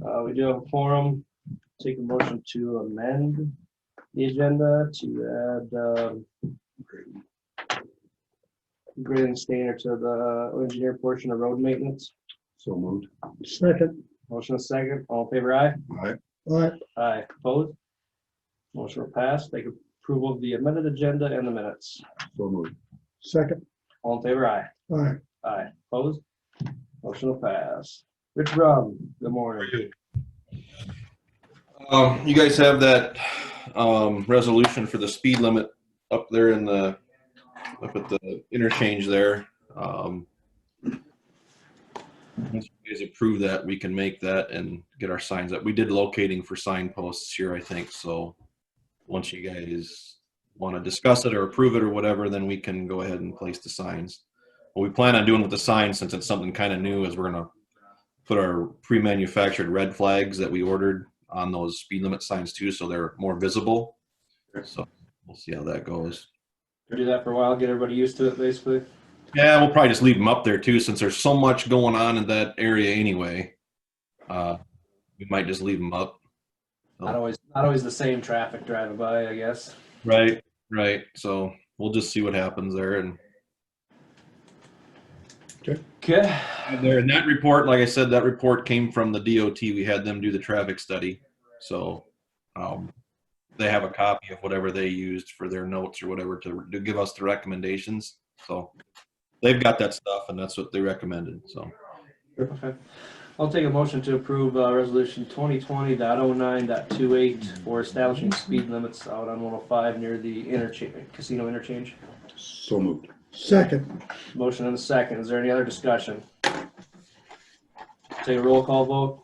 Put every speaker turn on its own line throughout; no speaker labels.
We do have a forum. Take a motion to amend the agenda to add grading standard to the engineer portion of road maintenance.
So moved.
Second.
Motion is second. All in favor, aye?
Aye.
Aye.
Aye. Opposed? Motion will pass. Take approval of the amended agenda and the minutes.
So moved.
Second.
All in favor, aye?
Aye.
Aye. Opposed? Motion will pass. Rich Rob, good morning.
You guys have that resolution for the speed limit up there in the up at the interchange there. Once you guys approve that, we can make that and get our signs up. We did locating for signposts here, I think. So once you guys want to discuss it or approve it or whatever, then we can go ahead and place the signs. What we plan on doing with the signs, since it's something kind of new, is we're going to put our pre-manufactured red flags that we ordered on those speed limit signs too, so they're more visible. So we'll see how that goes.
We'll do that for a while, get everybody used to it, basically.
Yeah, we'll probably just leave them up there too, since there's so much going on in that area anyway. We might just leave them up.
Not always the same traffic driving by, I guess.
Right. So we'll just see what happens there. And
Okay.
there in that report, like I said, that report came from the DOT. We had them do the traffic study, so they have a copy of whatever they used for their notes or whatever to give us the recommendations. So they've got that stuff, and that's what they recommended. So
Okay. I'll take a motion to approve resolution 2020.09.28 for establishing speed limits out on 105 near the casino interchange.
So moved.
Second.
Motion and a second. Is there any other discussion? Take a roll call vote.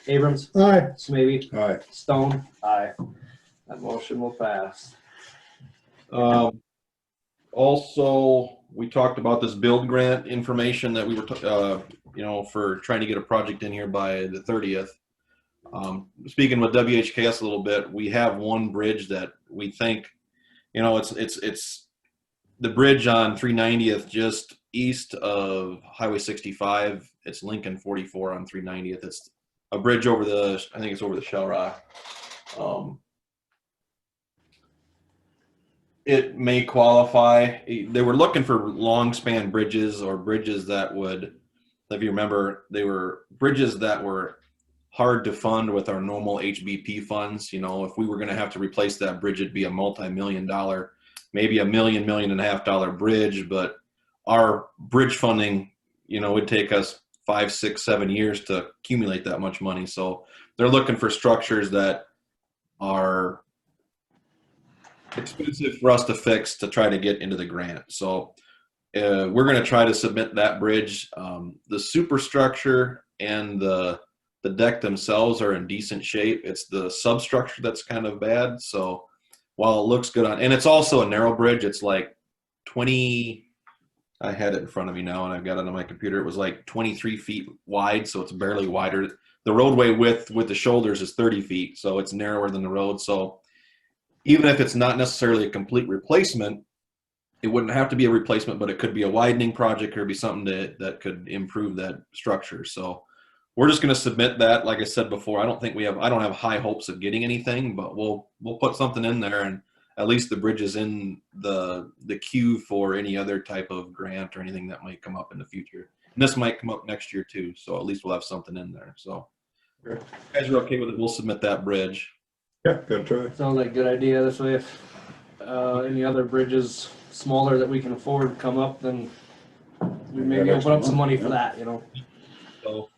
Abrams,
Aye.
Smithy,
Aye.
Stone, aye. That motion will pass.
also, we talked about this build grant information that we were, for trying to get a project in here by the 30th. Speaking with WHKS a little bit, we have one bridge that we think, it's the bridge on 390th just east of Highway 65. It's Lincoln 44 on 390th. It's a bridge over I think it's over the Shell Rock. It may qualify. They were looking for long span bridges or bridges that would, if you remember, they were bridges that were hard to fund with our normal HBP funds. If we were going to have to replace that bridge, it'd be a multi-million-dollar, maybe $1 million, $1.5 million bridge. But our bridge funding, would take us 5, 6, 7 years to accumulate that much money. So they're looking for structures that are expensive for us to fix to try to get into the grant. So we're going to try to submit that bridge. The superstructure and the deck themselves are in decent shape. It's the substructure that's kind of bad. So while it looks good and it's also a narrow bridge, it's like 20, I had it in front of me now and I've got it on my computer. It was like 23 feet wide. So it's barely wider. The roadway width with the shoulders is 30 feet. So it's narrower than the road. So even if it's not necessarily a complete replacement, it wouldn't have to be a replacement, but it could be a widening project or be something that could improve that structure. So we're just going to submit that. Like I said before, I don't have high hopes of getting anything, but we'll put something in there, and at least the bridge is in the queue for any other type of grant or anything that might come up in the future. And this might come up next year too. So at least we'll have something in there. So if you guys are okay with it, we'll submit that bridge.
Yeah, good try.
Sounds like a good idea. This way, if any other bridges smaller that we can afford come up, then we maybe open up some money for that,
So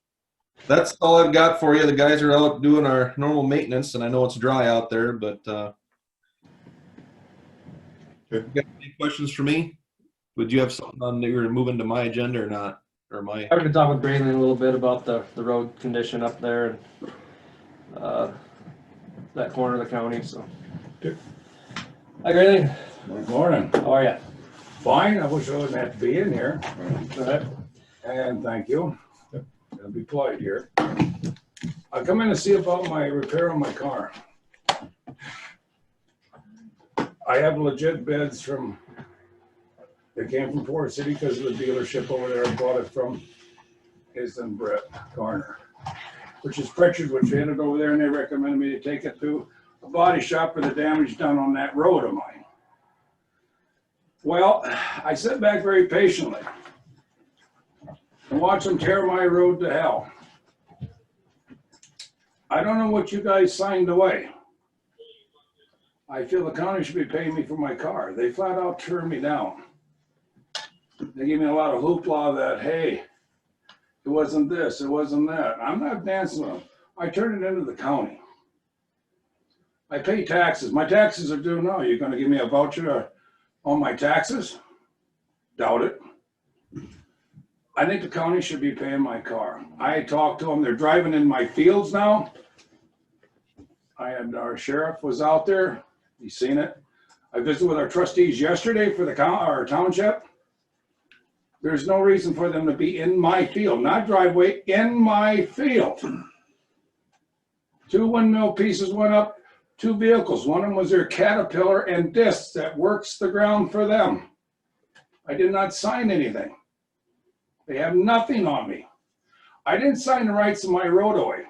that's all I've got for you. The guys are out doing our normal maintenance, and I know it's dry out there, but you got any questions for me? Would you have something on that you're moving to my agenda or not? Or my?
I can talk with Braylon a little bit about the road condition up there and that corner of the county. So,
Good.
Hi, Braylon.
Good morning.
How are you?
Fine. I wish I wouldn't have to be in here.
All right.
And thank you. I'll be polite here. I come in to see about my repair on my car. I have legit bids they came from Forest City because of the dealership over there I bought it from, is in Brett Garner. which is Pritchard, which we headed over there and they recommended me to take it to a body shop for the damage done on that road of mine. Well, I sat back very patiently and watched them tear my road to hell. I don't know what you guys signed away. I feel the county should be paying me for my car. They flat out turned me down. They gave me a lot of hoopla that, hey, it wasn't this, it wasn't that. I'm not dancing with them. I turned it into the county. I pay taxes. My taxes are due now. You're gonna give me a voucher on my taxes? Doubt it. I think the county should be paying my car. I talked to them. They're driving in my fields now. I had, our sheriff was out there. He's seen it. I visited with our trustees yesterday for the our township. There's no reason for them to be in my field, not driveway, in my field. 2 windmill pieces went up, 2 vehicles. One of them was their Caterpillar and discs that works the ground for them. I did not sign anything. They have nothing on me. I didn't sign the rights of my roadway.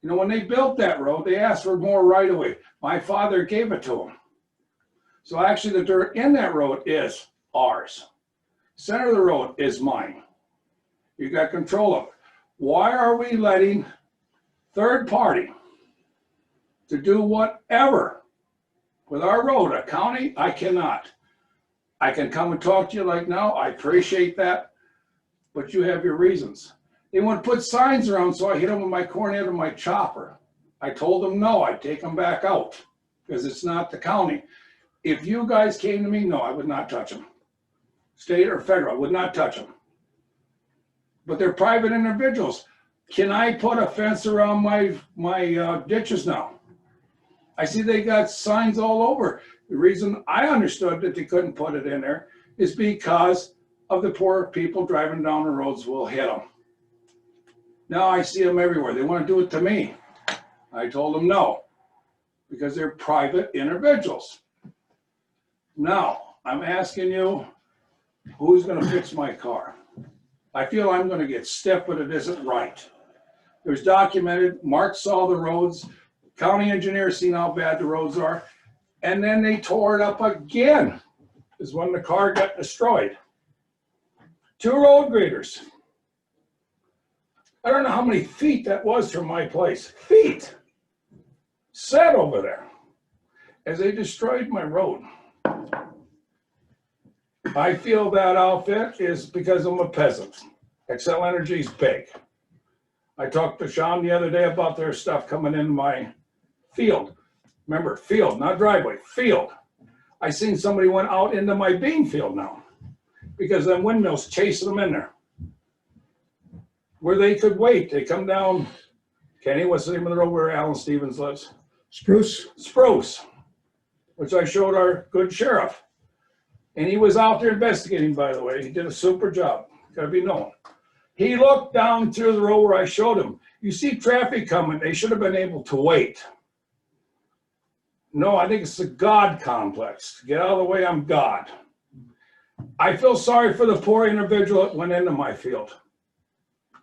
You know, when they built that road, they asked for more right-of-way. My father gave it to them. So actually the dirt in that road is ours. Center of the road is mine. You got control of it. Why are we letting third party to do whatever with our road? A county, I cannot. I can come and talk to you like now. I appreciate that, but you have your reasons. They want to put signs around, so I hit them with my cornet and my chopper. I told them no, I'd take them back out because it's not the county. If you guys came to me, no, I would not touch them. State or federal, I would not touch them. But they're private individuals. Can I put a fence around my ditches now? I see they got signs all over. The reason I understood that they couldn't put it in there is because of the poor people driving down the roads will hit them. Now I see them everywhere. They want to do it to me. I told them no, because they're private individuals. Now, I'm asking you, who's going to fix my car? I feel I'm going to get stiff, but it isn't right. There's documented, Mark saw the roads, county engineer seen how bad the roads are, and then they tore it up again, is when the car got destroyed. 2 road graders. I don't know how many feet that was from my place. Feet. Sat over there as they destroyed my road. I feel that outfit is because I'm a peasant. Excel Energy's big. I talked to Sean the other day about their stuff coming in my field. Remember, field, not driveway, field. I seen somebody went out into my bean field now because them windmills chasing them in there. Where they could wait, they come down, Kenny, what's the name of the road where Alan Stevens lives?
Spruce.
Spruce, which I showed our good sheriff. And he was out there investigating, by the way. He did a super job, gotta be known. He looked down through the road where I showed him. You see traffic coming, they should have been able to wait. No, I think it's a God complex. Get out of the way, I'm God. I feel sorry for the poor individual that went into my field,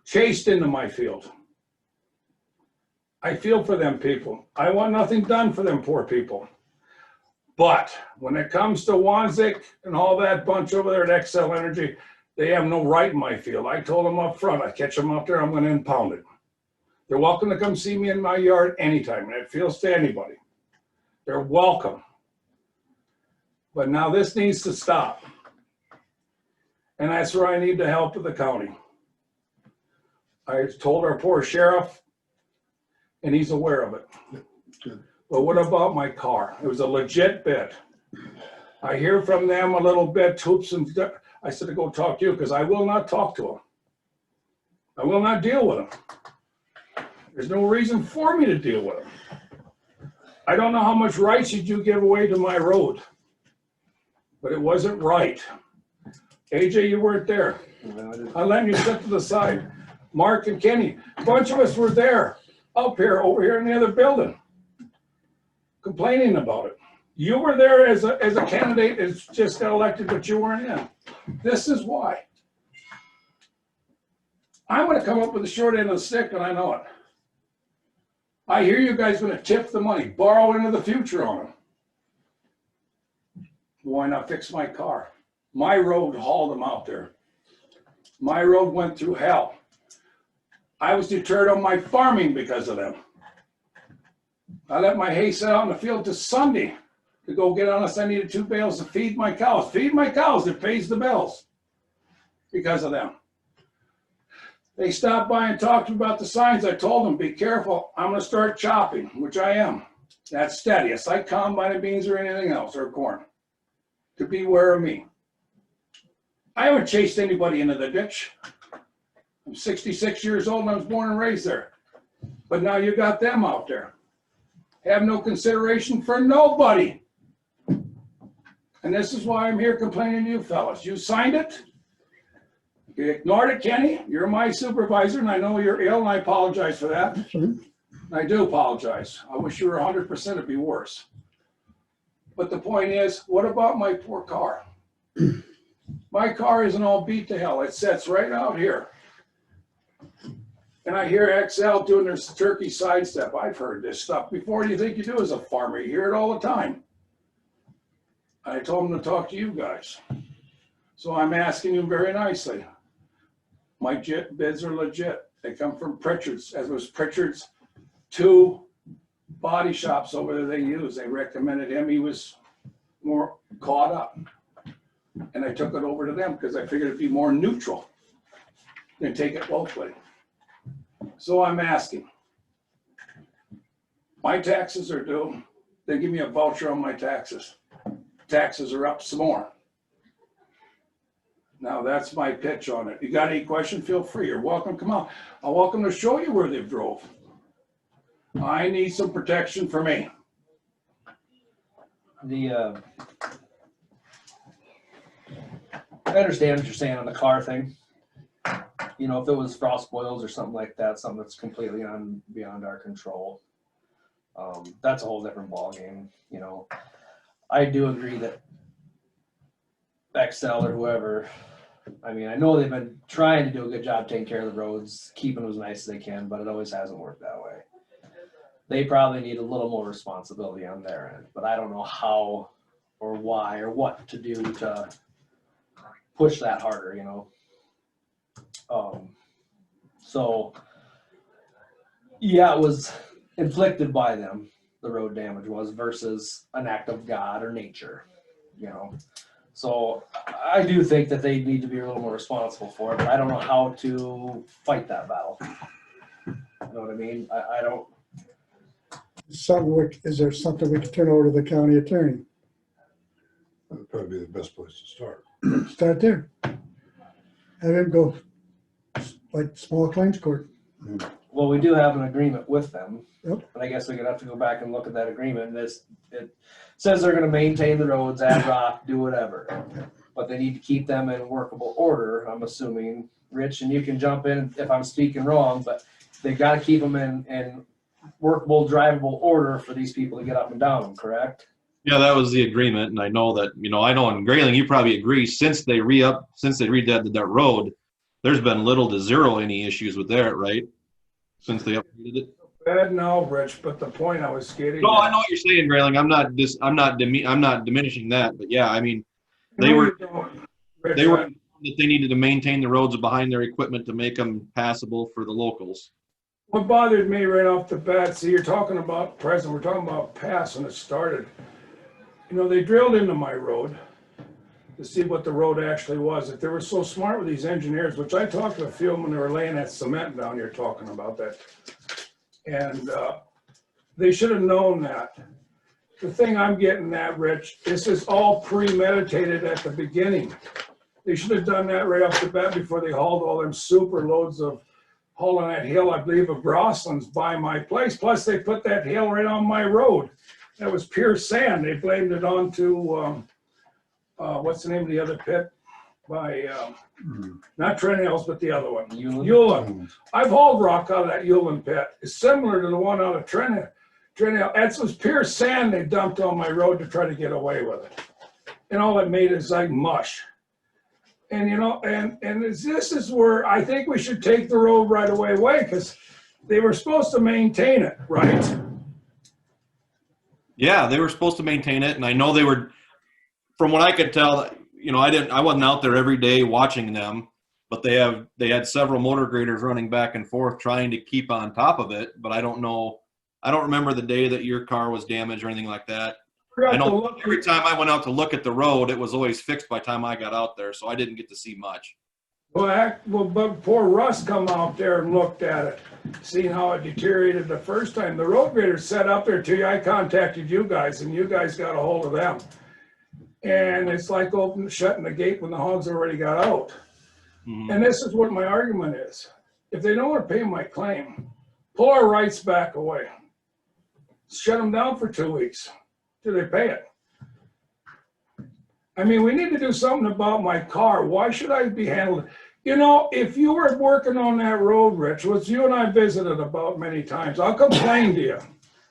chased into my field. I feel for them people. I want nothing done for them poor people. But when it comes to Wanzik and all that bunch over there at XL Energy, they have no right in my field. I told them up front, I catch them out there, I'm going to impound it. They're welcome to come see me in my yard anytime, and it feels to anybody. They're welcome. But now this needs to stop. And that's where I need the help of the county. I told our poor sheriff, and he's aware of it.
Good.
But what about my car? It was a legit bid. I hear from them a little bit, hoops and I said to go talk to you because I will not talk to them. I will not deal with them. There's no reason for me to deal with them. I don't know how much rights did you give away to my road, but it wasn't right. AJ, you weren't there. I let you sit to the side. Mark and Kenny, a bunch of us were there, up here, over here in the other building, complaining about it. You were there as a candidate that's just got elected, but you weren't in. This is why. I'm gonna come up with the short end of the stick, and I know it. I hear you guys gonna tip the money, borrow into the future on them. Why not fix my car? My road hauled them out there. My road went through hell. I was deterred on my farming because of them. I let my hay sit out in the field till Sunday to go get unless I needed 2 bales to feed my cows. Feed my cows, it pays the bills because of them. They stopped by and talked to me about the signs. I told them, be careful, I'm gonna start chopping, which I am. That's steady. It's like combining beans or anything else, or corn. To beware of me. I haven't chased anybody into the ditch. I'm 66 years old and I was born and raised there. But now you got them out there. Have no consideration for nobody. And this is why I'm here complaining to you fellas. You signed it. You ignored it, Kenny. You're my supervisor and I know you're ill and I apologize for that. I do apologize. I wish you were 100%, it'd be worse. But the point is, what about my poor car? My car isn't all beat to hell. It sits right out here. And I hear XL doing their turkey sidestep. I've heard this stuff before. Do you think you do as a farmer? You hear it all the time. I told them to talk to you guys. So I'm asking you very nicely. My bids are legit. They come from Pritchard's, as was Pritchard's 2 body shops over there they use. They recommended him. He was more caught up. And I took it over to them because I figured it'd be more neutral than take it locally. So I'm asking. My taxes are due. They give me a voucher on my taxes. Taxes are up some more. Now that's my pitch on it. You got any question? Feel free. You're welcome. Come on. I'm welcome to show you where they've drove. I need some protection for me.
I understand what you're saying on the car thing. You know, if it was frost boils or something like that, something that's completely beyond our control, that's a whole different ballgame. You know, I do agree that XL or whoever, I mean, I know they've been trying to do a good job taking care of the roads, keeping them as nice as they can, but it always hasn't worked that way. They probably need a little more responsibility on their end, but I don't know how or why or what to do to push that harder, you know. So yeah, it was inflicted by them, the road damage was, versus an act of God or nature, you know. So I do think that they need to be a little more responsible for it, but I don't know how to fight that battle. You know what I mean? I don't.
Is there something we could turn over to the county attorney?
That'd probably be the best place to start.
Start there. Have him go like small claims court.
Well, we do have an agreement with them.
Yep.
But I guess we're gonna have to go back and look at that agreement. It says they're gonna maintain the roads, add rock, do whatever. But they need to keep them in workable order, I'm assuming. Rich, and you can jump in if I'm speaking wrong, but they've gotta keep them in workable, drivable order for these people to get up and down them, correct?
Yeah, that was the agreement, and I know that, you know, I know in Grayling, you probably agree, since they redid that road, there's been little to zero any issues with that, right? Since they updated it.
Bad now, Rich, but the point I was getting.
No, I know what you're saying, Grayling. I'm not diminishing that, but yeah, I mean, they were that they needed to maintain the roads behind their equipment to make them passable for the locals.
What bothered me right off the bat, see, you're talking about present, we're talking about past when it started. You know, they drilled into my road to see what the road actually was. If they were so smart with these engineers, which I talked to a few of them when they were laying that cement down here talking about that. And they should have known that. The thing I'm getting at, Rich, this is all premeditated at the beginning. They should have done that right off the bat before they hauled all them super loads of hauling that hill, I believe, of Grosslands by my place. Plus, they put that hill right on my road. That was pure sand. They blamed it on to, what's the name of the other pit? By, not Trent Hills, but the other one. Yulin. I've hauled rock out of that Yulin pit. It's similar to the one out of Trent Hill. That was pure sand they dumped on my road to try to get away with it. And all it made is like mush. And, you know, and this is where I think we should take the road right away, because they were supposed to maintain it, right?
Yeah, they were supposed to maintain it, and I know they were. From what I could tell, you know, I wasn't out there every day watching them, but they had several motor graders running back and forth trying to keep on top of it. But I don't know. I don't remember the day that your car was damaged or anything like that. I know every time I went out to look at the road, it was always fixed by the time I got out there, so I didn't get to see much.
Well, but poor Russ come out there and looked at it, seeing how it deteriorated the first time. The road grader set up there to you. I contacted you guys, and you guys got a hold of them. And it's like shutting the gate when the hogs already got out.
Mm-hmm.
And this is what my argument is. If they don't want to pay my claim, pull our rights back away. Shut them down for 2 weeks till they pay it. I mean, we need to do something about my car. Why should I be handled? You know, if you were working on that road, Rich, which you and I visited about many times, I'll complain to you,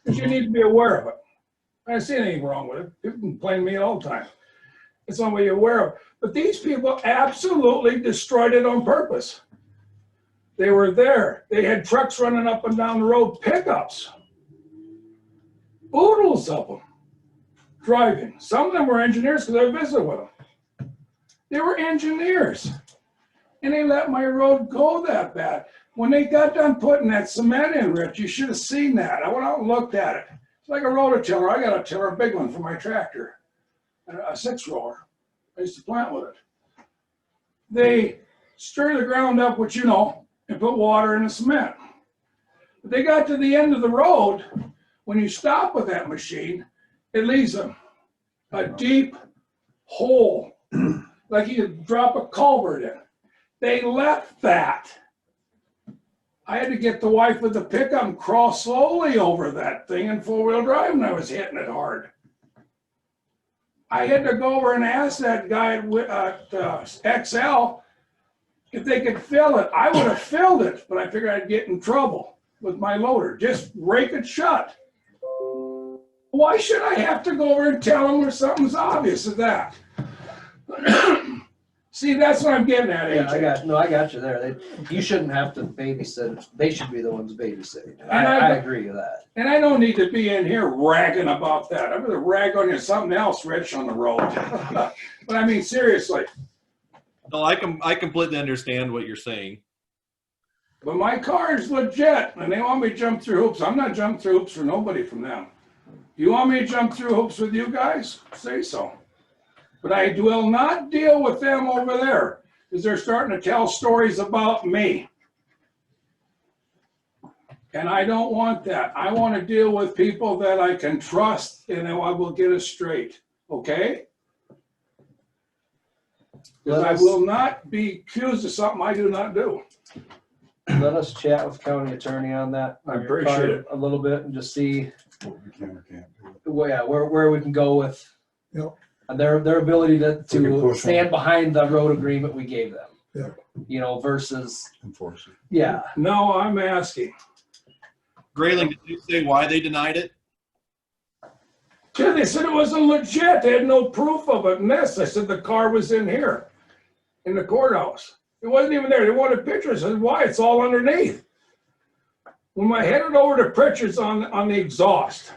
because you need to be aware of it. I don't see anything wrong with it. People complain to me all the time. It's something you're aware of. But these people absolutely destroyed it on purpose. They were there. They had trucks running up and down the road, pickups, oodles of them driving. Some of them were engineers because I visited with them. They were engineers. And they let my road go that bad. When they got done putting that cement in, Rich, you should have seen that. I went out and looked at it. It's like a rototiller. I got a tiller, a big one for my tractor, a 6-roller. I used to plant with it. They stir the ground up, which you know, and put water in the cement. But they got to the end of the road. When you stop with that machine, it leaves a deep hole, like you could drop a culvert in. They left that. I had to get the wife with the pickup and crawl slowly over that thing in 4-wheel drive, and I was hitting it hard. I had to go over and ask that guy at XL if they could fill it. I would have filled it, but I figured I'd get in trouble with my loader. Just rake it shut. Why should I have to go over and tell them where something's obvious as that? See, that's what I'm getting at,
Yeah,
AJ.
I got you there. You shouldn't have to babysit. They should be the ones babysitting.
And
I agree with that.
And I don't need to be in here ragging about that. I'm gonna rag on you something else, Rich, on the road. But I mean, seriously.
No, I completely understand what you're saying.
But my car is legit, and they want me to jump through hoops. I'm not jumping through hoops for nobody from them. You want me to jump through hoops with you guys? Say so. But I will not deal with them over there, because they're starting to tell stories about me. And I don't want that. I want to deal with people that I can trust, and I will get it straight, okay? Because I will not be accused of something I do not do.
Let us chat with county attorney on that.
I appreciate it.
A little bit and just see
What we can or can't do.
where we can go with
Yep.
their ability
We can push
stand
them.
behind the road agreement we gave them.
Yeah.
You know, versus,
Enforce it.
yeah.
No, I'm asking.
Grayling, did you say why they denied it?
Yeah, they said it wasn't legit. They had no proof of it. And this, I said the car was in here, in the courthouse. It wasn't even there. They wanted pictures. I said, why? It's all underneath. When I headed over to Pritchard's on the exhaust,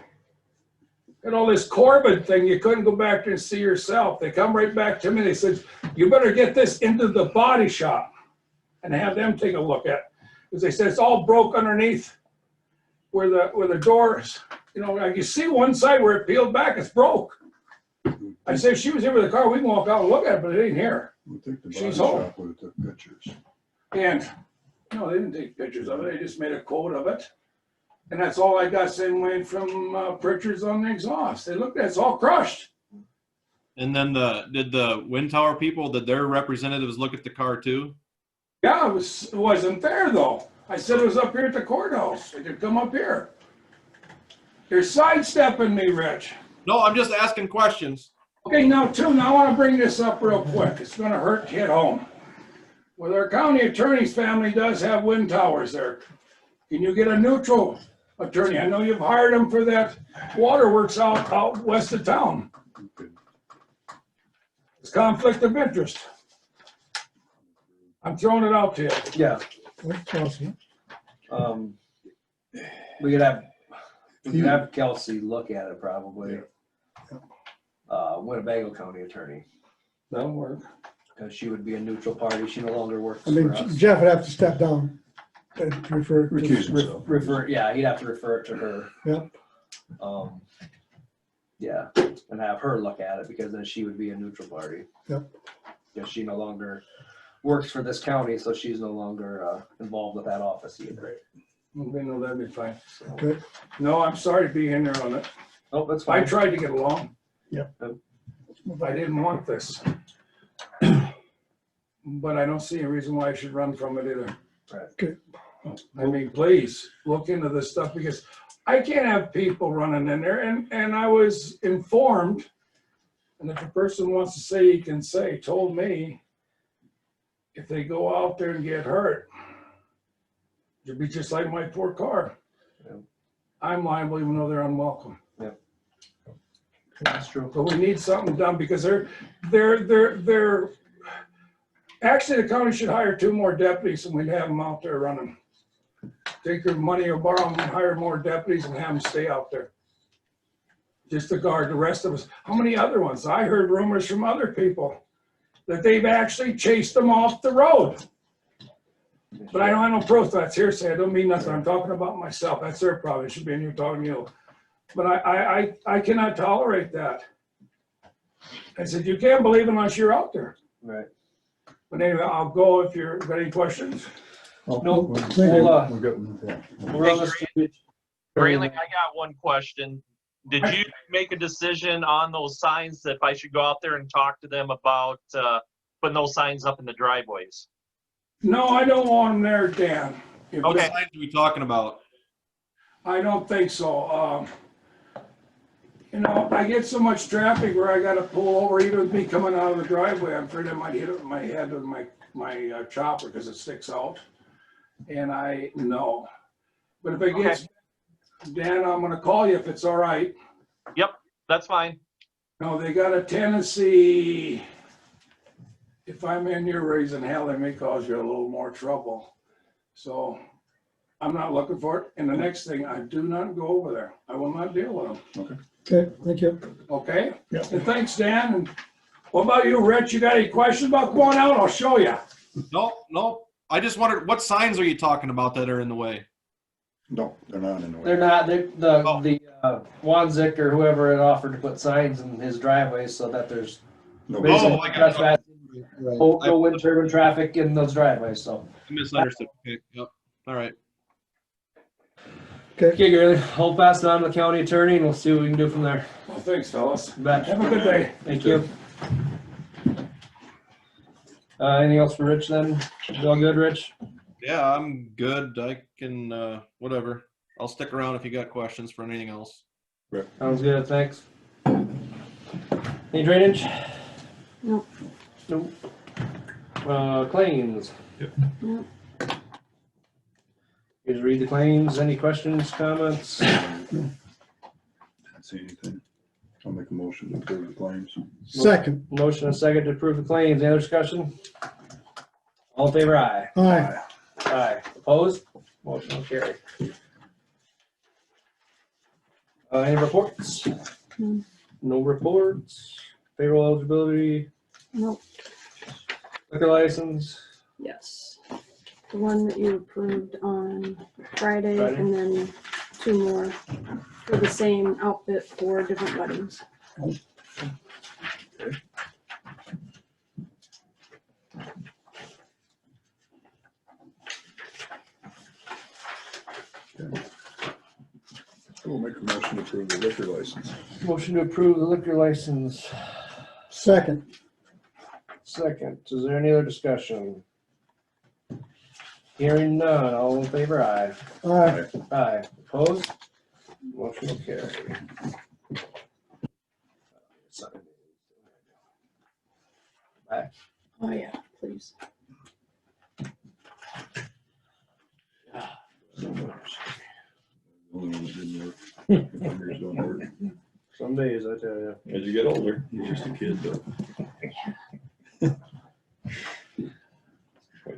and all this Corbin thing, you couldn't go back there and see yourself. They come right back to me. They said, you better get this into the body shop and have them take a look at it. Because they said it's all broke underneath where the doors, you know, like you see one side where it peeled back, it's broke. I said, if she was here with the car, we can walk out and look at it, but it ain't here.
We think the body
She's home.
shop would have took pictures.
And no, they didn't take pictures of it. They just made a quote of it. And that's all I got same way from Pritchard's on the exhaust. They looked at it, it's all crushed.
And then did the wind tower people, did their representatives look at the car too?
Yeah, it wasn't there though. I said it was up here at the courthouse. They could come up here. You're sidestepping me, Rich.
No, I'm just asking questions.
Okay, now I want to bring this up real quick. It's going to hurt to hit home. Well, our county attorney's family does have wind towers there. Can you get a neutral attorney? I know you've hired him for that waterworks out west of town.
We could-
It's conflict of interest. I'm throwing it out to you.
Yeah,
That's possible.
we could have Kelsey look at it probably. Winnebago County Attorney,
That'll work.
because she would be a neutral party. She no longer works
I mean,
for us.
Jeff would have to step down and refer it
Recuse
to.
himself.
Refer, yeah, he'd have to refer it to her.
Yep.
Yeah, and have her look at it, because then she would be a neutral party.
Yep.
Because she no longer works for this county, so she's no longer involved with that office either.
Okay, no, that'd be fine.
Okay.
No, I'm sorry to be in there on it.
Oh, that's
I
fine.
tried to get along.
Yep.
I didn't want this. But I don't see a reason why I should run from it either.
Right.
Okay.
I mean, please look into this stuff, because I can't have people running in there, and I was informed, and if a person wants to say, he can say, told me, if they go out there and get hurt, it'd be just like my poor car.
Yeah.
I'm liable even though they're unwelcome.
That's true.
But we need something done, because they're actually, the county should hire 2 more deputies, and we'd have them out there running. Take their money or borrow them and hire more deputies and have them stay out there. Just to guard the rest of us. How many other ones? I heard rumors from other people that they've actually chased them off the road. But I don't have no proof. That's hearsay. I don't mean nothing. I'm talking about myself. That's their problem. It should be in here talking to you. But I cannot tolerate that. I said, you can't believe unless you're out there.
Right.
But anyway, I'll go if you've got any questions.
No,
We'll
we're on this.
Grayling, I got one question. Did you make a decision on those signs that if I should go out there and talk to them about putting those signs up in the driveways?
No, I don't want them there, Dan. If
Okay.
What signs are we talking about?
I don't think so. I get so much traffic where I gotta pull over, even with me coming out of the driveway. I'm afraid I might hit my head with my chopper because it sticks out. And I know. But if it gets, Dan, I'm gonna call you if it's all right.
Yep, that's fine.
No, they got a tendency, if I'm in your raising hell, they may cause you a little more trouble. So I'm not looking for it. And the next thing, I do not go over there. I will not deal with them.
Okay, thank you.
Okay?
Yeah.
And thanks, Dan. And what about you, Rich? You got any questions about going out? I'll show you.
No. I just wondered, what signs are you talking about that are in the way?
No, they're not in the way.
They're not, the Wanzik or whoever had offered to put signs in his driveway so that there's
No,
basically
I got it.
trespassing, no wind turbine traffic in those driveways, so.
I misunderstood. Okay, yep. All right.
Okay, Gary, I'll pass it on to the county attorney and we'll see what we can do from there.
Well, thanks, fellas.
Bet.
Have a good day.
Thank you. Anything else for Rich then? You all good, Rich?
Yeah, I'm good. I can, whatever. I'll stick around if you got questions for anything else.
Sounds good, thanks. Any drainage?
Nope.
Nope. Claims?
Nope.
You guys read the claims, any questions, comments?
Didn't see anything. I'll make a motion to approve the claims.
Second.
Motion and second to approve the claims, any other discussion? All in favor, aye.
Aye.
Aye. Opposed? Motion will carry. Any reports?
None.
No reports. Payroll eligibility,
Nope.
liquor license.
Yes. The one that you approved on Friday,
Friday.
and then 2 more for the same outfit for different weddings.
We'll make a motion to approve the liquor license.
Motion to approve the liquor license.
Second.
Second, is there any other discussion? Hearing none, all in favor, aye.
Aye.
Aye. Opposed? Motion will carry. Back.
Oh, yeah, please.
The only one that didn't work. My fingers don't work.
Some days, I tell you.
As you get older, you're just a kid though.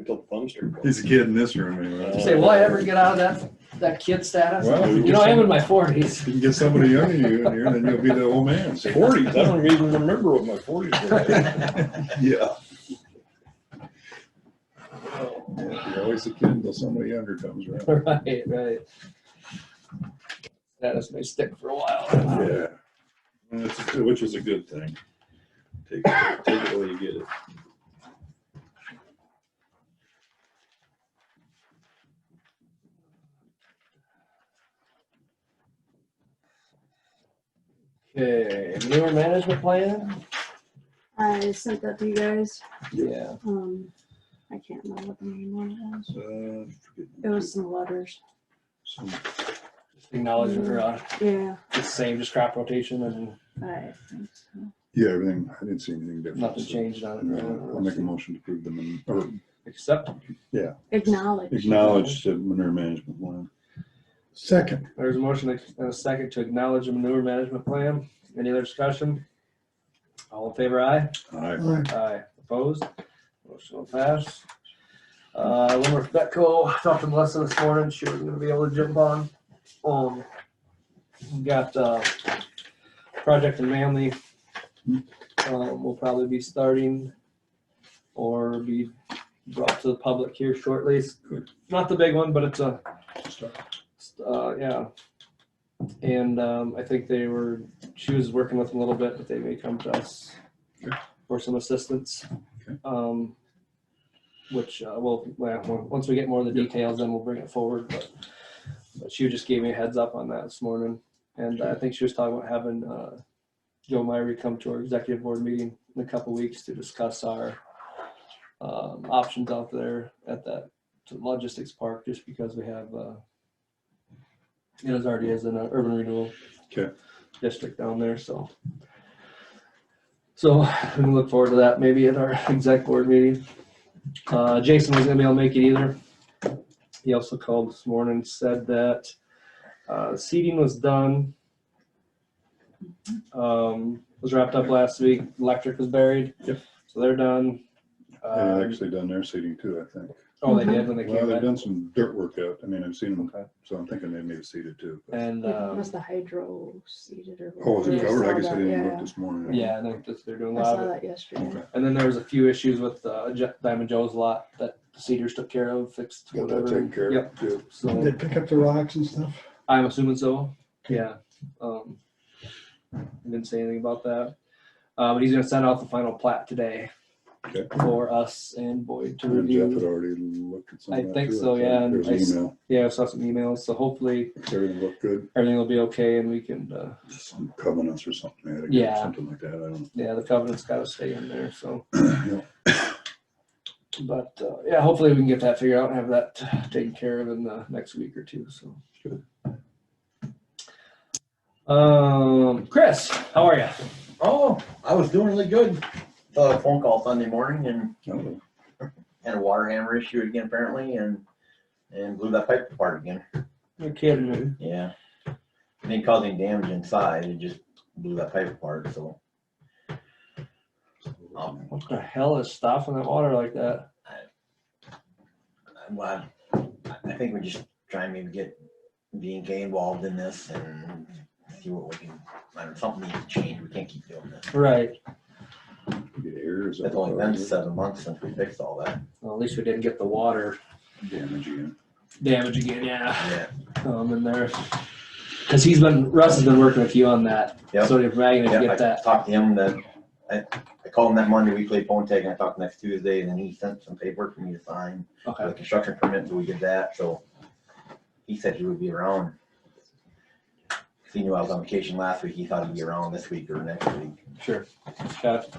until the thumbs start going.
He's a kid in this room anyway.
Say, will I ever get out of that kid status?
Well, if you
You know,
get
I am
some-
in my 40s.
You can get somebody younger than you in here, then you'll be the old man.
40s, I don't even remember what my 40s were like.
Yeah. You're always a kid until somebody younger comes around.
Right, right. Status may stick for a while.
Yeah. Which is a good thing. Take it while you get it.
Okay, manure management plan?
I sent that to you guys.
Yeah.
I can't remember what the name was.
Forget-
It was some letters.
some-
Acknowledgement, or
Yeah,
it's the same, just crop rotation and
I think so.
Yeah, everything, I didn't see anything different.
nothing
so,
changed on it.
no, I'll make a motion to approve them or
Except,
Acknowledge.
acknowledge the manure management plan.
Second,
there's a motion and a second to acknowledge the manure management plan. Any other discussion? All in favor, aye?
Aye.
aye,
Aye. Opposed? Motion will pass. Limerick Betco, talked to Melissa this morning, she was gonna be able to jump on. We got, project in Manly. Will probably be starting or be brought to the public here shortly. It's not the big one, but it's a, yeah. And, I think she was working with them a little bit, but they may come to us
Okay.
for some assistance.
Okay.
Which, once we get more of the details, then we'll bring it forward, but she just gave me a heads up on that this morning. And I think she was talking about having, Joe Myrie come to our executive board meeting in a couple weeks to discuss our, options out there at that logistics park, just because we have, it already is in an urban renewal
Okay.
district down there, so. So we can look forward to that maybe at our exec board meeting. Jason wasn't gonna be able to make it either. He also called this morning, and said that seeding was done. Was wrapped up last week. Electric was buried.
Yep.
So they're done.
They've actually done their seeding too, I think.
Oh, they did when they
Well,
came
they've
back.
done some dirt work out. I mean, I've seen them,
Okay.
so I'm thinking they may have seeded too. but-
And
Was the hydro seeded or?
Oh, is it
whatever.
covered? I
saw
guess I
that,
didn't look
yeah.
this morning.
yeah, I think they're doing a
I
lot
saw
of it.
that yesterday.
Okay.
And then there was a few issues with Diamond Joe's lot that the Cedars took care of, fixed
Got that
whatever.
taken care of.
Yep.
Good.
So
they pick up the rocks and stuff.
I'm assuming so. Yeah. I didn't say anything about that. But he's gonna send out the final plat today
Okay.
for us and Boyd to
And Jeff had
review.
already looked at some
I
of that
think
too,
so, yeah, and
There's
I
an
s-
email.
Yeah, I saw some emails, so hopefully
Everything looked good.
everything will be okay and we can,
Some covenants or something. they had to get,
Yeah.
Something like that. I don't
yeah, the covenant's gotta stay in there, so.
know.
But, yeah, hopefully we can get that figured out and have that taken care of in the next week or two, so.
Good.
Chris, how are you?
Oh, I was doing really good. Got a phone call Sunday morning and
Oh,
had a water hammer issue again apparently and blew that pipe apart again.
You're kidding me.
Yeah. It didn't cause any damage inside, it just blew that pipe apart, so.
What the hell is stopping that water like that?
Well, I think we just try and maybe get B&K involved in this and see what we can, I don't know, something needs to change. We can't keep doing this.
Right.
Get errors.
It's only been 7 months since we fixed all that.
Well, at least we didn't get the water
Damage again.
damage again, yeah.
Yeah.
In there. Cause Russ has been working with you on that.
Yep.
So if Megan
Yeah,
can
I
get that.
talked to him I called him that Monday, we played phone tag, and I talked next Tuesday, and then he sent some paperwork for me to sign. For
Okay.
the construction permit, so we did that, so he said he would be around. 'Cause he knew I was on vacation last week, he thought he'd be around this week or next week.
Sure. Got it.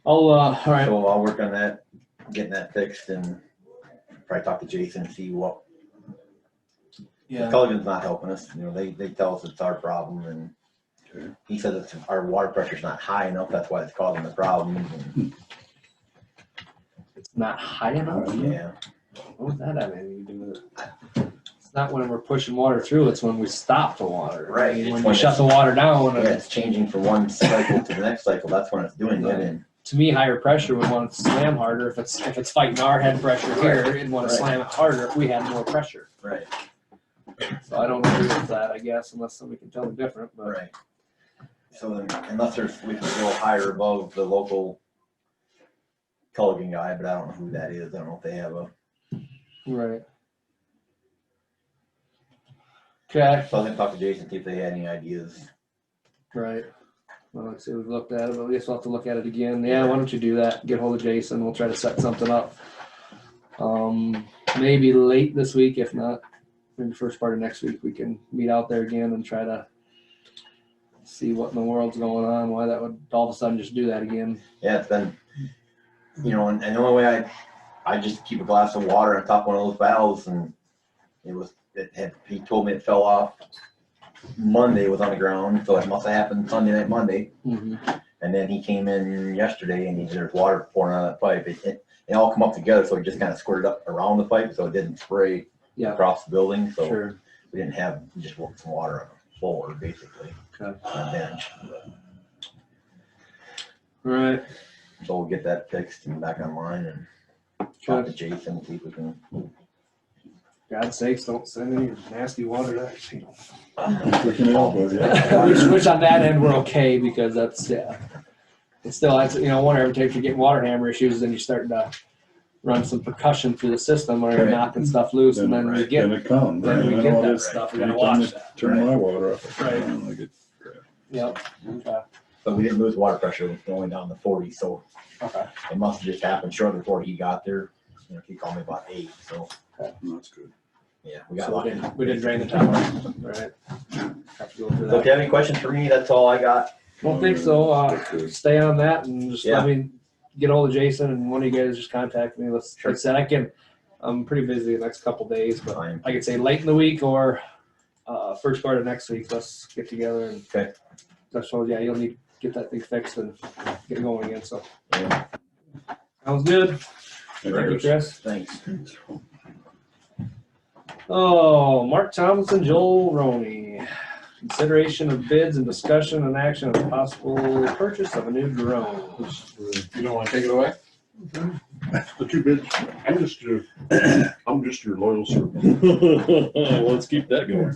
All right.
So I'll work on that, getting that fixed, and probably talk to Jason and see what,
Yeah.
Culligan's not helping us, you know, they tell us it's our problem, and
Okay.
he says it's our water pressure's not high enough, that's why it's causing the problem, and,
It's not high enough.
yeah.
What would that have anything to do with it? It's not when we're pushing water through, it's when we stop the water.
Right,
I mean,
it's
when
when
we shut the water down.
Yeah, it's changing from one cycle to the next cycle, that's when it's doing it, and
to me, higher pressure would want it to slam harder. If it's fighting our head pressure here, it'd want to
Right.
slam it harder if we had more pressure.
Right,
So I don't agree with that, I guess, unless somebody can tell me different, but.
right. So then, unless we can go higher above the local Culligan guy, but I don't know who that is. I don't know if they have a.
Right. Okay.
So I was gonna talk to Jason, see if they had any ideas.
Right. Well, let's see, we've looked at it, but I guess we'll have to look at it again. Yeah, why don't you do that? Get hold of Jason. We'll try to set something up. Maybe late this week, if not, maybe first part of next week, we can meet out there again and try to see what in the world's going on, why that would all of a sudden just do that again.
Yeah, it's been, you know, and the only way I just keep a glass of water on top of one of those valves, and he told me it fell off Monday, was on the ground, so it must have happened Sunday night, Monday.
Mm-hmm.
And then he came in yesterday and there's water pouring out of that pipe. It all come up together, so it just kind of squirted up around the pipe, so it didn't spray
Yeah,
across the building. So
sure.
we just worked some water on the floor, basically,
Okay.
on the bench.
Right.
So we'll get that fixed and back online and talk to Jason, see if we can.
God's sakes, don't send any nasty water to that.
We can help with it.
Which on that end, we're okay, because that's, yeah. It's still, wonder every time you get water hammer issues, then you're starting to run some percussion through the system where you're
Right.
knocking stuff loose, and then we
Then
get,
it comes.
then we
I
get
know
that
it's-
stuff. We gotta
anytime
watch
I
that.
Turn my water off.
Right.
I get crap.
Yep. Okay.
But we didn't lose water pressure, it was only down to 40, so
Okay.
it must have just happened shortly before he got there. You know, he called me about 8, so
That's good.
yeah, we got
So
lucky.
we didn't drain the tower. Right. Have to go through
So if
that.
you have any questions for me, that's all I got.
Don't think so.
That's good.
Stay on that and just
Yeah.
let me get hold of Jason, and one of you guys just contact me. Let's,
Sure.
like I said, I'm pretty busy the next couple days, but
Fine.
I could say late in the week or first part of next week. Let's get together and.
Okay.
That's all. Yeah, you'll need to get that thing fixed and get going again. So
Yeah,
sounds good. Thank you, Chris.
thanks.
Oh, Mark Thompson, Joel Roney. Consideration of bids and discussion and action of possible purchase of a new drone.
You don't want to take it away?
The two bids, I'm just your loyal servant.
Let's keep that going.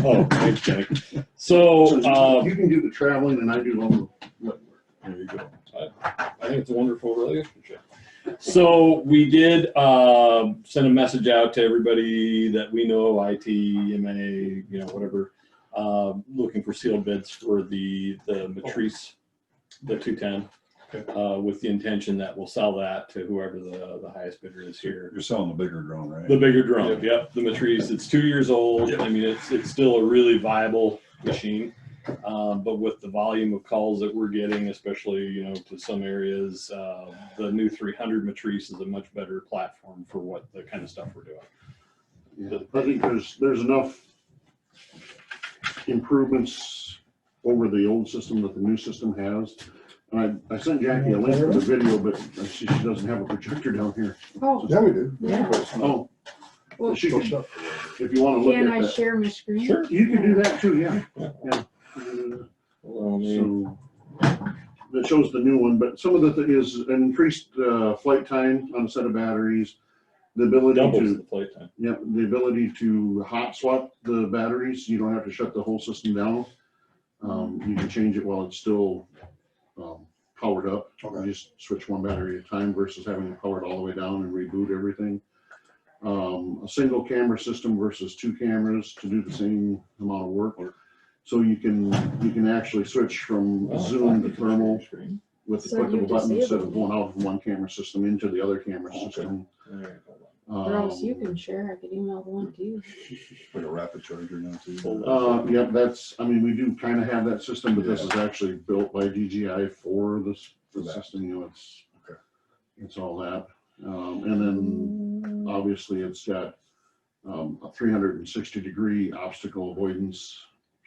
Oh, thanks, Kenny. So,
You can do the traveling and I do all the legwork.
there you go. I think it's a wonderful relationship. So we did send a message out to everybody that we know, IT, MA, whatever, looking for sealed bids for the Matrice, the 210, with the intention that we'll sell that to whoever the highest bidder is here.
You're selling the bigger drone, right?
The bigger drone, yep, the Matrice. It's 2 years old. I mean, it's still a really viable machine. But with the volume of calls that we're getting, especially, to some areas, the new 300 Matrice is a much better platform for what the kind of stuff we're doing.
Yeah, I think there's enough improvements over the old system that the new system has. And I sent Jackie a link for the video, but she doesn't have a projector down here.
Oh,
Yeah, we do.
Yeah.
Oh,
well,
she could, if you want to look
can
at
I
that.
share my screen?
Sure.
You can do that too, yeah. Yeah.
Well,
So that shows the new one, but some of the is an increased flight time on a set of batteries, the ability
doubles
to
the play time.
yeah, the ability to hot swap the batteries. You don't have to shut the whole system down. You can change it while it's still powered up.
Okay.
You just switch one battery at a time versus having it powered all the way down and reboot everything. A single camera system versus 2 cameras to do the same amount of work. So you can actually switch from zoom to thermal with the
So
click of
you
a button instead of
disable
going out from one camera system into the other camera system.
Or else you can share. I could email the one to you.
Like a rapid charger now too.
Yeah.
Yeah, we do kind of have that system, but this is actually built by DJI for the system, it's all that. And then obviously it's got a 360-degree obstacle avoidance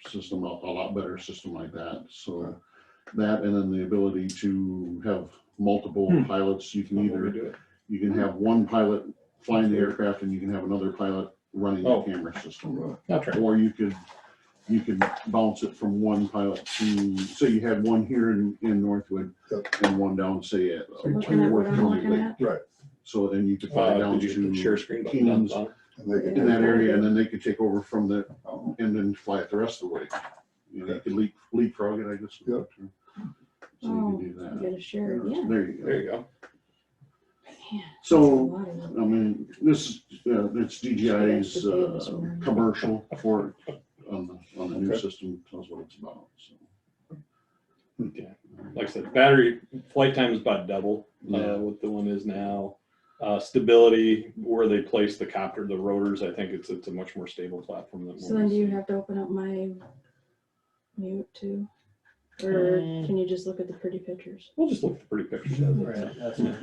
system, a lot better system like that. So that, and then the ability to have multiple pilots. You can have one pilot flying the aircraft and you can have another pilot running the camera system.
Okay.
Or you could you could bounce it from one pilot to, so you had one here in Northwood and one down, say at.
Looking at what I'm looking at.
Right.
So then you could fly down
Did you share
to
screen button down
Keenan's
the bottom?
And they could
in
do
that
it.
area, and then they could take over from the, and then fly it the rest of the way. You know, you could leapfrog it, I guess.
Yep.
So you could do
I
that.
gotta share it, yeah.
There you
There
go.
you go.
Man,
So,
that's a lot of
I mean, this is, it's DJI's, commercial for, on the new
Okay.
system, tells what it's about, so.
Okay. Like I said, battery flight time is about double
Yeah.
what the one is now. Stability, where they place the copter, the rotors, I think it's a much more stable platform than.
So then do you have to open up my mute too? Or can you just look at the pretty pictures?
We'll just look at the pretty pictures.
Right, that's it.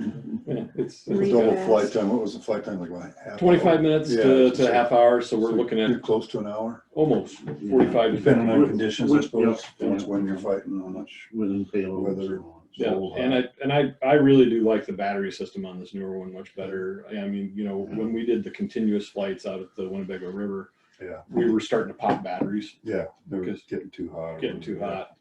Yeah, it's
Read
Double
fast.
flight time, what was the flight time, like what, half?
25
hour?
minutes
Yeah,
to a half hour, so we're
So
looking
you're
at
close to an hour,
almost 45 to
depending
50.
on conditions, I
With-
suppose,
yeah.
depends when you're fighting, how much.
Within payloads.
Whether-
and all that.
Yeah,
So,
and I really do like the battery system on this newer one much better. I mean, you know, when we did the continuous flights out at the Winnebago River,
Yeah,
we were starting to pop batteries,
yeah, they were
Because-
getting too hot.
getting too hot,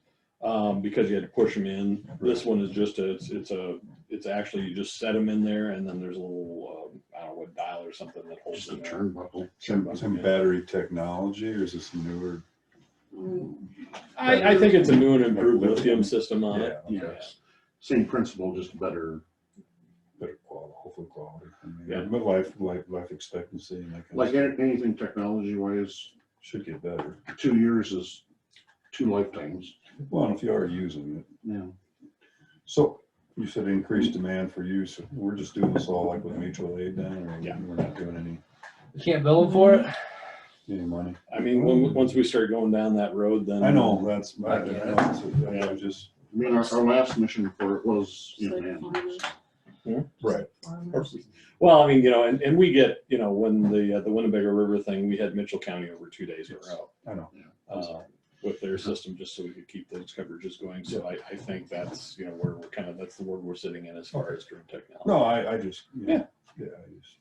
because you had to push them in. This one is just it's actually, you just set them in there, and then there's a little, I don't know what dial or something that holds
Just a
them there.
turnbuckle.
Some battery technology, or is this newer?
I think it's a new and improved lithium system on it.
Yeah,
Yeah, same principle, just better.
better quality, hopefully quality. I mean,
Yeah.
But life expectancy and that kind of
Like
stuff
anything technology wise,
should get better.
2 years is 2 lifetimes.
Well, and if you are using it.
Yeah.
So you said increased demand for use. We're just doing this all like with mutual aid then, or
Yeah.
we're not doing any
You can't bill them for it?
money?
I mean, once we start going down that road, then.
I know, that's,
I
I
get it.
know, I was just,
I mean, our last mission for it was,
It's like
man,
farmers.
right.
Farmers.
Well, I mean, you know, and we get, you know, when the Winnebago River thing, we had Mitchell County over 2 days in a row.
I know.
With their system, just so we could keep those coverages going. So I think that's, you know, where we're kind of, that's the word we're sitting in as far as drone technology.
No, I just, yeah, I just.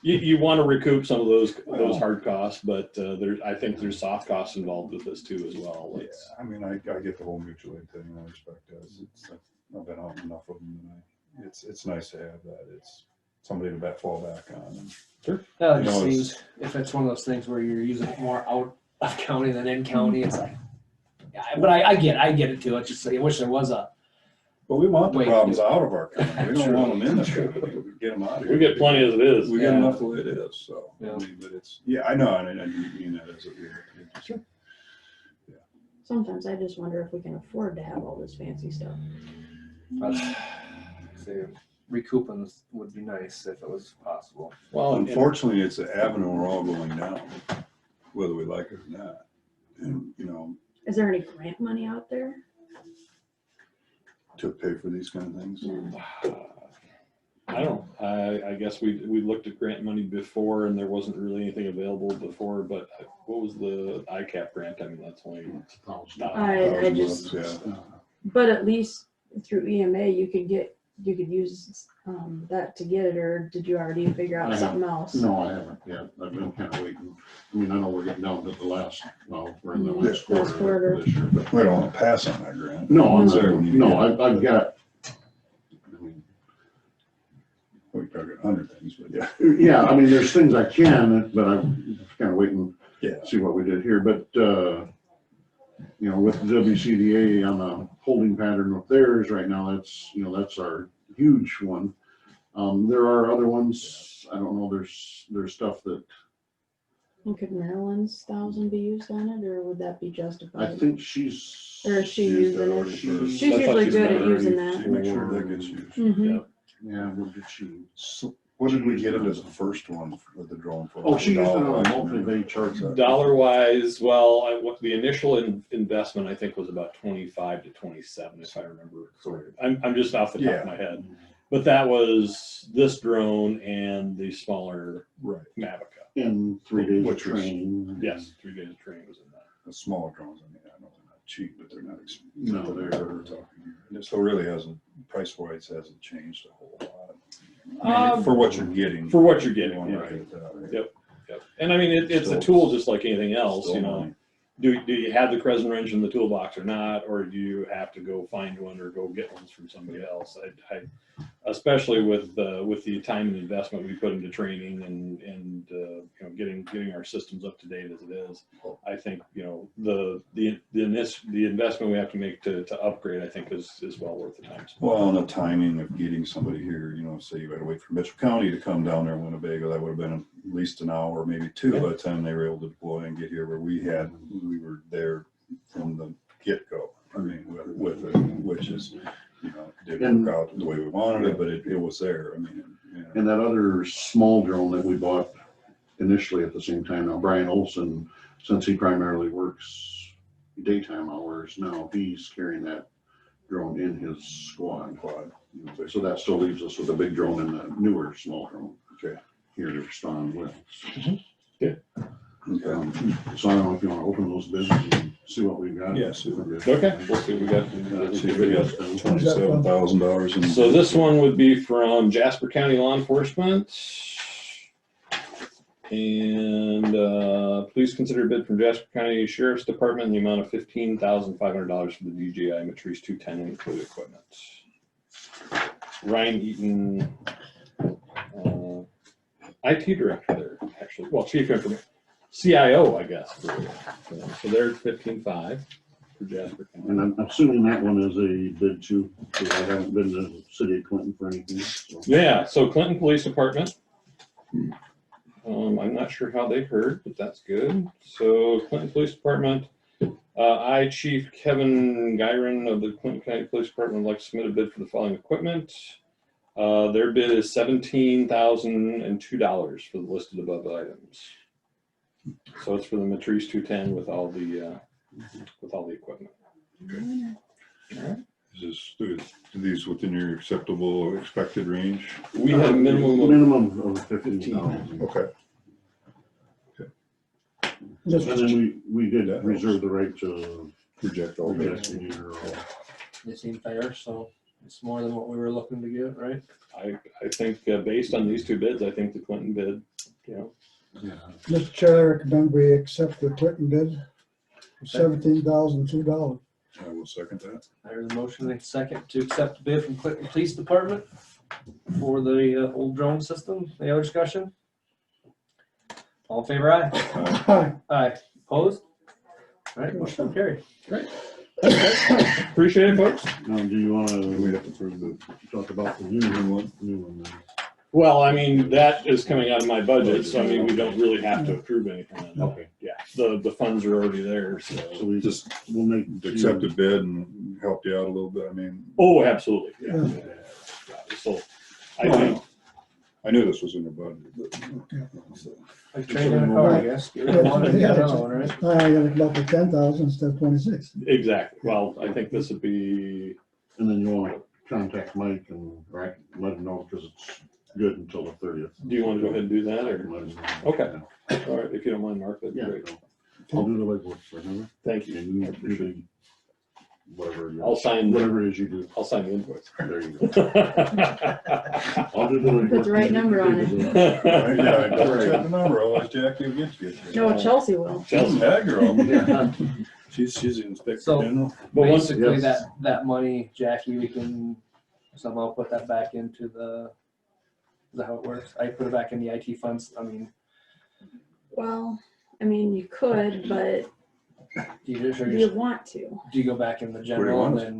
You want to recoup some of those hard costs, but I think there's soft costs involved with this too as well.
Yeah,
It's-
I mean, I get the whole mutual aid thing, I respect that. I've been out enough of them, and it's nice to have that. It's somebody to fall back on. And
Yeah, it
You
just
know,
seems, if it's one of those things where you're using it more out of county than in county, it's like, yeah, but I get it too. It's just, I wish there was a,
But we want the
Wait.
problems out of our county. We don't
True.
want them in the county. We get them out of here.
We get plenty as it is.
We get
Yeah.
enough the way it is, so. I
Yeah.
mean, but it's, yeah, I know, and I didn't mean that as a weird.
Sometimes I just wonder if we can afford to have all this fancy stuff.
say, recouping would be nice if it was possible.
Well, and-
Unfortunately, it's an avenue we're all going down, whether we like it or not. And, you know,
Is there any grant money out there?
to pay for these kind of things.
No.
I don't, I guess we looked at grant money before and there wasn't really anything available before, but what was the ICAP grant? I mean, that's only.
I just,
Yeah.
but at least through EMA, you could use that to get it, or did you already figure out something else?
No, I haven't yet. I've been kind of waiting. I mean, I know we're getting down to the last, well, we're in the last
Last
quarter
quarter.
of this year, but.
We don't want to pass on that grant.
No, I'm
Is there
not,
when you
no,
get-
I've got, I mean,
We probably got 100 things, but yeah.
yeah, I mean, there's things I can, but I'm kind of waiting
Yeah.
to see what we did here, but, you know, with the WCDA on a holding pattern with theirs right now, that's, you know, that's our huge one. There are other ones, I don't know, there's stuff that
And could Maryland's 1,000 be used on it, or would that be
I
justified?
think she's.
Or is she
used
using
that
it?
already
She's
first.
usually
she's
good at
done
using
already.
that.
Make sure that gets used.
Mhm.
Yeah, what did she?
So what did we get into the first one with the drone for?
Oh, she used it on a
$1.
monthly, they charge that.
Dollar wise, well, what the initial investment I think was about 25 to 27, if I remember correctly. I'm just off the top of my head, but that was this drone and the smaller
Right.
In
Mavica.
3 days of
Which was-
training.
Yes, 3 days of training was in that.
The smaller drones, I mean, I know they're not cheap, but they're not expensive.
No,
They're
they're-
we're talking here. And so it really hasn't, price-wise hasn't changed a whole lot. For what you're getting.
For what you're getting,
You wanna
yeah.
look at it that way.
Yep. And I mean, it's a
Still-
tool just like anything else,
Still
you know.
money.
do you have the Crescent wrench in the toolbox or not, or do you have to go find one or go get ones from somebody else? I especially with the time and investment we put into training and you know, getting our systems up to date as it is, I think, you know, the investment we have to make to upgrade, I think is well worth the time.
Well, and the timing of getting somebody here, you know, say you had to wait for Mitchell County to come down there in Winnebago, that would have been at least an hour, maybe two by the time they were able to deploy and get here, where we were there from the get-go. I mean, with it, which is, you know, didn't work out the way we wanted it, but it was there. I mean, you know.
And that other small drone that we bought initially at the same time, now Brian Olson, since he primarily works daytime hours now, he's carrying that drone in his squad. So that still leaves us with a big drone and a newer small drone.
Okay.
Here to respond with.
Good.
So I don't know if you want to open those bids and see what we've got.
Yes.
Okay, we'll see what we got.
Let's see if we got $27,000 in.
So this one would be from Jasper County Law Enforcement. And please consider a bid from Jasper County Sheriff's Department in the amount of $15,500 for the DJI Matrice 210 included equipment. Ryan Eaton, IT director there, actually. Well, chief information, CIO, I guess. So they're 15.5 for Jasper County.
And I'm assuming that one is a bid too, because I haven't been to the city of Clinton for anything. So.
Yeah, so Clinton Police Department. I'm not sure how they heard, but that's good. So Clinton Police Department, I, Chief Kevin Gyron of the Clinton County Police Department, would like to submit a bid for the following equipment. Their bid is $17,002 for the listed above items. So it's for the Matrice 210 with all the equipment.
Okay.
All right.
Is these within your acceptable or expected range?
We had a
minimum of 15,000.
Okay.
And then we did reserve the right to
Project all that.
reject any or all.
It seemed fair, so it's more than what we were looking to get, right?
I think based on these two bids, I think the Clinton bid, you know.
Yeah.
Mr. Chair, I recommend we accept the Clinton bid for $17,002.
I will second that.
I heard the motion and second to accept the bid from Clinton Police Department for the old drone system. Any other discussion? All in favor, aye?
Hi.
Aye. Opposed? All right, motion carried.
Great. Appreciate it, folks.
Now, do you want
We
to
have to prove the
talk about the
new
new
one.
one? Then?
Well, I mean, that is coming out of my budget, so I mean, we don't really have to approve anything on that.
Okay.
Yeah, the funds are already there,
So
so.
we
Just
we'll make
accept a bid and help you out a little bit. I mean,
Oh, absolutely, yeah.
Yeah.
Yeah. So, I think,
I knew this was in the budget, but. So,
Like trading in a car, I guess. Get rid of one and get another one, right?
I got it up to 10,000 instead of 26.
exactly, well, I think this would be,
And then you want to contact Mike and or I can let him know because it's good until the 30th.
do you want to go ahead and do that,
I
or?
can let him know.
Okay. All right, if you don't mind, Mark, that'd be
Yeah.
great.
I'll do the legwork for him.
Thank you.
And you do the whatever.
I'll sign,
Whatever it is you do.
I'll sign the invoice.
There you go. I'll do the legwork.
Put the right number on it.
Yeah, I double check the number, otherwise Jackie will get you.
No, Chelsea will.
Chelsea, that girl.
Yeah.
She's the inspector
So-
general.
But once,
Basically,
yes.
that money, Jackie, we can somehow put that back into the, is that how it works? I put it back in the IT funds, I mean,
Well, I mean, you could, but
do you just, or
do
you
you want to?
do you go back in the
Where do you
general
want
and
us to
then?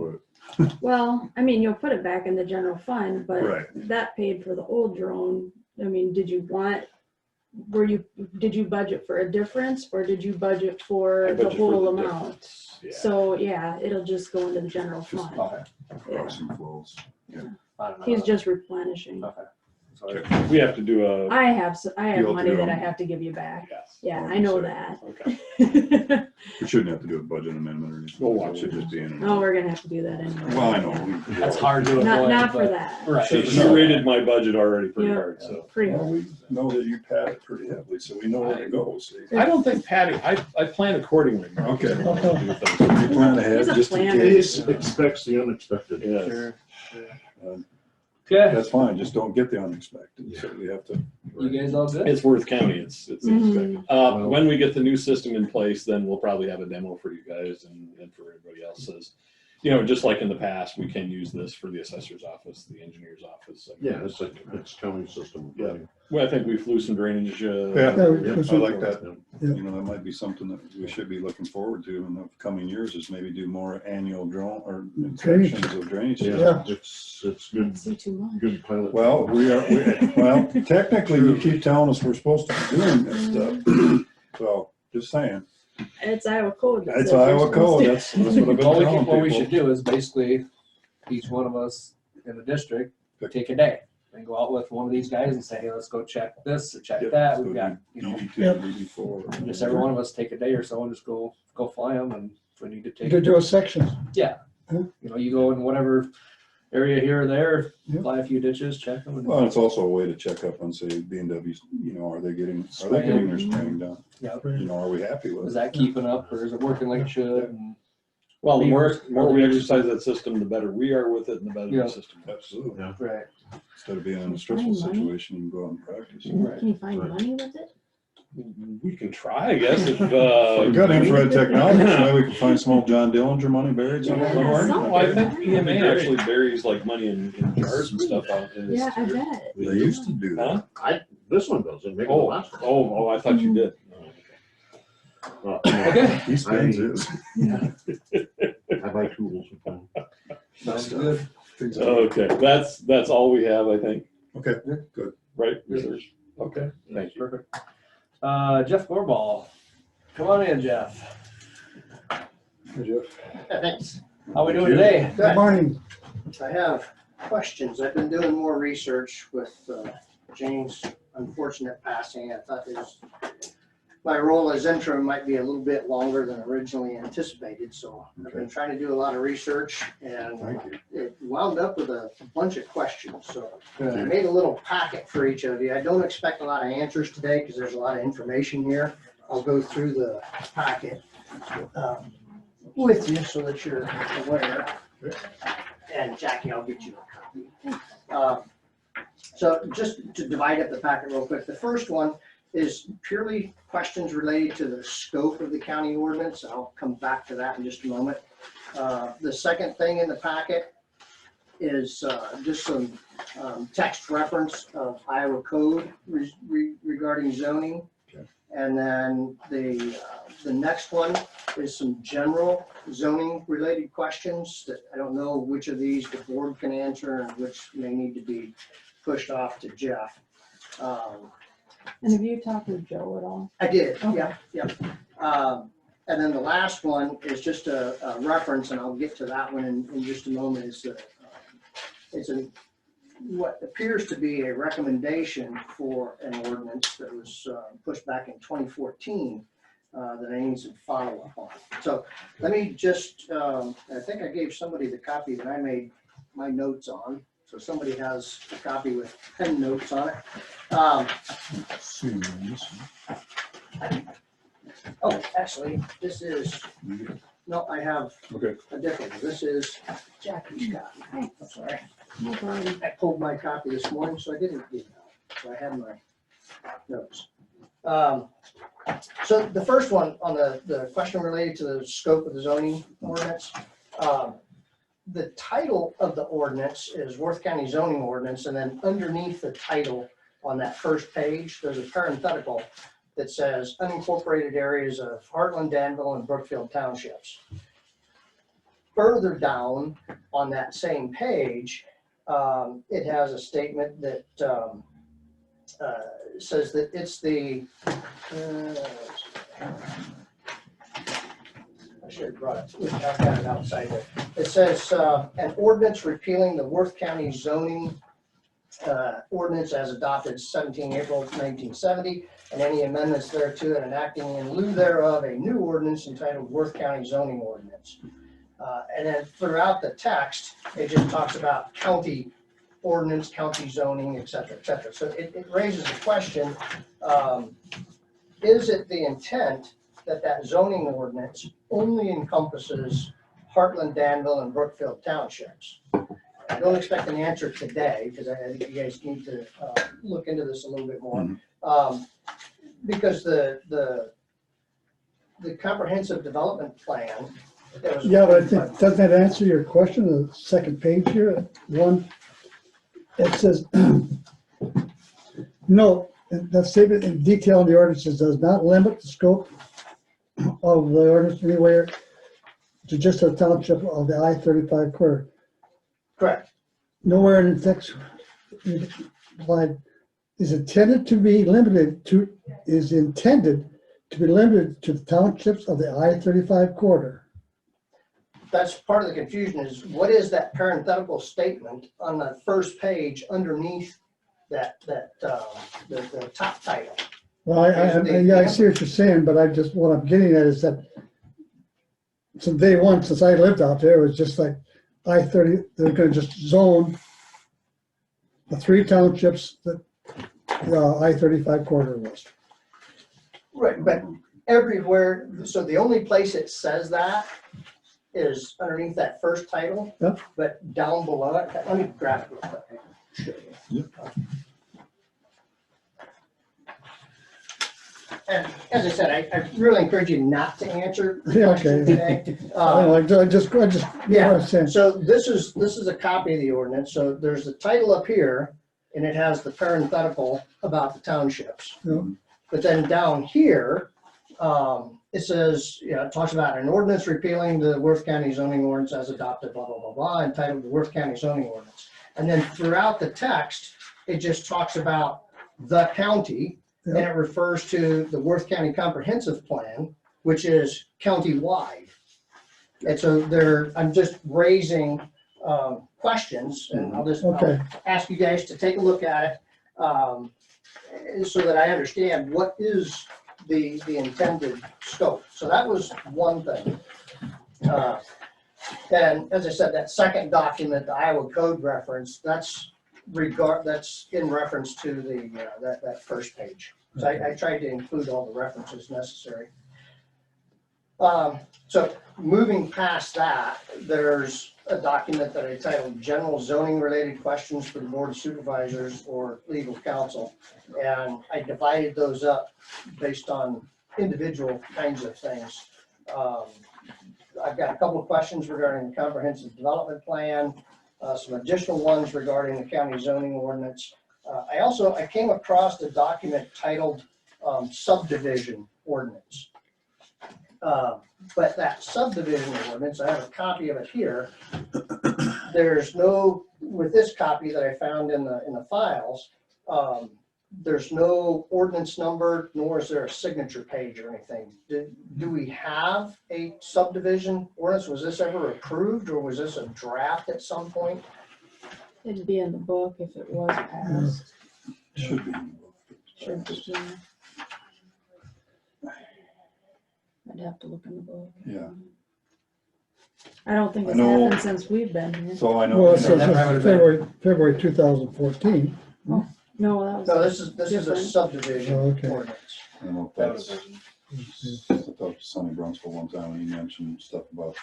put it?
Well, I mean, you'll put it back in the general fund, but
Right.
that paid for the old drone. I mean, did you budget for a difference or did you budget
I
for the
budget for
whole
the
amount?
difference, yeah.
So, yeah, it'll just go into the general
Just
fund.
Okay,
Yeah.
Cross and flows.
I don't know.
He's just replenishing.
Okay. So
We have to do a,
I have
You'll
money
do
that I
them.
have to give you back.
yes,
Yeah, I know
Okay.
that.
okay.
We shouldn't have to do a budget amendment or anything.
We'll watch
It should just be in.
No, we're gonna have to do that anyway.
Well, I know.
Yeah.
we-
That's hard to avoid.
Not for
but-
that.
Right.
She rated my budget already pretty
Yeah.
hard, so.
Pretty
Well,
hard.
we know that you pat it pretty heavily, so we know where to go, see.
I don't think Patty, I plan accordingly.
Okay.
Do things.
You plan ahead
He's a
just in
planner.
case.
He expects the unexpected.
Yes.
Sure.
Uh,
Okay,
That's fine, just don't get the unexpected, so we have to.
you guys all good?
It's Worth County. It's
Mhm.
when we get the new system in place, then we'll probably have a demo for you guys and for everybody else's. You know, just like in the past, we can use this for the assessor's office, the engineer's office. I mean,
Yeah, it's county system.
Yeah. Well, I think we flew some drainage.
Yeah,
Yeah,
I like that.
Yeah.
You know, that might be something that we should be looking forward to in the coming years, is maybe do more annual drone or inspections of drainage.
Yeah, it's good,
See too long.
good pilot.
Well, well, technically, you keep telling us we're supposed to be doing this stuff. So, just saying.
It's Iowa code. that
It's
says you're
Iowa
supposed
code.
to.
That's what I've been telling
What we should
people.
do is basically, each one of us in the district, take a day. And go out with one of these guys and say, hey, let's go check this or check
Yep,
that.
let's
We've
go
got, you know,
Yep.
DD4.
just every one of us take a day or so and just go fly them. And if we need to take,
To do a section.
you know, you go in whatever area here or there,
Yep.
fly a few ditches, check them.
Well, it's also a way to check up on, say, B&W's, you know, are they getting their spraying done?
Yeah.
You know, are we happy with
Is
it?
that keeping up or is it working like it should? And
Well, the more
Beavers,
we
beavers.
exercise that system, the better we are with it, and the better
Yeah.
the system.
Absolutely.
Yeah.
Right.
Instead of being in a stressful
Find money.
situation, you can go out and practice.
Right.
Can you find
Right.
money with it?
We can try, I guess. If,
We got infrared technology, so maybe we can find some old John Dillinger money buried somewhere.
Yeah,
Well, I think EMA actually buries like money in jars and stuff out in this.
Yeah, I bet.
They used to do that.
Huh?
This one doesn't make it
Oh,
last.
oh, I thought you did.
Okay.
He spends his.
I buy tools.
Sounds good.
Okay, that's all we have, I think.
Okay, good.
Right? Okay, thank you.
Perfect. Jeff Gorball. Come on in, Jeff.
Thanks.
How we doing today?
Good morning.
I have questions. I've been doing more research with James' unfortunate passing. I thought my role as interim might be a little bit longer than originally anticipated, so I've been trying to do a lot of research, and
Thank you.
it wound up with a bunch of questions. So I
Good.
made a little packet for each of you. I don't expect a lot of answers today because there's a lot of information here. I'll go through the packet with you so that you're aware. And Jackie, I'll get you a copy. So just to divide up the packet real quick, the first one is purely questions related to the scope of the county ordinance. I'll come back to that in just a moment. The second thing in the packet is just some text reference of Iowa code regarding zoning.
Okay.
And then the next one is some general zoning related questions that I don't know which of these the board can answer and which may need to be pushed off to Jeff.
And have you talked with Joe at all?
I did,
Okay.
yeah. And then the last one is just a reference, and I'll get to that one in just a moment. It's what appears to be a recommendation for an ordinance that was pushed back in 2014 that I need some follow-up on. So let me just, I think I gave somebody the copy that I made my notes on. So somebody has a copy with pen notes on it. Oh, actually, this is, no, I have
Okay.
a different one. This is Jackie's copy. I'm sorry.
No problem.
I pulled my copy this morning, so I didn't get it out. So I have my notes. So the first one on the question related to the scope of the zoning ordinance. The title of the ordinance is Worth County zoning ordinance, and then underneath the title on that first page, there's a parenthetical that says unincorporated areas of Heartland, Danville, and Brookfield townships. Further down on that same page, it has a statement that says that it's the, I should have brought it, I've got it outside there. It says an ordinance repealing the Worth County zoning ordinance as adopted 17 April 1970, and any amendments thereto and enacting in lieu thereof a new ordinance entitled Worth County zoning ordinance. And then throughout the text, it just talks about county ordinance, county zoning, et cetera, et cetera. So it raises the question, is it the intent that that zoning ordinance only encompasses Heartland, Danville, and Brookfield townships? I don't expect an answer today, because I think you guys need to look into this a little bit more. Because the comprehensive development plan. that was
Yeah, but I
approved by-
think, doesn't that answer your question, the second page here, one, it says, no, that statement in detail in the ordinances does not limit the scope of the ordinance anywhere to just a township of the I-35 corridor.
Correct.
Nowhere in the text implied is intended to be limited to the townships of the I-35 corridor.
That's part of the confusion is what is that parenthetical statement on the first page underneath the top title?
Well, yeah, I see what you're saying, but what I'm getting at is that from day one, since I lived out there, it was just like I-30, they're gonna just zone the 3 townships that the I-35 corridor was.
Right, but everywhere, so the only place it says that is underneath that first title.
Yep.
But down below it, let me grab it real quick. Show you. And as I said, I really encourage you not to answer the
Yeah,
question
okay.
today.
I just, you know what I'm saying.
So this is a copy of the ordinance. So there's the title up here and it has the parenthetical about the townships.
Yeah.
But then down here, it says, it talks about an ordinance repealing the Worth County zoning ordinance as adopted, blah, blah, blah, blah, entitled the Worth County zoning ordinance. And then throughout the text, it just talks about the county and it refers to the Worth County Comprehensive Plan, which is county-wide. And so I'm just raising questions and I'll ask you guys to take a look at it so that I understand what is the intended scope. So that was one thing. And as I said, that second document, the Iowa Code reference, that's in reference to that first page. So I tried to include all the references necessary. So moving past that, there's a document that I titled General Zoning Related Questions for the Board of Supervisors or Legal Counsel. And I divided those up based on individual kinds of things. I've got a couple of questions regarding the comprehensive development plan, some additional ones regarding the county zoning ordinance. I came across a document titled subdivision ordinance. But that subdivision ordinance, I have a copy of it here. There's no, with this copy that I found in the files, there's no ordinance number, nor is there a signature page or anything. Do we have a subdivision ordinance? Was this ever approved or was this a draft at some point?
It'd be in the book if it was passed.
Should be.
Should be, yeah. I'd have to look in the book.
Yeah.
I don't think
I
it's
know-
happened since we've been here.
So I know.
Well, it says
that might have been-
February 2014.
No, that
No,
was,
this is a subdivision
Oh, okay.
ordinance.
I don't know if that's, I talked to Sonny Brunsville one time and he mentioned stuff about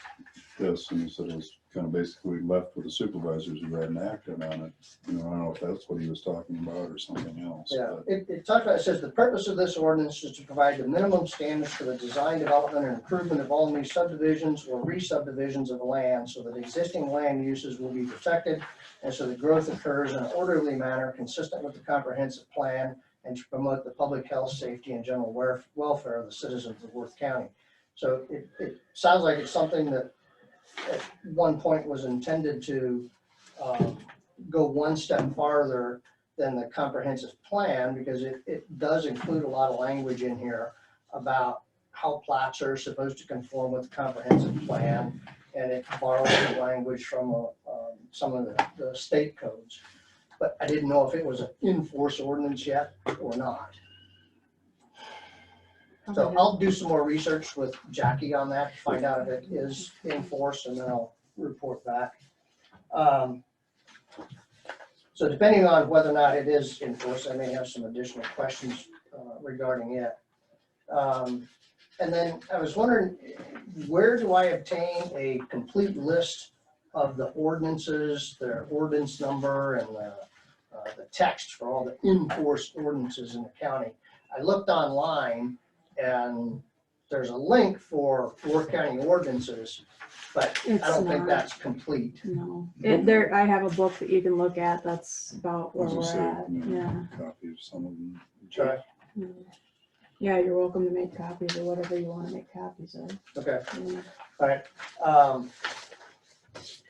this and he said it was kind of basically left with the supervisors who hadn't acted on it. You know, I don't know if that's what he was talking about or something else.
Yeah,
but-
it talks about, it says the purpose of this ordinance is to provide the minimum standards for the design, development, and improvement of all new subdivisions or re-subdivisions of the land so that existing land uses will be protected and so the growth occurs in an orderly manner consistent with the comprehensive plan and to promote the public health, safety, and general welfare of the citizens of Worth County. So it sounds like it's something that at one point was intended to go one step farther than the comprehensive plan because it does include a lot of language in here about how plats are supposed to conform with the comprehensive plan, and it borrows the language from some of the state codes. But I didn't know if it was an in-force ordinance yet or not. So I'll do some more research with Jackie on that, to find out if it is in force, and then I'll report back. So depending on whether or not it is in force, I may have some additional questions regarding it. And then I was wondering, where do I obtain a complete list of the ordinances, their ordinance number, and the text for all the in-force ordinances in the county. I looked online, and there's a link for Worth County ordinances, but I
It's
don't think
not.
that's complete.
No, I have a book that you can look at, that's about where we're at, yeah.
Copy of some of them.
Okay.
Yeah, you're welcome to make copies or whatever you wanna make copies of.
Okay.
Yeah.
All right.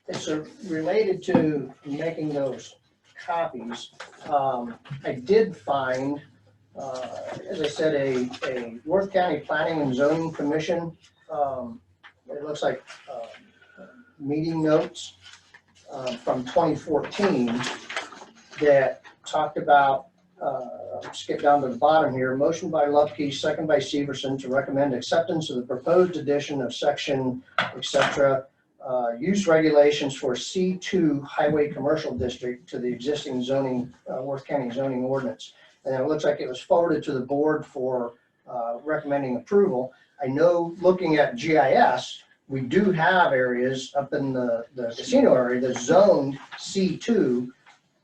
It's related to making those copies. I did find, as I said, a Worth County Planning and Zoning Commission. It looks like meeting notes from 2014 that talked about, skip down to the bottom here, motion by Lupke, second by Severson to recommend acceptance of the proposed addition of section, et cetera, use regulations for C2 Highway Commercial District to the existing zoning, Worth County zoning ordinance. And then it looks like it was forwarded to the board for recommending approval. I know looking at GIS, we do have areas up in the casino area that's zoned C2,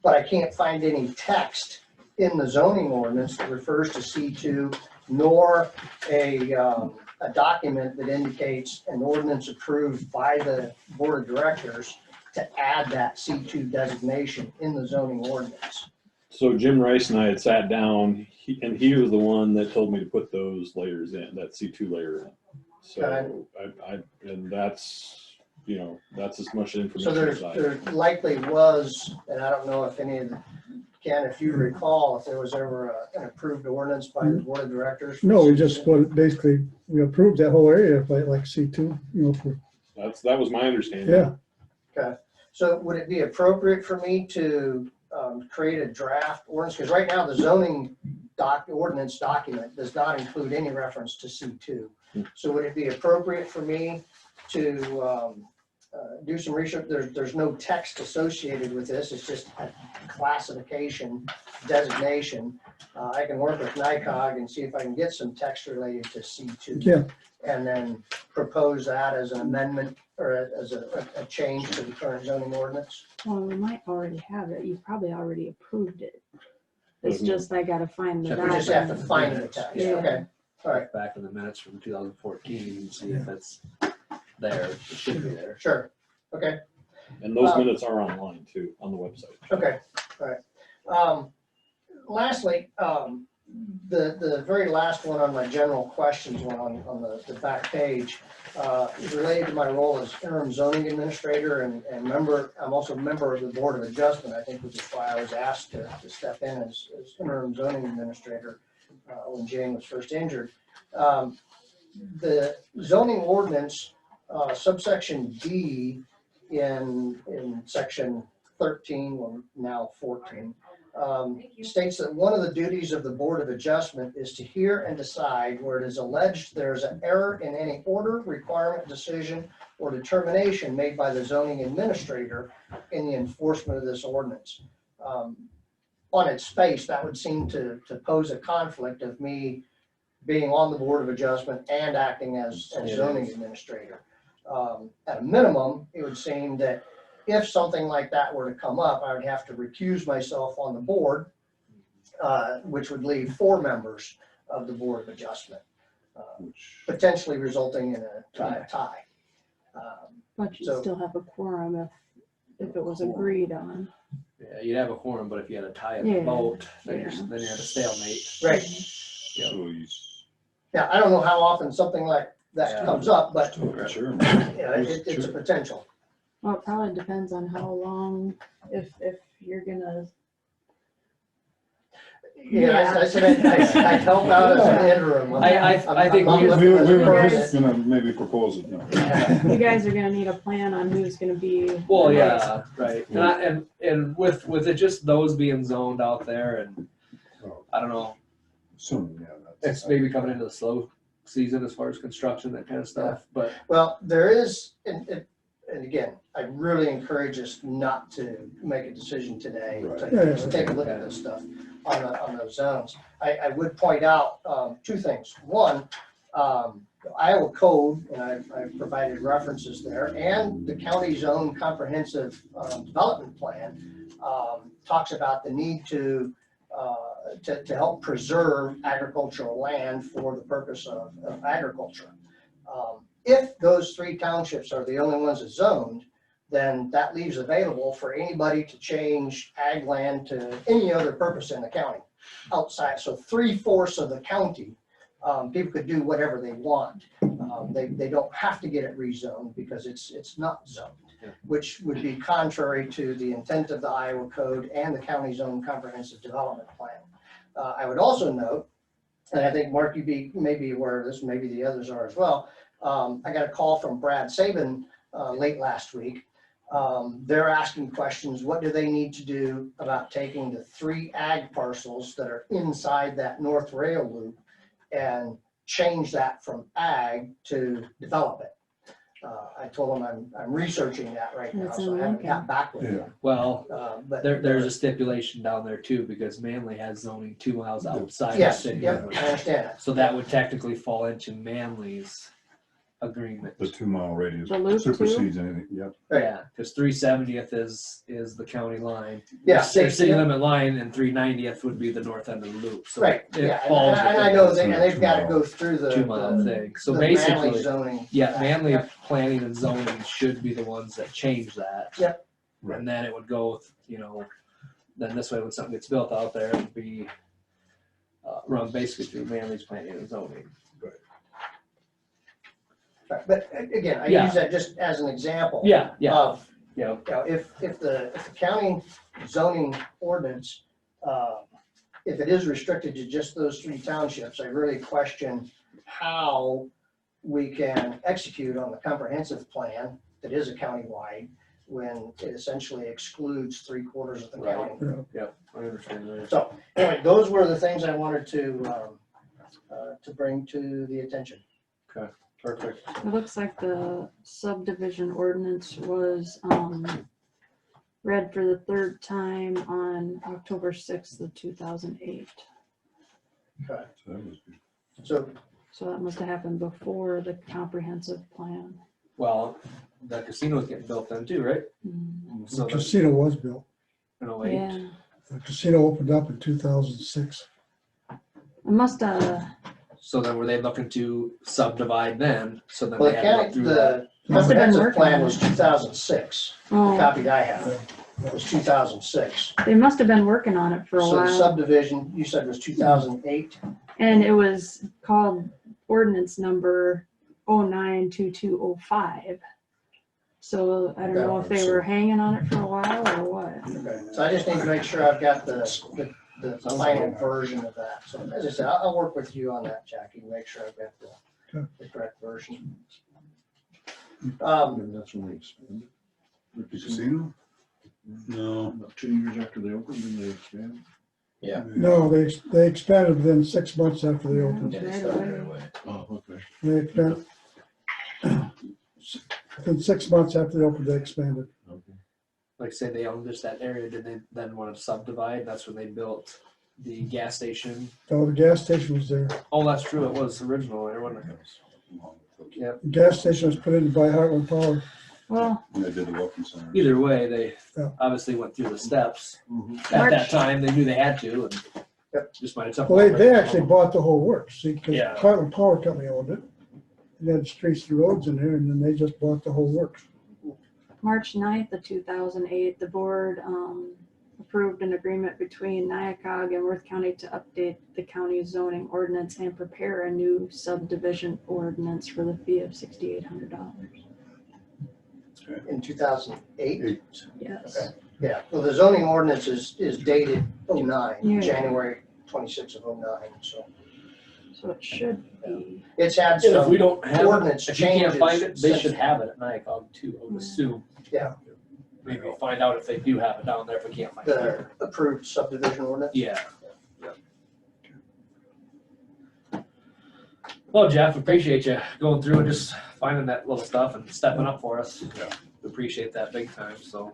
but I can't find any text in the zoning ordinance that refers to C2, nor a document that indicates an ordinance approved by the board of directors to add that C2 designation in the zoning ordinance.
So Jim Rice and I had sat down, and he was the one that told me to put those layers in, that C2 layer in. So and that's, you know, that's as much
So
information as I.
there likely was, and I don't know if any of the, Ken, if you recall, if there was ever an approved ordinance by the board of directors.
No, we just basically, we approved that whole area by like C2, you know, for,
That was my understanding.
yeah.
Okay, so would it be appropriate for me to create a draft ordinance? Because right now the zoning ordinance document does not include any reference to C2. So would it be appropriate for me to do some research? There's no text associated with this. It's just a classification designation. I can work with NICOG and see if I can get some text related to C2.
Yeah.
And then propose that as an amendment or as a change to the current zoning ordinance.
Well, we might already have it, you probably already approved it. It's
Mhm.
just, I gotta find the
We
document.
just have to find the text.
Yeah.
Okay, all right,
Back in the minutes from 2014 and see if it's there. It should be there.
sure. Okay,
And those minutes are online too, on the website.
okay, all right. Lastly, the very last one on my general questions one on the back page is related to my role as interim zoning administrator and member. I'm also a member of the Board of Adjustment, I think, which is why I was asked to step in as interim zoning administrator when Jane was first injured. The zoning ordinance subsection D in section 13, well, now 14, states that one of the duties of the Board of Adjustment is to hear and decide where it is alleged there is an error in any order, requirement, decision, or determination made by the zoning administrator in the enforcement of this ordinance. On its face, that would seem to pose a conflict of me being on the Board of Adjustment and acting as zoning administrator. At a minimum, it would seem that if something like that were to come up, I would have to recuse myself on the board, which would leave 4 members of the Board of Adjustment, potentially resulting in a tie.
But you
So-
still have a quorum if it was agreed on.
Yeah, you'd have a quorum, but if you had a tie at
Yeah,
the vote, then
yeah.
then you had a stalemate.
Right.
So you.
Now, I don't know how often something like that
Yeah.
comes up, but
Sure.
it's a potential.
Well, it probably depends on how long, if you're gonna,
Yeah, I said I'd help out as an interim.
I think
I'm
We
not
we
looking
were
as a
just gonna maybe propose it, you know.
you guys are gonna need a plan on who's gonna be.
Well, yeah, right. And with it just those being zoned out there, and I don't know,
Soon, yeah.
it's maybe coming into the slow season as far as construction, that kind of stuff, but
Well, there is, and again, I really encourage us not to make a decision today.
Right.
To take a look at this stuff on those zones. I would point out 2 things. One, Iowa code, and I provided references there, and the county's own comprehensive development plan talks about the need to help preserve agricultural land for the purpose of agriculture. If those 3 townships are the only ones that zoned, then that leaves available for anybody to change ag land to any other purpose in the county outside. So 3/4 of the county, people could do whatever they want. They don't have to get it rezoned because it's not zoned, which would be contrary to the intent of the Iowa Code and the county's own comprehensive development plan. I would also note, and I think Mark, you may be aware of this, maybe the others are as well. I got a call from Brad Saban late last week. They're asking questions. What do they need to do about taking the 3 ag parcels that are inside that north rail loop and change that from ag to develop it? I told them I'm researching that right now,
That's
so I haven't got back with them.
Well,
But
there's a stipulation down there too, because Manly has zoning 2 miles outside the
yes,
city.
yep, I understand that.
So that would technically fall into Manly's agreement.
The 2 mile radius
The loop too?
supersedes anything, yep.
Right.
Yeah, because 370th is the county line.
Yeah,
Their city
yeah.
limit line, and 390th would be the north end of the loop. So
Right,
it
yeah,
falls
and I
within
know
the
they've got to go through the
2 mile thing. So
the Manly
basically,
zoning.
yeah, Manly planning and zoning should be the ones that change that.
Yep.
And then it would go, then this way when something gets built out there, it would be run basically through Manly's planning and zoning.
But again, I
Yeah.
use that just as an example.
Yeah,
Of,
yeah.
you know, if the county zoning ordinance, if it is restricted to just those 3 townships, I really question how we can execute on the comprehensive plan that is a countywide when it essentially excludes 3/4 of the
Right.
county.
Yeah, I understand that.
So anyway, those were the things I wanted to bring to the attention.
Perfect.
It looks like the subdivision ordinance was read for the 3rd time on October 6th of 2008.
Okay.
So that was good.
So
So that must have happened before the comprehensive plan.
Well, the casino's getting built then too, right?
Mm,
So
The casino was built.
wait.
Yeah,
The casino opened up in 2006.
it must have,
So then were they looking to subdivide then? So then
well,
they
the
had to go
county,
through that.
the
Must have been
comprehensive
working
plan
on
was
it.
2006. The
oh,
copy I have was 2006.
they must have been working on it for a
So the
while.
subdivision, you said was 2008?
And it was called ordinance number 092205. So I don't know if they were hanging on it for a while or what.
Okay. So I just need to make sure I've got the final version of that. So as I said, I'll work with you on that, Jackie, to make sure I've got the correct version.
And that's when they expanded.
The casino? No.
About 2 years after they opened, then they expanded.
Yeah.
No, they expanded within 6 months after they opened.
Yeah, they started right away.
Oh, okay.
They expanded. Within 6 months after they opened, they expanded.
Like say they owned just that area, did they then want to subdivide? That's when they built the gas station.
Oh, the gas station was there.
Oh, that's true. It was original. It wasn't it? Yeah.
The gas station was put in by Heartland Power.
Well,
And they did the welcome center.
Either way, they
Yeah.
obviously went through the steps.
Mhm.
At that
March-
time, they knew they had to, and just might have took.
Well, they
longer.
actually bought the whole works, see, because
Yeah.
Heartland Power Company owned it. They had streets and roads in there, and then they just bought the whole works.
March 9th of 2008, the board approved an agreement between Nyakog and Worth County to update the county's zoning ordinance and prepare a new subdivision ordinance for the fee of $6,800.
In 2008?
Yes.
Okay. Yeah, well, the zoning ordinance is dated 09,
Yeah.
January 26 of 09, so
So it should be.
it's had
And if we
some,
don't have
ordinance
it, if you can't
changes
find it, they
since
should
then.
have it at Nyakog too, I would assume.
Yeah.
Maybe find out if they do have it down there if we can't find
the
it.
approved subdivision ordinance.
Yeah. Well, Jeff, appreciate you going through and just finding that little stuff and stepping up for us.
Yeah.
Appreciate that big time, so.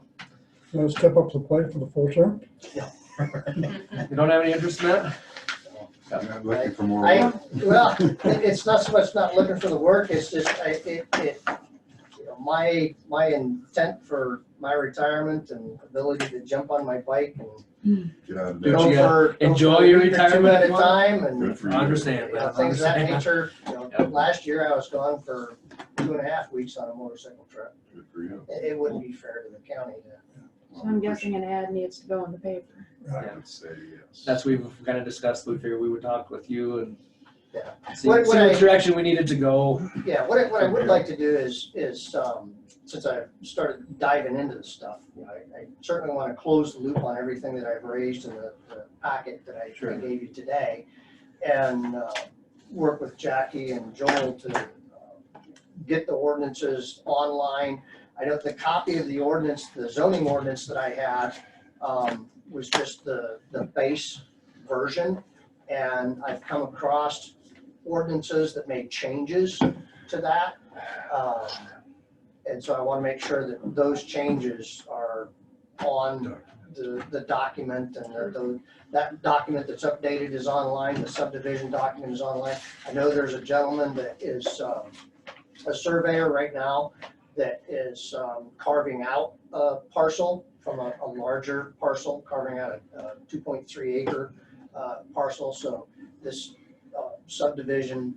Want to step up to the plate for the full term?
You don't have any interest in that?
Not looking for more
I,
work.
well, it's not so much not looking for the work, it's just, you know, my intent for my retirement and ability to jump on my bike and
Get out of
Don't
bed.
you
go
enjoy
for a
your
week or two
retirement,
at a
Mark?
time and,
Good for
I
you.
understand,
you know,
man.
things of that
Understand.
nature. You know,
Yep.
last year I was gone for 2.5 weeks on a motorcycle trip.
Good for you.
It wouldn't be fair to the county to.
So I'm guessing an ad needs to go in the paper.
I would say yes.
That's we've kind of discussed. We figured we would talk with you and
Yeah.
see
What
which direction we needed to go.
Yeah, what I would like to do is since I started diving into this stuff, you know, I certainly want to close the loop on everything that I've raised in the packet that I
Sure.
gave you today, and work with Jackie and Joel to get the ordinances online. I know the copy of the ordinance, the zoning ordinance that I had, was just the base version, and I've come across ordinances that made changes to that. And so I want to make sure that those changes are on the document, and that document that's updated is online, the subdivision document is online. I know there's a gentleman that is a surveyor right now that is carving out a parcel from a larger parcel, carving out a 2.3 acre parcel. So this subdivision,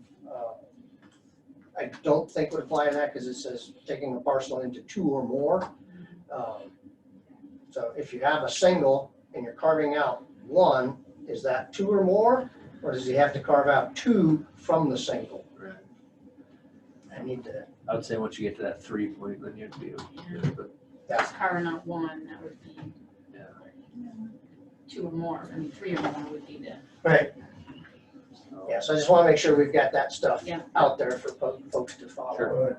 I don't think would apply to that because it says taking a parcel into 2 or more. So if you have a single and you're carving out 1, is that 2 or more? Or does he have to carve out 2 from the single?
Right.
I need to,
I would say once you get to that 3 point, then you'd be. But
Just carving out 1, that would be.
Yeah.
2 or more, I mean, 3 or more would be the.
right,
so,
yeah, so I just want to make sure we've got that stuff
Yeah.
out there for folks to follow.
Sure.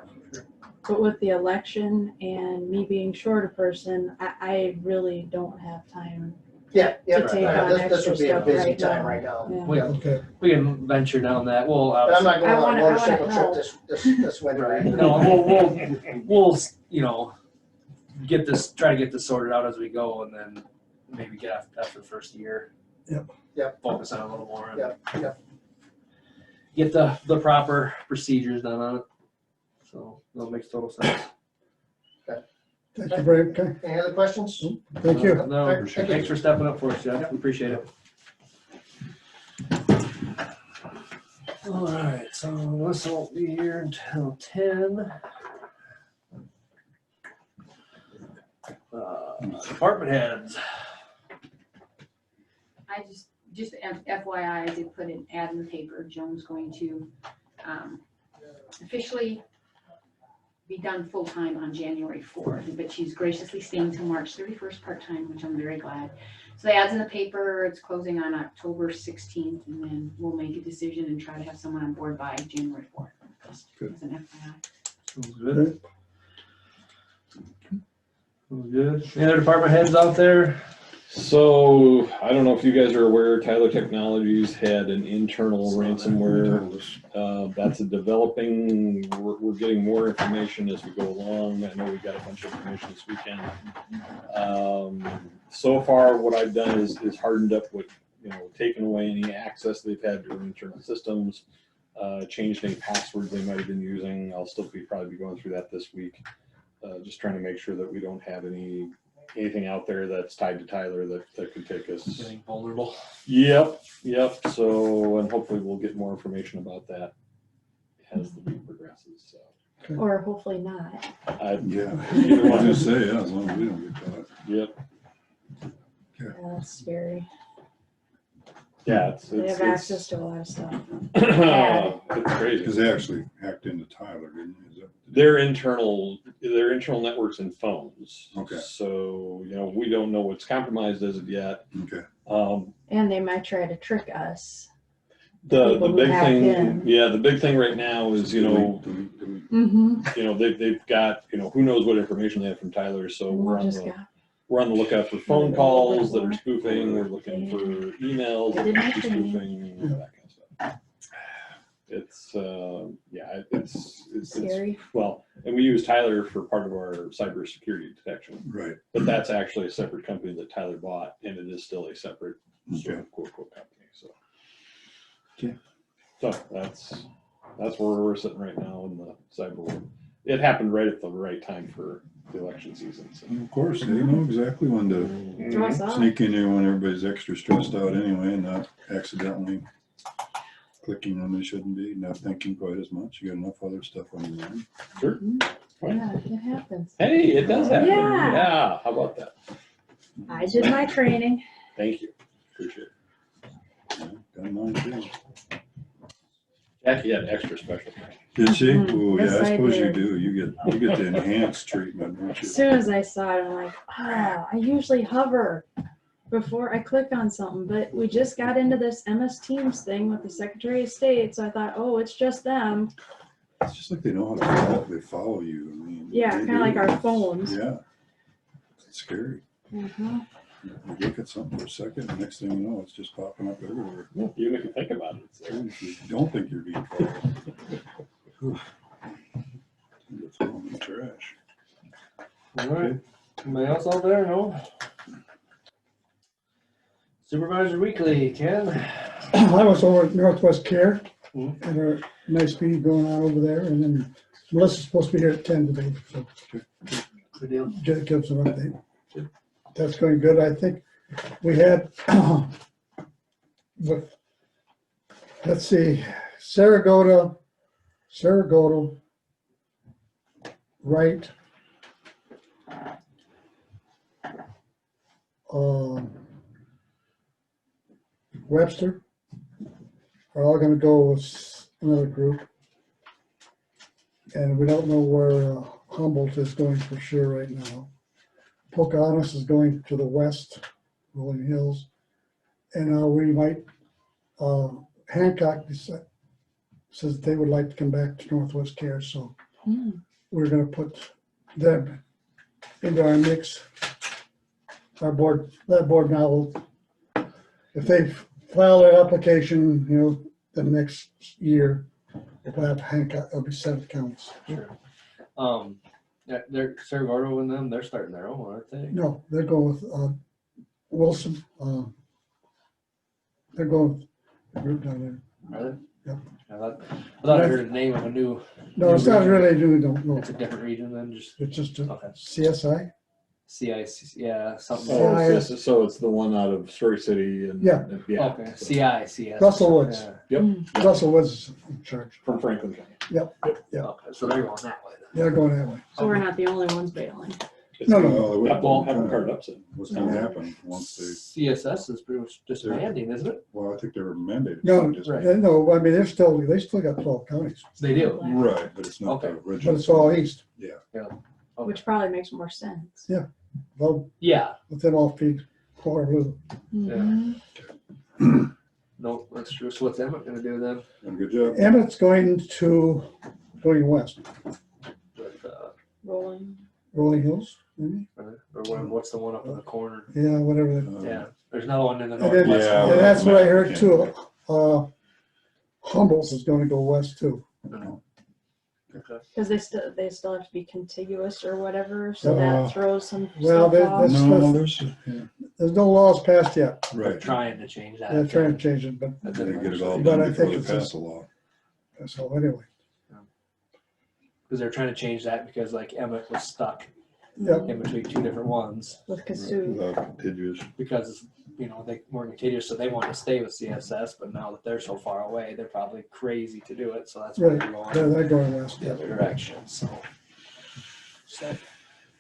But with the election and me being short a person, I really don't have time
Yeah, yeah,
to take
right.
on
This
extra
would be a
stuff
busy
right
time
now.
right now.
Yeah.
we,
Okay.
we can venture down that. We'll
But I'm not
obviously.
going on a
I wanna
motorcycle trip
help.
this winter. either.
No, we'll you know try to get this sorted out as we go, and then maybe get after the first year.
Yep.
Focus on it a little more. And
Yep.
Get the proper procedures done on it. So that makes total sense.
Thank you, Brave. Okay,
Any other questions?
thank you.
No,
All right, thank you.
thanks for stepping up for us, Jeff. We appreciate it. All right, so this won't be here until 10. Department heads.
I just FYI, I did put an ad in the paper. Joan's going to officially be done full-time on January 4th, but she's graciously staying till March 31st part-time, which I'm very glad. So the ad's in the paper, it's closing on October 16th, and then we'll make a decision and try to have someone on board by January 4th. Just as an FYI.
Sounds good. Sounds good. Any other department heads out there?
So I don't know if you guys are aware, Tyler Technologies had an internal ransomware. That's a developing, we're getting more information as we go along. I know we got a bunch of information this weekend. So far, what I've done is hardened up what, taken away any access they've had to internal systems, changed any passwords they might have been using. I'll still probably be going through that this week. Just trying to make sure that we don't have anything out there that's tied to Tyler that could take us.
Getting vulnerable.
Yep. So, and hopefully we'll get more information about that as the week progresses, so.
Or hopefully not.
Yeah.
Either
I
one.
was gonna say, yeah, as long as we don't get caught.
Yep.
Yeah, that's scary.
Yeah,
They have access to a lot of stuff.
it's crazy.
Because they actually hacked into Tyler, didn't they? Is that?
Their internal networks and phones.
Okay.
So, we don't know what's compromised as of yet.
Okay.
And they might try to trick us.
The
People who
big
hacked
thing,
in.
the big thing right now is,
Delete.
Mm-hmm.
they've got, who knows what information they have from Tyler. So we're on the lookout for phone calls that are spoofing. We're looking for emails that are spoofing, all that kind of stuff. It's
Scary.
well, and we use Tyler for part of our cybersecurity detection,
Right.
but that's actually a separate company that Tyler bought, and it is still a separate sort of quote company. So So that's where we're sitting right now in the cyber world. It happened right at the right time for the election season. So.
Of course, they know exactly when to
Throw us off.
sneak in there when everybody's extra stressed out anyway, and not accidentally clicking when they shouldn't be, not thinking quite as much. You got enough other stuff on your mind.
Sure.
Yeah, it happens.
Hey, it does happen.
Yeah.
Yeah. How about that?
I did my training.
Thank you. Appreciate it.
Yeah, got mine too.
Jackie had extra special.
Did she?
Mhm.
Oh,
Yes,
yeah, I
I
suppose you
did.
do. You get the enhanced treatment, don't
As
you?
soon as I saw it, I'm like, I usually hover before I click on something, but we just got into this MS Teams thing with the Secretary of State, so I thought, oh, it's just them.
It's just like they know how to they follow you. I mean,
Yeah,
they
kind of like
do.
our phones.
Yeah. It's scary.
Mhm.
You look at something for a second, the next thing you know, it's just popping up everywhere.
Yeah, even if you think about it. It's there.
If you don't think you're being followed. You throw them in the trash.
All right. Anybody else out there? No? Supervisor Weekly, Ken?
I was over at Northwest Care,
Mhm.
and a nice meeting going on over there, and then Melissa's supposed to be here at 10 today, so
Good deal.
gives an update. That's going good. I think we had, let's see, Saragota, Wright, Webster are all gonna go with another group. And we don't know where Humboldt is going for sure right now. Pocahontas is going to the west, Rolling Hills. And we might, Hancock says they would like to come back to Northwest Care, so we're gonna put them into our mix. That board now will, if they file their application, the next year, we'll have Hancock, it'll be 7 counties.
Sure. Yeah, they're Saragordo and them, they're starting their own, aren't they?
No, they're going with Wilson. They're going with the group down there.
Are they?
Yep.
I thought I heard the name of a new.
No, it's not really new, no.
It's a different region than just
It's just a
Okay.
CSI.
CIC, yeah, something.
Oh,
CIS.
so it's the one out of Story City and.
Yeah.
Okay, CICS.
Russell Woods.
Yeah.
Yep,
Russell Woods is in charge.
from Franklin County.
Yeah.
Okay, so they're going that way then.
They're going that way.
So we're not the only ones bailing.
No.
Well, haven't card upset.
What's gonna happen once they,
CSS is pretty much disbanding, isn't it?
well, I think they were mandated.
No,
Just-
Right.
no, I mean, they still got 12 counties,
They do.
Right, but it's not the
Okay.
but
original.
it's all east.
Which probably makes more sense.
Yeah. Well,
Yeah,
let them all feed Waterloo.
Mhm.
no, that's true. So what's Emmett gonna do then?
Done a good job.
Emmett's going west,
With,
Rolling Hills, maybe?
or what's the one up in the corner?
Yeah, whatever. that-
Yeah, there's another one in the
And then-
northwest.
Yeah,
and
corner.
that's what I heard too. Humboldt's is gonna go west too.
Because they still have to be contiguous or whatever, so
Uh,
that throws some
well,
stuff off.
No, there's, yeah,
There's no laws passed yet.
They're
right.
trying to change that.
They're trying to change it, but
That's
They get it all
But
done
I
before
think
they
it's
pass
just-
a law.
so anyway.
Because they're trying to change that because like Emmett was stuck
Yep.
in between two different ones
With Cassuth.
Without contiguous.
because, they weren't contiguous, so they wanted to stay with CSS, but now that they're so far away, they're probably crazy to do it, so that's why
Right.
they're going
They're going west.
the other direction, so.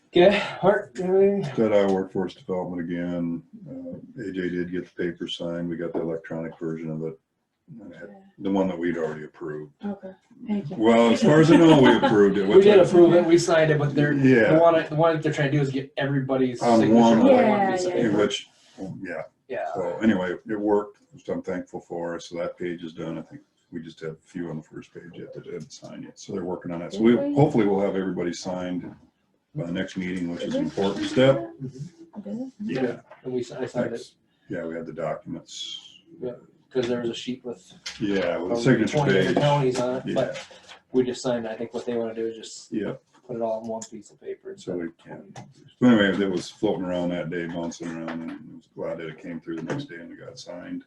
Okay, Art, anything?
Got our workforce development again. AJ did get the paper signed. We got the electronic version of it. The one that we'd already approved.
Okay, thank you.
Well, as far as I know, we approved it.
We did approve it, we signed it, but they're,
Yeah.
the one that they're trying to do is get everybody's
On
signature
one.
on one
Yeah,
piece of
yeah.
paper.
Which, yeah.
Yeah,
So anyway, it worked, which I'm thankful for. So that page is done. I think we just have a few on the first page yet that didn't sign yet. So they're working on that. So hopefully we'll have everybody signed by the next meeting, which is an important step.
yeah, and I signed it,
Yeah, we had the documents.
because there was a sheet with
Yeah, with the
probably
signature
20 different
page.
counties on it,
Yeah,
but we just signed it. I think what they want to do is just
yeah.
put it all on one piece of paper.
So
instead
we
of
can.
20.
So anyway, it was floating around that day, bouncing around, and I was glad that it came through the next day and we got signed.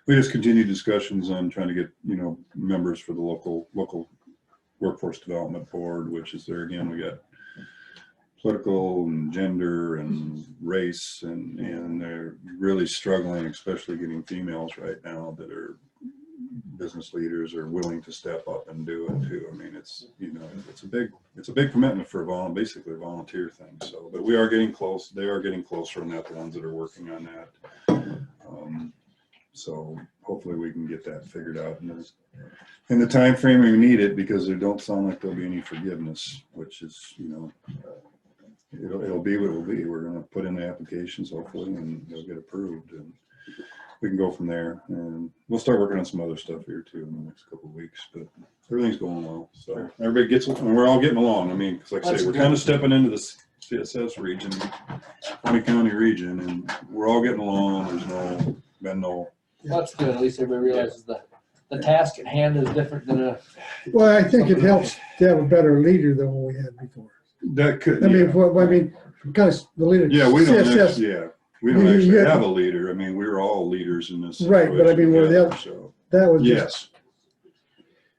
we just continue discussions on trying to get, members for the local workforce development board, which is there again, we got political and gender and race and they're really struggling, especially getting females right now that are business leaders are willing to step up and do it too. I mean, it's a big commitment for basically a volunteer thing. So, but we are getting close. They are getting closer on that, the ones that are working on that. So hopefully we can get that figured out in the time frame we need it, because there don't sound like there'll be any forgiveness, which is, it'll be what it'll be. We're going to put in the applications hopefully and they'll get approved and we can go from there. And we'll start working on some other stuff here too in the next couple of weeks, but everything's going well. So everybody gets, and we're all getting along. I mean, cause like I say, we're kind of stepping into the CSS region, 20 county region, and we're all getting along. There's been no.
Well, that's good. At least everybody realizes the task at hand is different than a.
Well, I think it helps to have a better leader than what we had before.
That could.
I mean, because the leader.
Yeah, we don't.
CSS,
we don't actually have a leader. I mean, we're all leaders in this.
Right, but I mean, where the other,
so
that was
yes.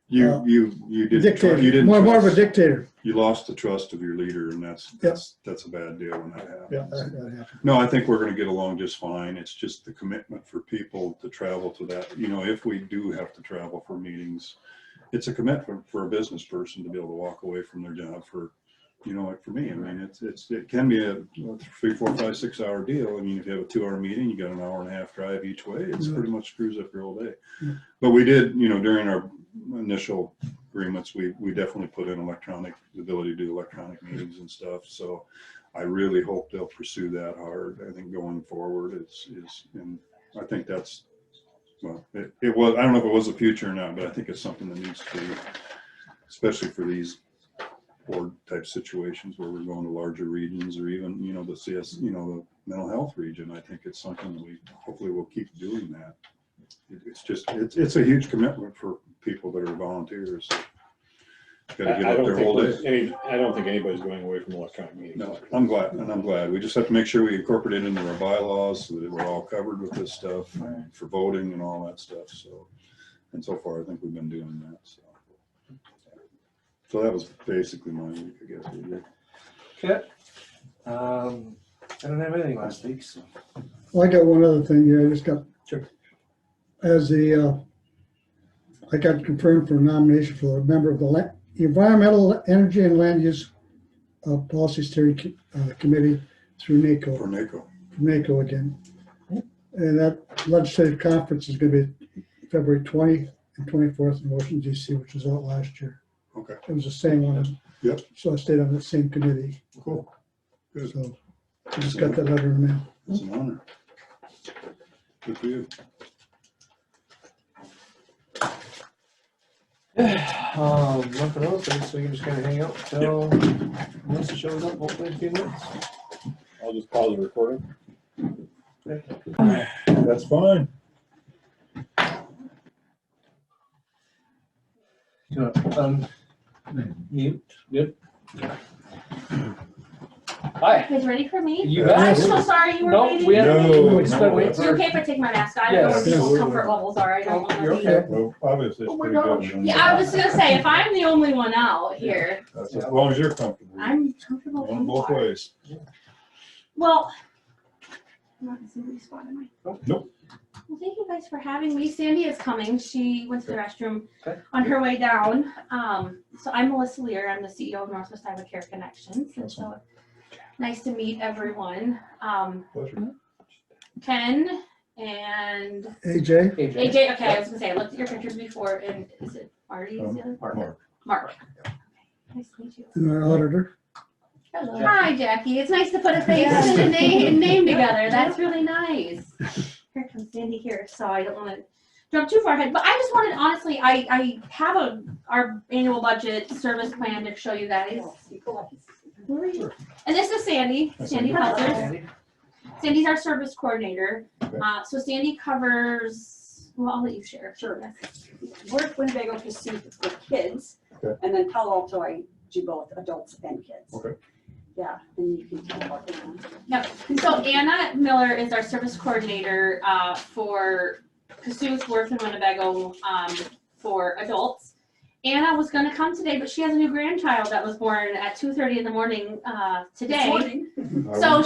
You didn't.
Dictator.
You didn't.
More of a dictator.
You lost the trust of your leader, and that's a bad deal when that happens.
Yeah, that happened.
No, I think we're going to get along just fine. It's just the commitment for people to travel to that. If we do have to travel for meetings, it's a commitment for a business person to be able to walk away from their job for, like for me. I mean, it can be a 3, 4, 5, 6 hour deal. I mean, if you have a 2 hour meeting, you got an hour and a half drive each way. It's pretty much screws up your whole day.
Yeah.
But we did, during our initial agreements, we definitely put in the ability to do electronic meetings and stuff. So I really hope they'll pursue that hard. I think going forward and I think that's, well, it was, I don't know if it was the future or not, but I think it's something that needs to be, especially for these board type situations where we're going to larger regions or even, the CS, the mental health region. I think it's something that we hopefully will keep doing that. It's just, it's a huge commitment for people that are volunteers. Got to get up there whole day.
I don't think anybody's going away from electronic meetings.
No, I'm glad. We just have to make sure we incorporate it into our bylaws so that we're all covered with this stuff for voting and all that stuff. So, and so far, I think we've been doing that. So that was basically my week, I guess.
Okay. I don't have anything last week, so.
Well, I got one other thing here. I just got, I got confirmed for a nomination for a member of the Environmental, Energy, and Land Use Policy Steering Committee through NACO.
For NACO.
NACO again. And that legislative conference is going to be February 20th and 24th in Washington, D.C., which was out last year.
Okay.
It was the same one.
Yep.
So I stayed on the same committee.
Cool. Good.
So I just got that letter in the mail.
It's an honor. Good for you.
Nothing else, I guess we can just kind of hang out until Melissa shows up, hopefully in a few minutes.
I'll just pause the recording.
That's fine.
Mute, good. Hi.
You guys ready for me?
You
I'm
guys?
so sorry you were
Nope,
waiting.
we had
No,
we just been waiting
Is it
for.
okay if I take my mask off? I don't know what
Yes.
people's comfort levels are. I don't want
You're
to be.
okay.
Well, obviously, it's
Oh my
pretty
gosh.
good.
Yeah, I was just gonna say, if I'm the only one out here,
That's as long as you're comfortable.
I'm comfortable.
Going both ways.
Well, I'm not in somebody's spot, am I?
Nope.
Well, thank you guys for having me. Sandy is coming. She went to the restroom
Okay.
on her way down. So I'm Melissa Lear. I'm the CEO of Northwest Iowa Care Connections. And so nice to meet everyone.
Pleasure.
Ken and
AJ?
AJ. Okay, I was gonna say I looked at your pictures before, and is it Marty? Is the other
Mark.
Mark. Okay. Nice to meet you.
And our auditor.
Hello. Hi, Jackie. It's nice to put a face and a name together. That's really nice. Here comes Sandy here, so I don't want to jump too far ahead. But I just wanted, honestly, I have our annual budget service plan to show you guys. And this is Sandy. Sandy Pelzer. Sandy's our service coordinator. So Sandy covers. Well, I'll let you share.
Sure. We're at Winnebago Pursuit for kids,
Okay.
and then Palo Alto, I do both adults and kids.
Okay.
Yeah, and you can tell about them.
Yep. So Anna Miller is our service coordinator for Cassuth, Worth, and Winnebago for adults. Anna was going to come today, but she has a new grandchild that was born at 2:30 in the morning today. So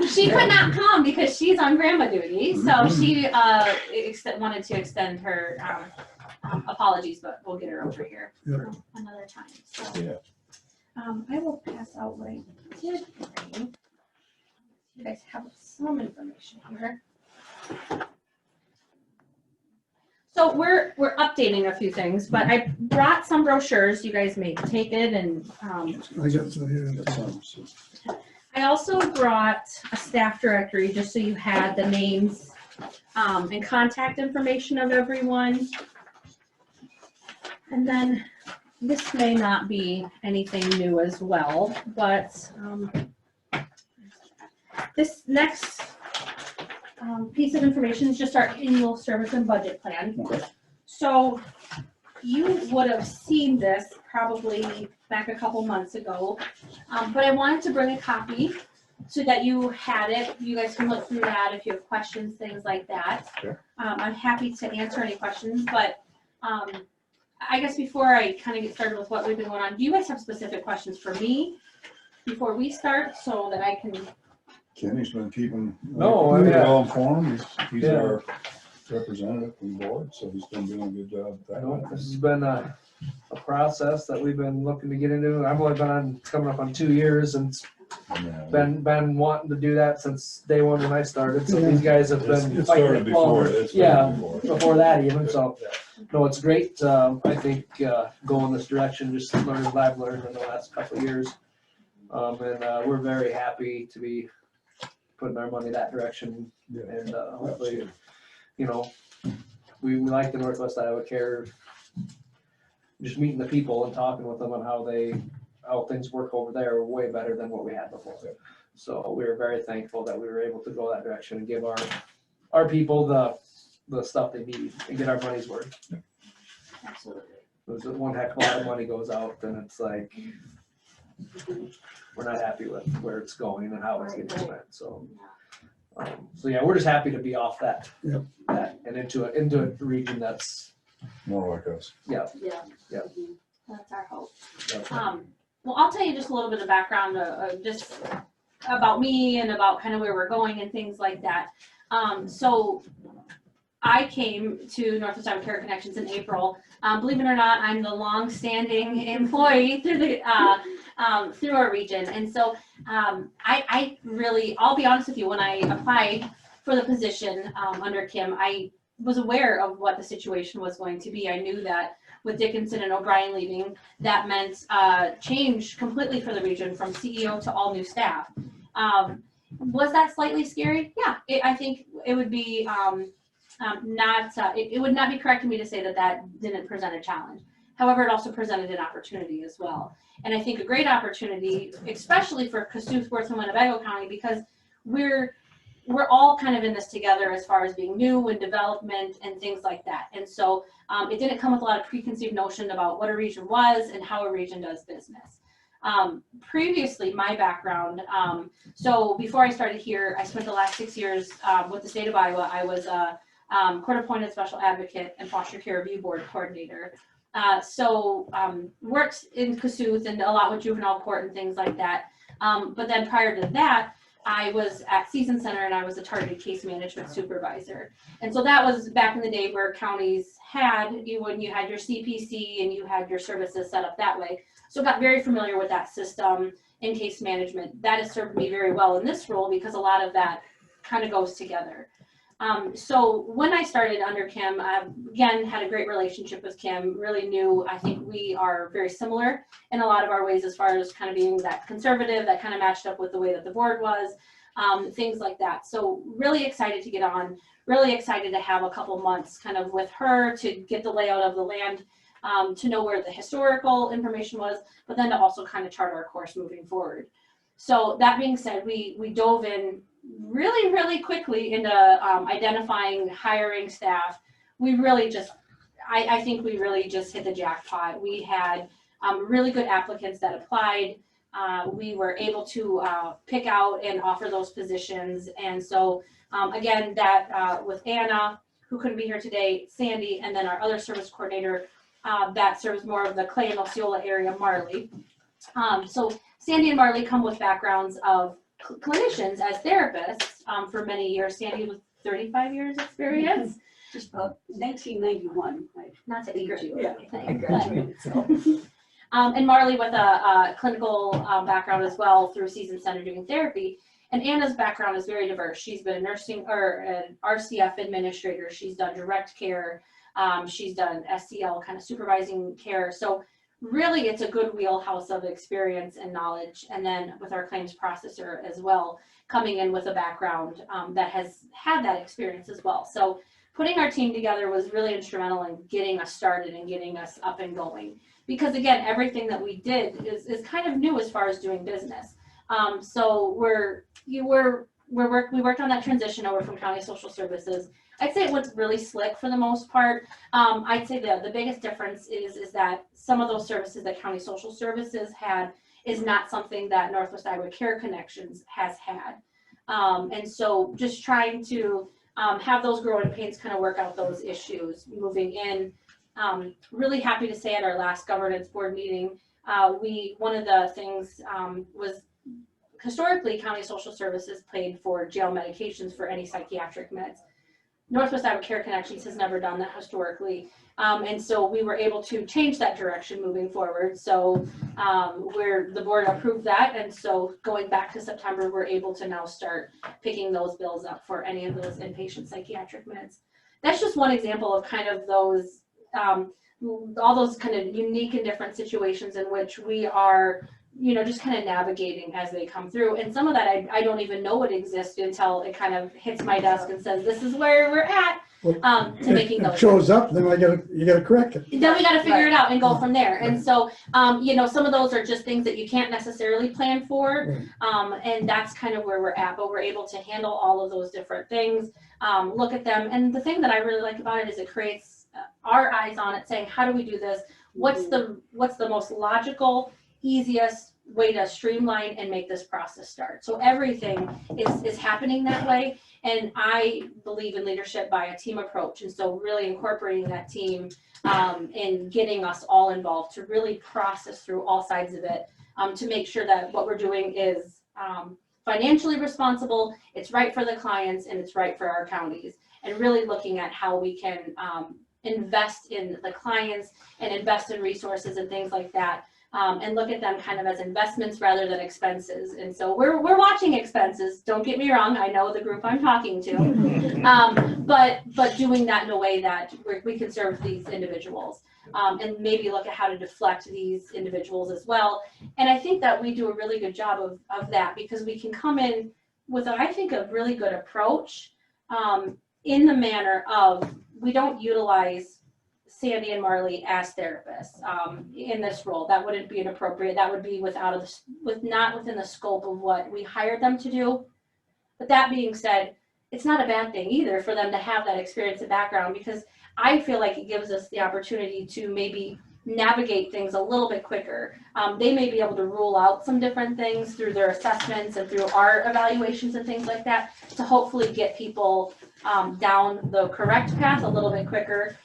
she could not come because she's on grandma duty. So she wanted to extend her apologies, but we'll get her over here for another time. So I will pass out what I did for you. You guys have some information here. So we're updating a few things, but I brought some brochures. You guys may take it, and
I got some here.
I also brought a staff directory just so you had the names and contact information of everyone. And then this may not be anything new as well, but this next piece of information is just our annual service and budget plan. So you would have seen this probably back a couple months ago, but I wanted to bring a copy so that you had it. You guys can look through that if you have questions, things like that.
Sure.
I'm happy to answer any questions, but I guess before I kind of get started with what we've been going on, do you guys have specific questions for me before we start so that I can?
Kenny's been keeping
well
informed. He's our representative from the board, so he's been doing a good job with that.
This has been a process that we've been looking to get into. I've only been coming up on 2 years, and been wanting to do that since day one when I started. So these guys have been
It started before.
Before that even. So no, it's great. I think going this direction, just learning what I've learned in the last couple of years, and we're very happy to be putting our money that direction. And hopefully, you know, we like the Northwest Iowa Care. Just meeting the people and talking with them on how things work over there are way better than what we had before. So we were very thankful that we were able to go that direction and give our people the stuff they need and get our money's worth.
Absolutely.
There's one heck of a lot of money goes out, and it's like we're not happy with where it's going and how it's getting spent. So yeah, we're just happy to be off that and into a region that's
more like us.
Yeah. That's our hope. Well, I'll tell you just a little bit of background, just about me and about kind of where we're going and things like that. So I came to Northwest Iowa Care Connections in April. Believe it or not, I'm the long-standing employee through the through our region, and so I really, I'll be honest with you, when I applied for the position under Kim, I was aware of what the situation was going to be. I knew that with Dickinson and O'Brien leaving, that meant change completely for the region from CEO to all new staff. Was that slightly scary? Yeah, I think it would be it would not be correct of me to say that that didn't present a challenge. However, it also presented an opportunity as well. And I think a great opportunity, especially for Cassuth, Worth, and Winnebago County, because we're all kind of in this together as far as being new and development and things like that. And so it didn't come with a lot of preconceived notion about what a region was and how a region does business. Previously, my background, so before I started here, I spent the last 6 years with the state of Iowa. I was a court-appointed special advocate and foster care review board coordinator. Worked in Cassuth and a lot with juvenile court and things like that. But then prior to that, I was at Season Center and I was a targeted case management supervisor. And so that was back in the day where counties had, when you had your CPC and you had your services set up that way. So got very familiar with that system in case management. That has served me very well in this role because a lot of that kind of goes together. So when I started under Kim, I again had a great relationship with Kim, really knew, I think we are very similar in a lot of our ways as far as kind of being that conservative, that kind of matched up with the way that the board was, things like that. So really excited to get on, really excited to have a couple months kind of with her to get the layout of the land, to know where the historical information was, but then to also kind of chart our course moving forward. So that being said, we dove in really, really quickly into identifying, hiring staff. We really just, I think we really just hit the jackpot. We had really good applicants that applied. We were able to pick out and offer those positions. And so again, that with Anna, who couldn't be here today, Sandy, and then our other service coordinator that serves more of the Clay and Osceola area, Marley. So Sandy and Marley come with backgrounds of clinicians as therapists for many years. Sandy with 35 years experience.
Just about 1991.
Not to age you.
Yeah,
or
I
anything,
graduated, so.
and Marley with a clinical background as well through Seasoned Center doing therapy. And Anna's background is very diverse. She's been a nursing or an RCF administrator. She's done direct care. She's done SCL kind of supervising care. So really it's a good wheelhouse of experience and knowledge. And then with our claims processor as well, coming in with a background that has had that experience as well. So putting our team together was really instrumental in getting us started and getting us up and going. Because again, everything that we did is kind of new as far as doing business. So we worked on that transition over from county social services. I'd say it was really slick for the most part. I'd say the biggest difference is that some of those services that county social services had is not something that Northwest Iowa Care Connections has had. And so just trying to have those growing pains kind of work out those issues moving in. Really happy to say at our last governance board meeting, one of the things was historically county social services paid for jail medications for any psychiatric meds. Northwest Iowa Care Connections has never done that historically. And so we were able to change that direction moving forward. So the board approved that. And so going back to September, we're able to now start picking those bills up for any of those inpatient psychiatric meds. That's just one example of kind of those, all those kind of unique and different situations in which we are, just kind of navigating as they come through. And some of that I don't even know it exists until it kind of hits my desk and says, this is where we're at, to making those.
It shows up, then you gotta correct it.
Then we got to figure it out and go from there. And so, some of those are just things that you can't necessarily plan for. And that's kind of where we're at, but we're able to handle all of those different things, look at them. And the thing that I really like about it is it creates our eyes on it, saying, how do we do this? What's the most logical, easiest way to streamline and make this process start? So everything is happening that way. And I believe in leadership by a team approach. And so really incorporating that team and getting us all involved to really process through all sides of it, to make sure that what we're doing is financially responsible, it's right for the clients, and it's right for our counties. And really looking at how we can invest in the clients and invest in resources and things like that. And look at them kind of as investments rather than expenses. And so we're watching expenses. Don't get me wrong. I know the group I'm talking to, but doing that in a way that we can serve these individuals, and maybe look at how to deflect these individuals as well. And I think that we do a really good job of that, because we can come in with, I think, a really good approach in the manner of, we don't utilize Sandy and Marley as therapists in this role. That wouldn't be inappropriate. That would be not within the scope of what we hired them to do. But that being said, it's not a bad thing either for them to have that experience and background, because I feel like it gives us the opportunity to maybe navigate things a little bit quicker. They may be able to rule out some different things through their assessments and through our evaluations and things like that, to hopefully get people down the correct path a little bit quicker.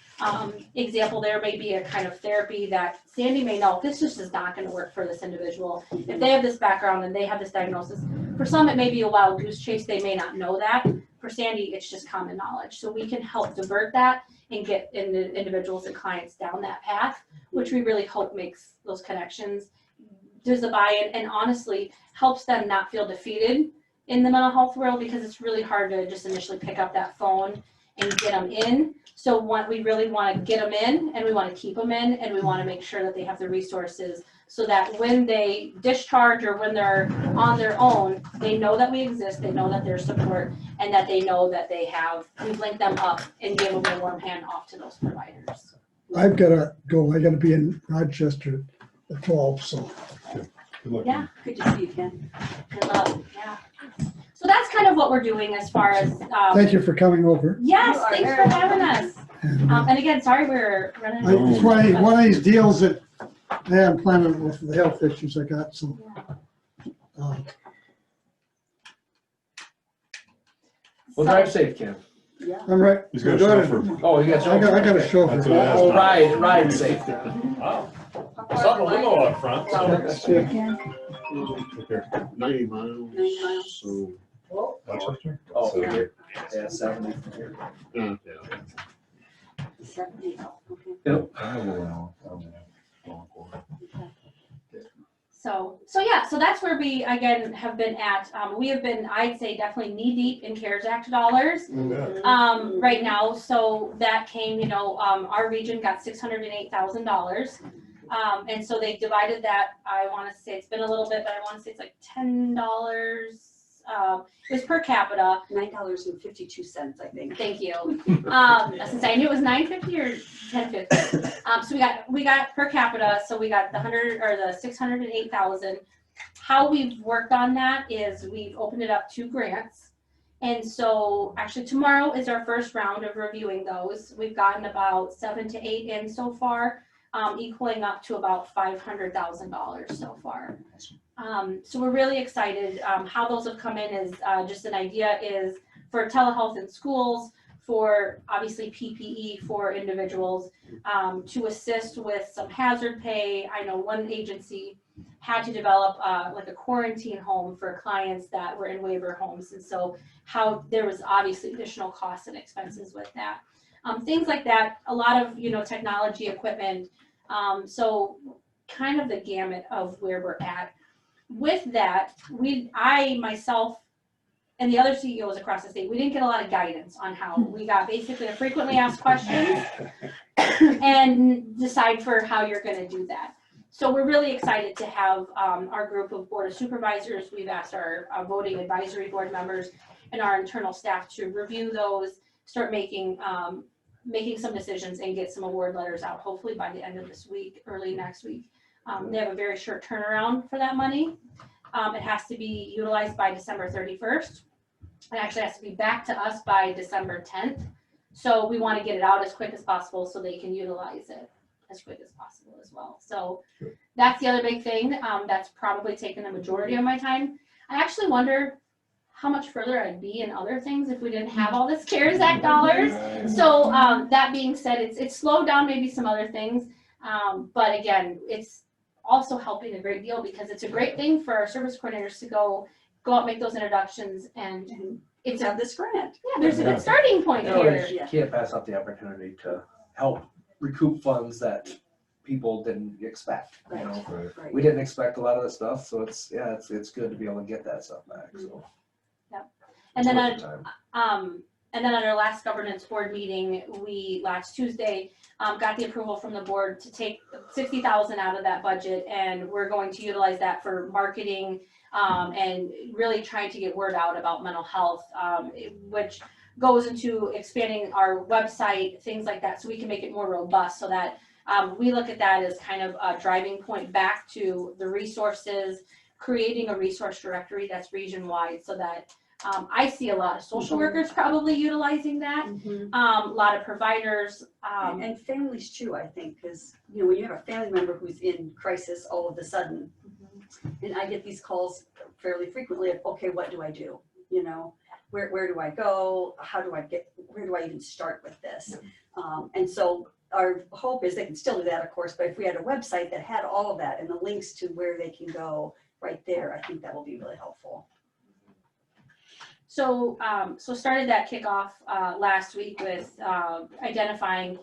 Example, there may be a kind of therapy that Sandy may know, this just is not going to work for this individual. If they have this background and they have this diagnosis, for some it may be a wild goose chase, they may not know that. For Sandy, it's just common knowledge. So we can help divert that and get individuals and clients down that path, which we really hope makes those connections, does the buy-in, and honestly helps them not feel defeated in the mental health world, because it's really hard to just initially pick up that phone and get them in. So we really want to get them in, and we want to keep them in, and we want to make sure that they have the resources, so that when they discharge or when they're on their own, they know that we exist, they know that there's support, and that they know that we've linked them up and give them a warm hand off to those providers.
I've got to go. I got to be in Rochester at 12, so.
Good luck.
Yeah,
Good to see you, Ken.
good luck. Yeah. So that's kind of what we're doing as far as.
Thank you for coming over.
Yes,
You are
thanks for
very
having us.
And,
And again, sorry we're running.
it's one of these deals that I haven't planned with the health issues I got, so.
Well, drive safe, Ken.
Yeah.
I'm right.
He's got a
Go ahead.
chauffeur.
Oh, you got
I got a chauffeur.
That's what I asked.
Ride safety.
Wow. Something little up front.
Yeah.
Okay.
90 miles.
90 miles.
So,
Rochester?
Oh,
So-
here. Yeah, 70 from here.
yeah.
70, okay.
Yep.
So yeah, so that's where we again have been at. We have been, I'd say, definitely knee deep in CARES Act dollars right now. So that came, you know, our region got $608,000. And so they divided that, I want to say it's been a little bit, but I want to say it's like $10. It was per capita.
$9.52, I think.
Thank you. Since I knew it was $9.50 or $10.50. So we got per capita. So we got the 608,000. How we've worked on that is we've opened it up to grants. And so actually tomorrow is our first round of reviewing those. We've gotten about 7 to 8 in so far, equaling up to about $500,000 so far. So we're really excited. How those have come in is just an idea is for telehealth in schools, for obviously PPE for individuals, to assist with some hazard pay. I know one agency had to develop like a quarantine home for clients that were in waiver homes. And so how there was obviously additional costs and expenses with that. Things like that, a lot of, you know, technology equipment. So kind of the gamut of where we're at. With that, I myself and the other CEOs across the state, we didn't get a lot of guidance on how. We got basically a frequently asked questions and decide for how you're going to do that. So we're really excited to have our group of Board of Supervisors. We've asked our voting advisory board members and our internal staff to review those, start making some decisions and get some award letters out, hopefully by the end of this week, early next week. They have a very short turnaround for that money. It has to be utilized by December 31st. It actually has to be back to us by December 10th. So we want to get it out as quick as possible so they can utilize it as quick as possible as well. So that's the other big thing that's probably taken the majority of my time. I actually wonder how much further I'd be in other things if we didn't have all this CARES Act dollars. So that being said, it's slowed down maybe some other things. But again, it's also helping a great deal because it's a great thing for our service coordinators to go out, make those introductions, and it's
Have this grant.
yeah, there's a good starting point
You know,
here.
you can't pass up the opportunity to help recoup funds that people didn't expect, you know.
Right.
We didn't expect a lot of this stuff, so it's good to be able to get that stuff back, so.
And then
It's worth the time.
at our last governance board meeting, we last Tuesday got the approval from the board to take $60,000 out of that budget, and we're going to utilize that for marketing and really trying to get word out about mental health, which goes into expanding our website, things like that, so we can make it more robust, so that we look at that as kind of a driving point back to the resources, creating a resource directory that's region-wide, so that I see a lot of social workers probably utilizing that, a lot of providers.
And families too, I think, because, you know, when you have a family member who's in crisis all of a sudden, and I get these calls fairly frequently of, okay, what do I do? You know, where do I go? Where do I even start with this? And so our hope is they can still do that, of course, but if we had a website that had all of that and the links to where they can go right there, I think that will be really helpful.
So started that kickoff last week with identifying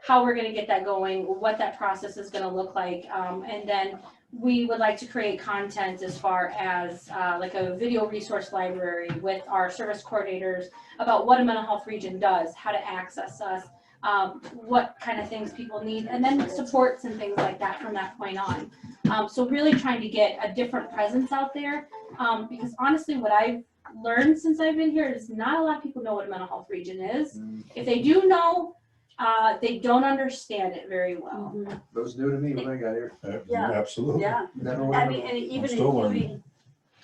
how we're going to get that going, what that process is going to look like, and then we would like to create content as far as like a video resource library with our service coordinators about what a mental health region does, how to access us, what kind of things people need, and then supports and things like that from that point on. So really trying to get a different presence out there, because honestly what I've learned since I've been here is not a lot of people know what a mental health region is. If they do know, they don't understand it very well.
It was new to me when I got here.
Yeah.
Absolutely.
Yeah,
Never
I
would
mean, and even
still learning.
including,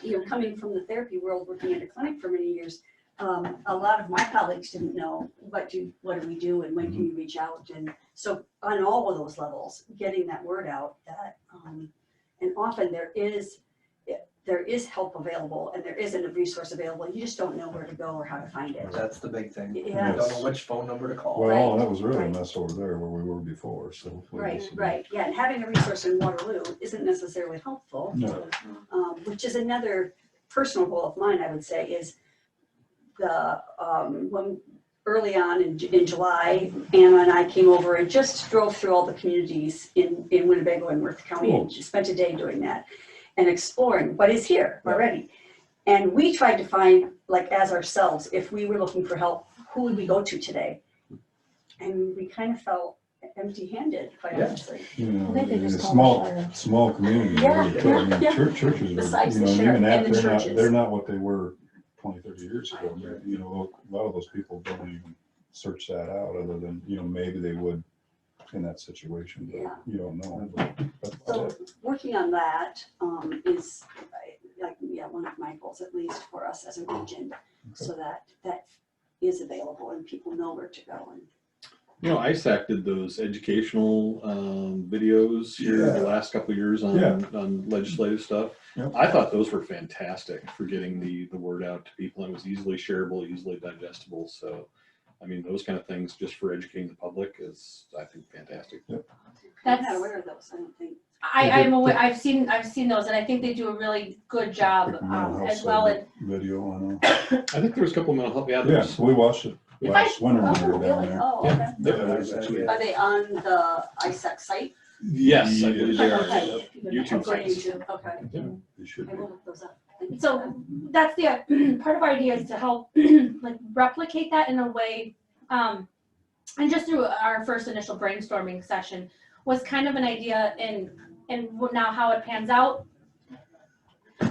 you know, coming from the therapy world, working in a clinic for many years, a lot of my colleagues didn't know what do we do and when can you reach out, and so on all of those levels, getting that word out that, and often there there is help available and there isn't a resource available. You just don't know where to go or how to find it.
That's the big thing. You
Yeah.
don't know which phone number to call.
Well,
Right,
that was really a
right.
mess over there where we were before, so. hopefully
Right,
this will-
right. Yeah, and having a resource in Waterloo isn't necessarily helpful.
No.
Which is another personal goal of mine, I would say, is the, when early on in July, Anna and I came over and just drove through all the communities in Winnebago and Worth County and spent a day doing that and exploring what is here already. And we tried to find, like as ourselves, if we were looking for help, who would we go to today? And we kind of felt empty-handed, quite honestly.
You know,
think they
in a
just call it
small community.
Yeah,
really could. I mean,
yeah.
Churches are,
Besides
you
the
know,
sheriff
even
and
that,
the
they're not,
churches.
they're not what they were 20, 30 years ago. You know, a lot of those people don't even search that out other than, you know, maybe they would in that situation, but
Yeah.
you don't know. But that's about
So
it.
working on that is like, yeah, one of my goals, at least for us as a region, so that that is available and people know where to go. And
You know, ISAC did those educational videos here the last couple of years on legislative stuff.
Yep.
I thought those were fantastic for getting the word out to people. It was easily shareable, easily digestible. So, I mean, those kind of things just for educating the public is, I think, fantastic.
I'm
That's,
not aware of those, I don't think.
I'm aware, I've seen those, and I think they do a really good job,
Like mental health
as well. And
video, I know.
I think there was a couple of mental health,
Yeah,
there's-
we watched it
If
last winter when we
Oh,
were down
really?
there.
Oh,
Yeah.
okay.
Yeah, there's actually-
Are they on the ISAC site?
Yes, I believe they are.
Okay.
YouTube
Go to
sites.
YouTube, okay.
They should
I
be.
will look those up. Thank you.
so that's the part of our idea is to help like replicate that in a way. And just through our first initial brainstorming session was kind of an idea, and now how it pans out.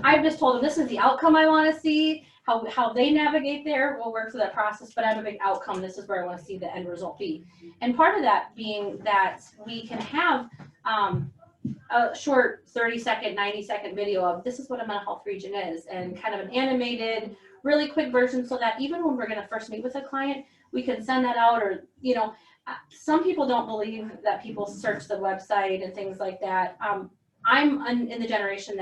I've just told them this is the outcome I want to see. How they navigate there will work through that process, but I have a big outcome. This is where I want to see the end result be. And part of that being that we can have a short 30-second, 90-second video of this is what a mental health region is, and kind of an animated, really quick version, so that even when we're going to first meet with a client, we can send that out. Or, you know, some people don't believe that people search the website and things like that. I'm in the generation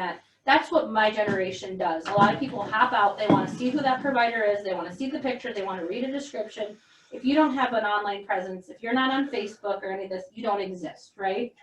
that's what my generation does. A lot of people hop out, they want to see who that provider is, they want to see the picture, they want to read a description. If you don't have an online presence, if you're not on Facebook or any of this, you don't exist, right?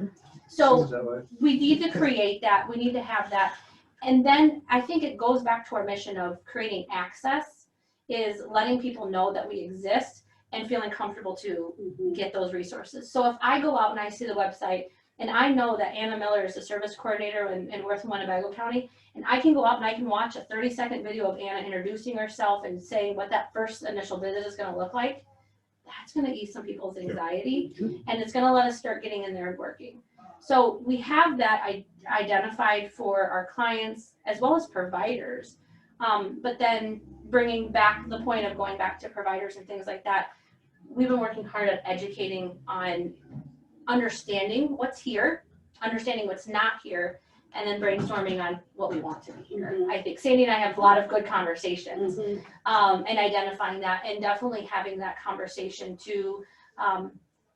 So we need to create that, we need to have that. And then I think it goes back to our mission of creating access, is letting people know that we exist and feeling comfortable to get those resources. So if I go out and I see the website, and I know that Anna Miller is the service coordinator in Worth and Winnebago County, and I can go out and I can watch a 30-second video of Anna introducing herself and saying what that first initial visit is going to look like. That's going to ease some people's anxiety, and it's going to let us start getting in there and working. So we have that identified for our clients as well as providers, but then bringing back the point of going back to providers and things like that. We've been working hard at educating on understanding what's here, understanding what's not here, and then brainstorming on what we want to be here. I think Sandy and I have a lot of good conversations, and identifying that, and definitely having that conversation too.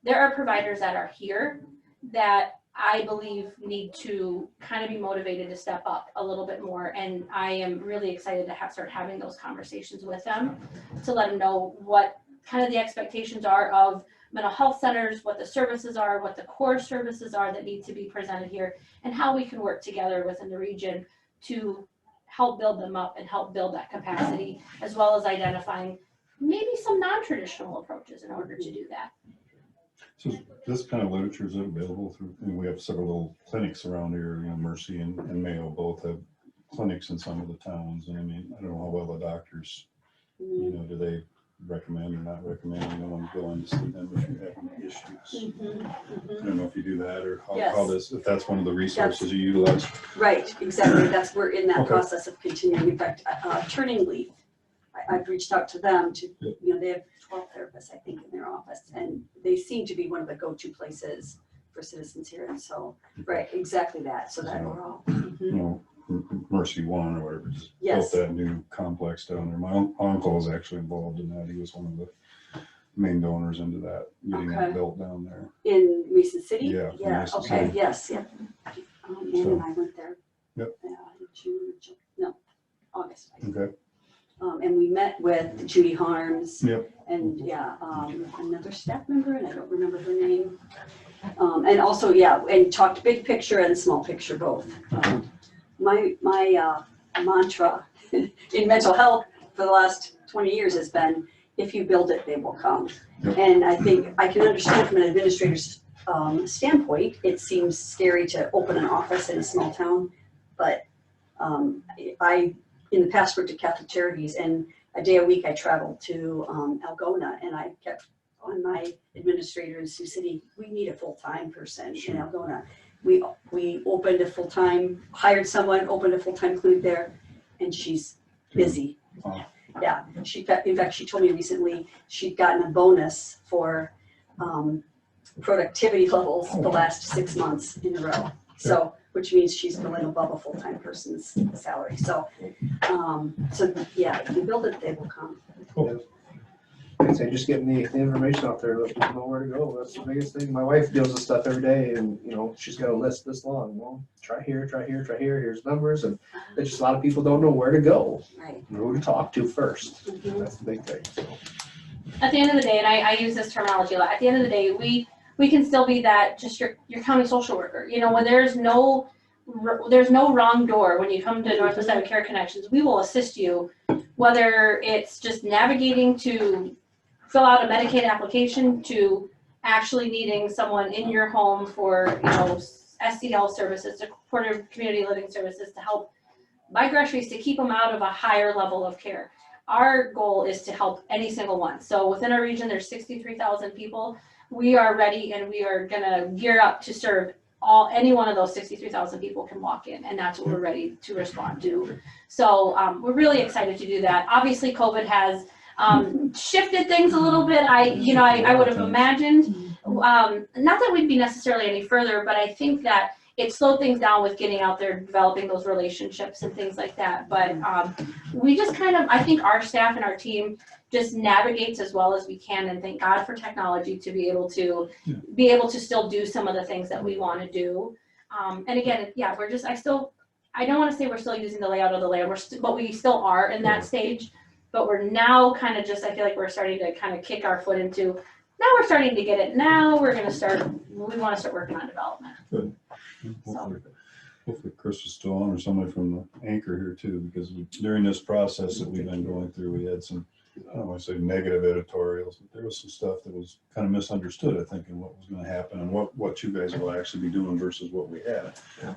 There are providers that are here that I believe need to kind of be motivated to step up a little bit more, and I am really excited to start having those conversations with them to let them know what kind of the expectations are of mental health centers, what the services are, what the core services are that need to be presented here, and how we can work together within the region to help build them up and help build that capacity, as well as identifying maybe some non-traditional approaches in order to do that.
So this kind of literature is available through, and we have several little clinics around here, you know, Mercy and Mayo both have clinics in some of the towns. And I mean, I don't know how well the doctors, you know, do they recommend or not recommend, you know, when you go in to see them if you have any issues. I don't know if you do that or how this, if that's one of the resources you utilize.
Right, exactly. We're in that
Okay.
process of continuing. In fact, Turning Leaf, I've reached out to them to, you know, they have 12 therapists, I think, in their office, and they seem to be one of the go-to places for citizens here. And so, right, exactly that, so that we're all.
You know, Mercy One or whatever, just
Yes.
built that new complex down there. My uncle was actually involved in that. He was one of the main donors into that, getting that
Okay.
built down there.
In Mason City?
Yeah, in
Yeah,
Mason
okay,
City.
yes, yeah. Ann and I went there.
Yep.
In June, yesterday.
Okay.
And we met with Judy Harms.
Yep.
And yeah, another staff member, and I don't remember her name. And also, yeah, and talked big picture and small picture both. My mantra in mental health for the last 20 years has been, if you build it, they will come.
Yep.
And I think I can understand from an administrator's standpoint, it seems scary to open an office in a small town, but I, in the past, worked at Catholic Charities, and a day a week I traveled to Algona, and I kept on my administrators who said, we need a full-time person in Algona. We opened a full-time, hired someone, opened a full-time clinic there, and she's busy.
Wow.
Yeah, in fact, she told me recently she'd gotten a bonus for productivity levels the last 6 months in a row. So, which means she's billing above a full-time person's salary. So, yeah, if you build it, they will come.
Cool.
I'd say just getting the information out there, let people know where to go. That's the biggest thing. My wife deals with stuff every day, and she's got a list this long. Well, try here, try here, try here. Here's numbers, and there's just a lot of people don't know where to go,
Right.
who to talk to first.
Mhm.
That's the big thing. So.
At the end of the day, and I use this terminology a lot, at the end of the day, we can still be that, just your county social worker. When there's no wrong door when you come to Northwest Iowa Care Connections. We will assist you, whether it's just navigating to fill out a Medicaid application, to actually needing someone in your home for SCL services, supportive community living services, to help buy groceries, to keep them out of a higher level of care. Our goal is to help any single one. So within our region, there's 63,000 people. We are ready, and we are gonna gear up to serve any one of those 63,000 people can walk in, and that's what we're ready to respond to. So we're really excited to do that. Obviously, COVID has shifted things a little bit. I would have imagined, not that we'd be necessarily any further, but I think that it slowed things down with getting out there, developing those relationships and things like that. But we just I think our staff and our team just navigates as well as we can, and thank God for technology to be able to still do some of the things that we want to do. And again, yeah, I don't want to say we're still using the layout of the land, but we still are in that stage. But we're now I feel like we're starting to kind of kick our foot into, now we're starting to get it. Now we want to start working on development.
Good. Hopefully Chris is still on, or somebody from the anchor here too, because during this process that we've been going through, we had some, I don't want to say negative editorials, but there was some stuff that was kind of misunderstood, I think, in what was going to happen and what you guys will actually be doing versus what we had.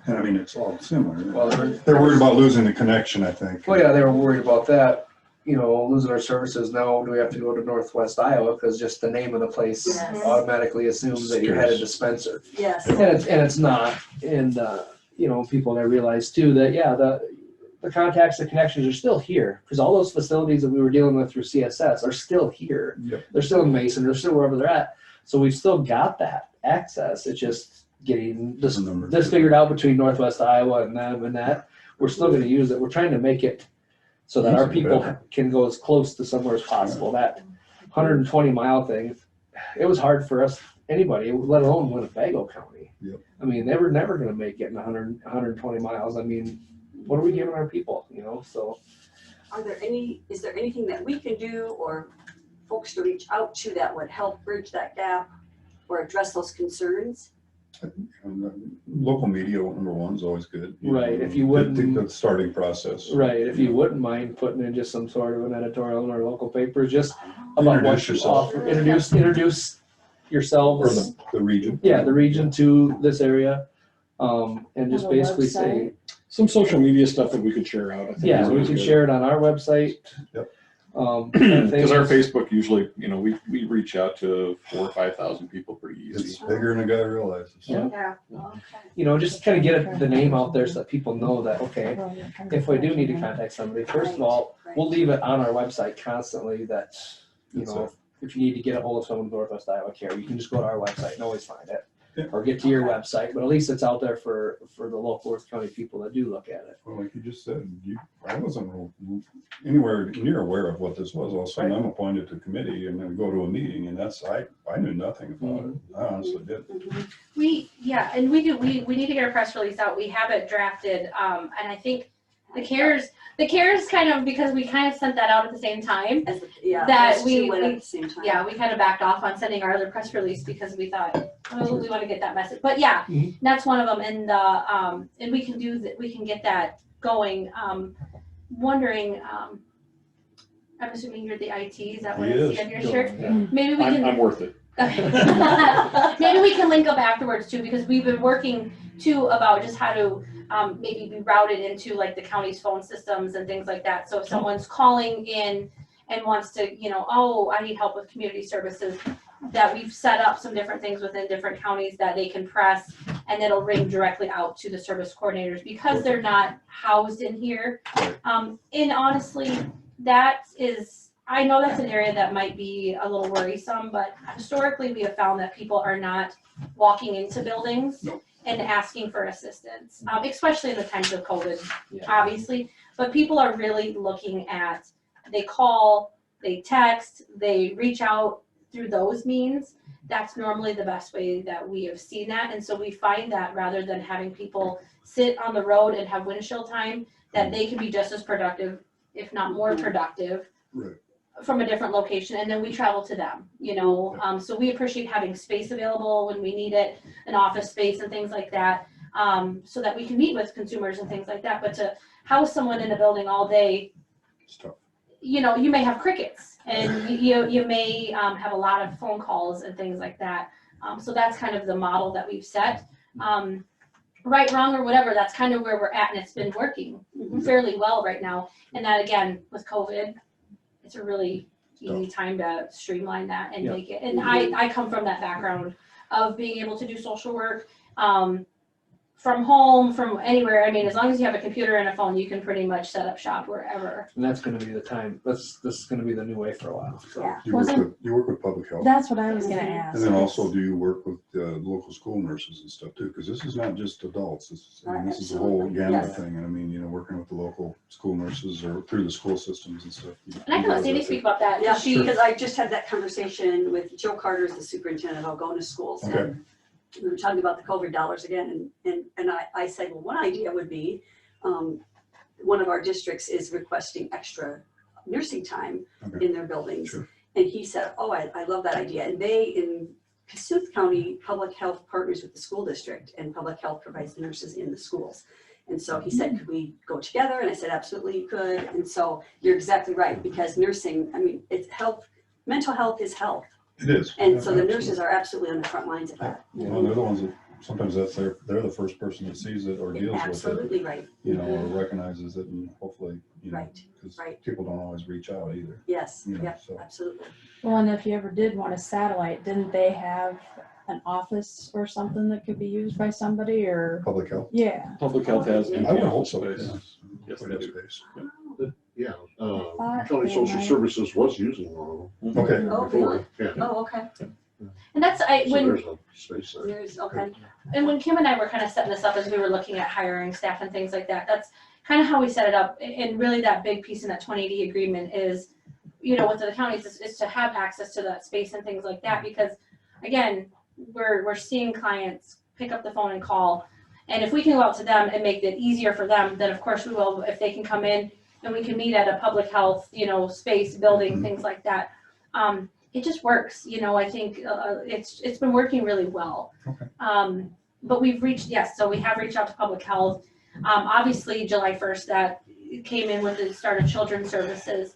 And I mean, it's all similar.
Well,
they're worried about losing the connection, I think.
Well, yeah, they were worried about that. Losing our services. Now, do we have to go to Northwest Iowa? Because just the name of the place automatically assumes that you had a dispenser.
Yes.
And it's not. And, people gotta realize too that, the contacts, the connections are still here. Because all those facilities that we were dealing with through CSS are still here.
Yep.
They're still in Mason. They're still wherever they're at. So we've still got that access. It's just getting this figured out between Northwest Iowa and them and that. We're still going to use it. We're trying to make it so that our people can go as close to somewhere as possible. That 120-mile thing, it was hard for us, anybody, let alone Winnebago County.
Yep.
I mean, they were never going to make it in 120 miles. I mean, what are we giving our people, so.
Is there anything that we can do or folks to reach out to that would help bridge that gap or address those concerns?
Local media, number one, is always good.
Right, if you wouldn't.
I think the starting process.
Right, if you wouldn't mind putting in just some sort of an editorial in our local paper, just about
Introduce
what you
yourself.
offer. Introduce yourselves.
Or the region.
Yeah, the region to this area, and just basically say.
Some social media stuff that we could share out. I think
Yeah,
is
we
always
can
good.
share it on our website.
Yep.
Because our Facebook usually, we reach out to 4,000 or 5,000 people pretty easy.
It's bigger than a guy realizes.
Yeah.
Okay.
Just kind of get the name out there so that people know that, okay, if we do need to contact somebody, first of all, we'll leave it on our website constantly that, if you need to get a hold of someone with Northwest Iowa Care, you can just go to our website and always find it.
Yeah.
Or get to your website, but at least it's out there for the local Worth County people that do look at it.
Well, like you just said, I wasn't anywhere near aware of what this was. All of a sudden, I'm appointed to committee and then go to a meeting, and I knew nothing about it. I honestly didn't.
We need to get a press release out. We have it drafted, and I think The CARES kind of, because we kind of sent that out at the same time.
Yeah.
That
those
we-
two went
we-
at the same time.
Yeah, we kind of backed off on sending our other press release because we thought, oh, we want to get that message. But yeah, that's one of them. And and we can do that. We can get that going. Wondering, I'm assuming you're the IT. Is that what
He
I
is.
see on your shirt?
Yeah.
Maybe we can.
I'm worth it.
Maybe we can link up afterwards too, because we've been working too about just how to maybe be routed into like the county's phone systems and things like that. So if someone's calling in and wants to, oh, I need help with community services, that we've set up some different things within different counties that they can press and it'll ring directly out to the service coordinators because they're not housed in here. And honestly, I know that's an area that might be a little worrisome, but historically we have found that people are not walking into buildings and asking for assistance, especially in the times of COVID, obviously. But people are really looking at, they call, they text, they reach out through those means. That's normally the best way that we have seen that. And so we find that rather than having people sit on the road and have windshield time, that they can be just as productive, if not more productive.
Right.
From a different location, and then we travel to them, so we appreciate having space available when we need it, an office space and things like that, so that we can meet with consumers and things like that. But to house someone in a building all day, you may have crickets, and you may have a lot of phone calls and things like that. So that's kind of the model that we've set. Right, wrong, or whatever, that's kind of where we're at, and it's been working fairly well right now. And that, again, with COVID, it's a really easy time to streamline that and make it. And I come from that background of being able to do social work from home, from anywhere. I mean, as long as you have a computer and a phone, you can pretty much set up shop wherever.
And that's going to be the time. This is going to be the new way for a while. So.
Yeah.
You work with public health?
That's what I was gonna ask.
And then also, do you work with local school nurses and stuff too? Because this is not just adults. This is a whole gamut
Yes.
thing. And I mean, working with the local school nurses or through the school systems and stuff.
And I can let Sandy speak about that.
Yeah,
She,
because I just had that conversation with Joe Carter, as the superintendent of Algona Schools.
Okay.
And we were talking about the COVID dollars again, and I said, well, one idea would be, one of our districts is requesting extra nursing time in their buildings.
Sure.
And he said, oh, I love that idea. And they, in Cassuth County, public health partners with the school district, and public health provides the nurses in the schools. And so he said, could we go together? And I said, absolutely, you could. And so you're exactly right, because nursing, I mean, it's health, mental health is health.
It is.
And so the nurses are absolutely on the front lines of that.
Well, they're the ones that, sometimes they're the first person that sees it or deals with it.
Absolutely right.
Or recognizes it, and hopefully,
Right,
because
right.
people don't always reach out either.
Yes,
Yep,
absolutely.
Well, and if you ever did want a satellite, didn't they have an office or something that could be used by somebody, or?
Public health.
Yeah.
Public health has.
I would hope so.
Space.
Yes,
Yes, they do.
space.
Yeah,
Thought
County
they
Social
might.
Services was using one of them.
Okay.
Oh,
before.
really?
Yeah,
Oh, okay.
and that's
so
when
there's a space there.
There's, okay.
And when Kim and I were kind of setting this up as we were looking at hiring staff and things like that, that's kind of how we set it up. And really that big piece in that 2080 agreement is, with the counties is to have access to that space and things like that. Because again, we're seeing clients pick up the phone and call. And if we can go out to them and make it easier for them, then of course we will. If they can come in and we can meet at a public health, space, building, things like that. It just works, I think it's been working really well.
Okay.
But we've reached, so we have reached out to public health. Obviously July 1st, that came in with the start of children's services.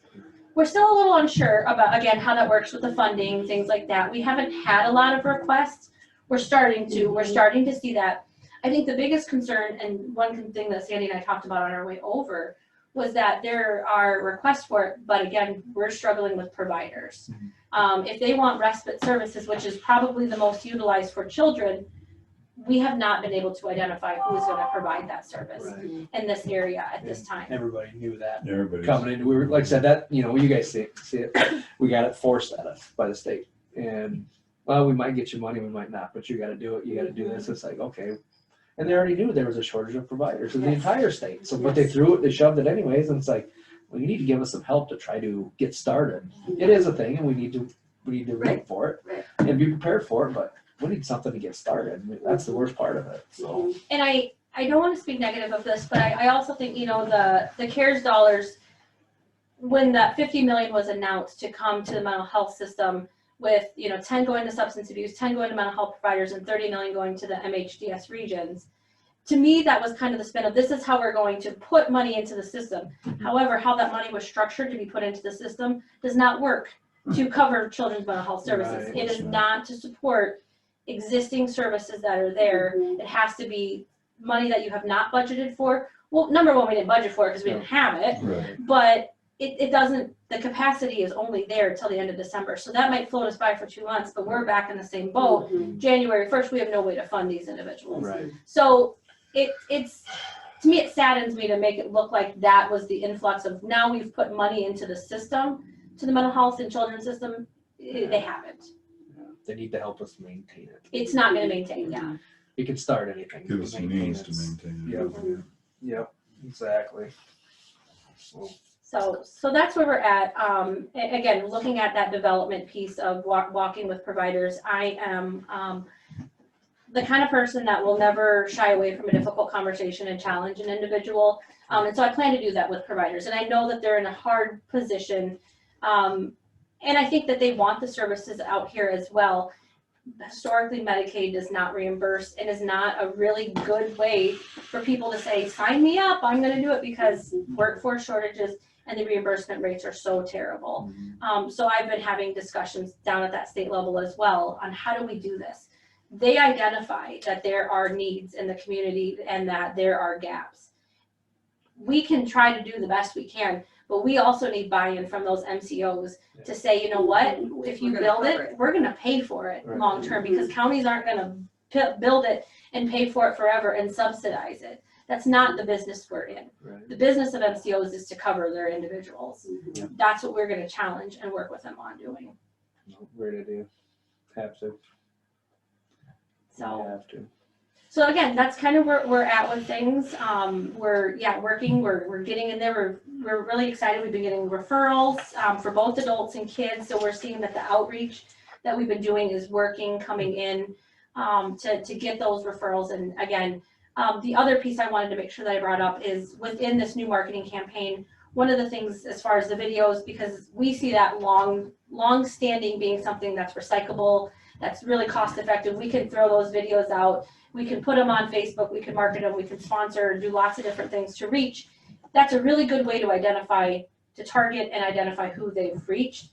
We're still a little unsure about, again, how that works with the funding, things like that. We haven't had a lot of requests. We're starting to see that. I think the biggest concern, and one thing that Sandy and I talked about on our way over, was that there are requests for it, but again, we're struggling with providers. If they want respite services, which is probably the most utilized for children, we have not been able to identify who is going to provide that service in this area at this time.
Everybody knew that
Everybody's.
coming in. We were, like I said, that, when you guys see it, we got it forced at us by the state. And, well, we might get you money, we might not, but you got to do it. You got to do this. It's like, okay. And they already knew there was a shortage of providers in the entire state. So, but they threw it, they shoved it anyways. And it's like, well, you need to give us some help to try to get started. It is a thing, and we need to look for it and be prepared for it. But we need something to get started. That's the worst part of it. So.
And I I don't want to speak negative of this, but I also think, you know, the CARES dollars, when that 50 million was announced to come to the mental health system with, you know, 10 going to substance abuse, 10 going to mental health providers, and 30 million going to the MHDS regions. To me, that was kind of the spin of this is how we're going to put money into the system. However, how that money was structured to be put into the system does not work to cover children's mental health services.
Right.
It is not to support existing services that are there. It has to be money that you have not budgeted for. Well, number one, we didn't budget for it because we didn't have it,
Right.
but it doesn't, the capacity is only there till the end of December. So that might float us by for 2 months, but we're back in the same boat. January 1st, we have no way to fund these individuals.
Right.
So it's, to me, it saddens me to make it look like that was the influx of now we've put money into the system, to the mental health and children's system. They haven't.
They need to help us maintain it.
It's not going to maintain, yeah.
You can start anything.
Give us the means to maintain it.
Yep, yep, exactly.
So that's where we're at. Again, looking at that development piece of walking with providers, I am the kind of person that will never shy away from a difficult conversation and challenge an individual. And so I plan to do that with providers. And I know that they're in a hard position. And I think that they want the services out here as well. Historically, Medicaid does not reimburse and is not a really good way for people to say, sign me up, I'm going to do it, because workforce shortages and the reimbursement rates are so terrible. So I've been having discussions down at that state level as well on how do we do this. They identify that there are needs in the community and that there are gaps. We can try to do the best we can, but we also need buy-in from those MCOs to say, you know what, if you build it, we're going to pay for it long term, because counties aren't going to build it and pay for it forever and subsidize it. That's not the business we're in.
Right.
The business of MCOs is to cover their individuals.
Yeah.
That's what we're going to challenge and work with them on doing.
Great idea. Have to.
So.
Have to.
So again, that's kind of where we're at with things. We're working. We're getting in there. We're really excited. We've been getting referrals for both adults and kids. So we're seeing that the outreach that we've been doing is working, coming in to get those referrals. And again, the other piece I wanted to make sure that I brought up is within this new marketing campaign, one of the things as far as the videos, because we see that long standing being something that's recyclable, that's really cost effective. We can throw those videos out. We can put them on Facebook. We can market them. We can sponsor and do lots of different things to reach. That's a really good way to identify, to target and identify who they've reached.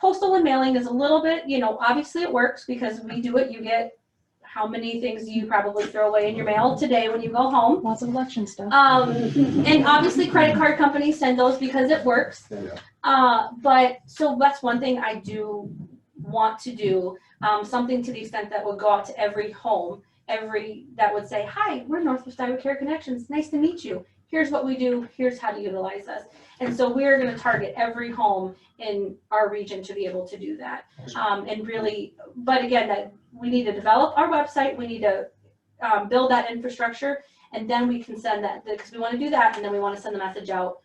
Postal and mailing is a little bit, obviously it works because we do it. You get how many things do you probably throw away in your mail today when you go home?
Lots of election stuff.
And obviously credit card companies send those because it works. But so that's one thing I do want to do, something to the extent that would go out to every home, that would say, hi, we're Northwest Iowa Care Connections. Nice to meet you. Here's what we do. Here's how to utilize us. And so we're going to target every home in our region to be able to do that. And really, but again, that we need to develop our website. We need to build that infrastructure, and then we can send that, because we want to do that. And then we want to send the message out,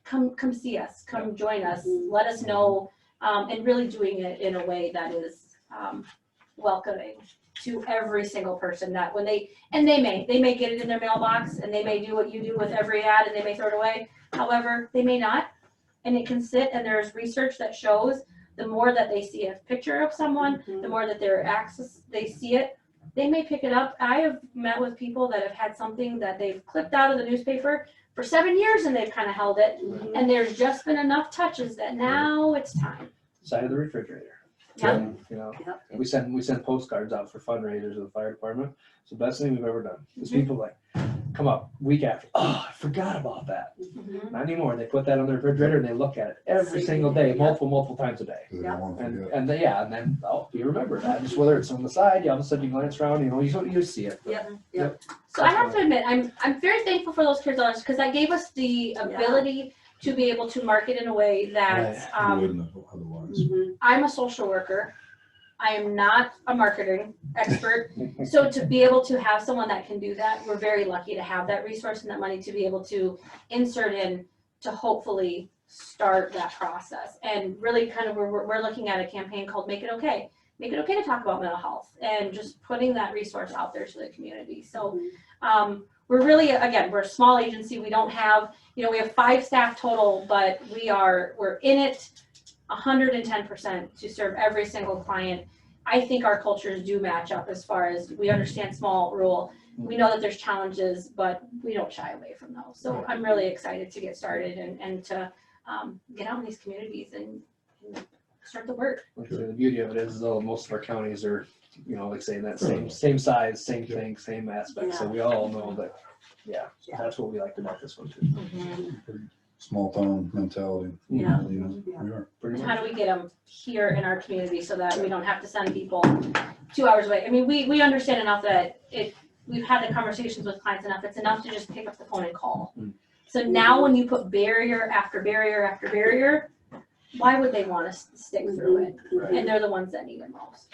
come see us, come join us, let us know, and really doing it in a way that is welcoming to every single person, that when they may get it in their mailbox, and they may do what you do with every ad and they may throw it away. However, they may not, and it can sit, and there's research that shows the more that they see a picture of someone, the more that they see it, they may pick it up. I have met with people that have had something that they've clipped out of the newspaper for 7 years, and they've kind of held it, and there's just been enough touches that now it's time.
Side of the refrigerator.
Yep.
We send postcards out for fundraisers of the fire department. It's the best thing we've ever done. Because people come up week after, oh, I forgot about that. Not anymore. They put that on the refrigerator and they look at it every single day, multiple times a day. And then you remember that. Just whether it's on the side, all of a sudden you glance around, you see it.
Yep. So I have to admit, I'm very thankful for those CARES dollars, because that gave us the ability to be able to market in a way that I'm a social worker. I am not a marketing expert. So to be able to have someone that can do that, we're very lucky to have that resource and that money to be able to insert in to hopefully start that process. And really kind of we're looking at a campaign called Make It Okay. Make it okay to talk about mental health, and just putting that resource out there to the community. So We're really, again, we're a small agency. We don't have, we have 5 staff total, but we're in it 110% to serve every single client. I think our cultures do match up as far as we understand small rural. We know that there's challenges, but we don't shy away from those. So I'm really excited to get started and to get out in these communities and start the work.
The beauty of it is, though, most of our counties are, like saying that same size, same thing, same aspect. So we all know that, that's what we liked about this one too.
Mm-hmm.
Small town mentality.
Yeah.
We are.
And how do we get them here in our community so that we don't have to send people 2 hours away? I mean, we understand enough that we've had the conversations with clients enough. It's enough to just pick up the phone and call. So now when you put barrier after barrier after barrier, why would they want to stick through it? And they're the ones that need it most,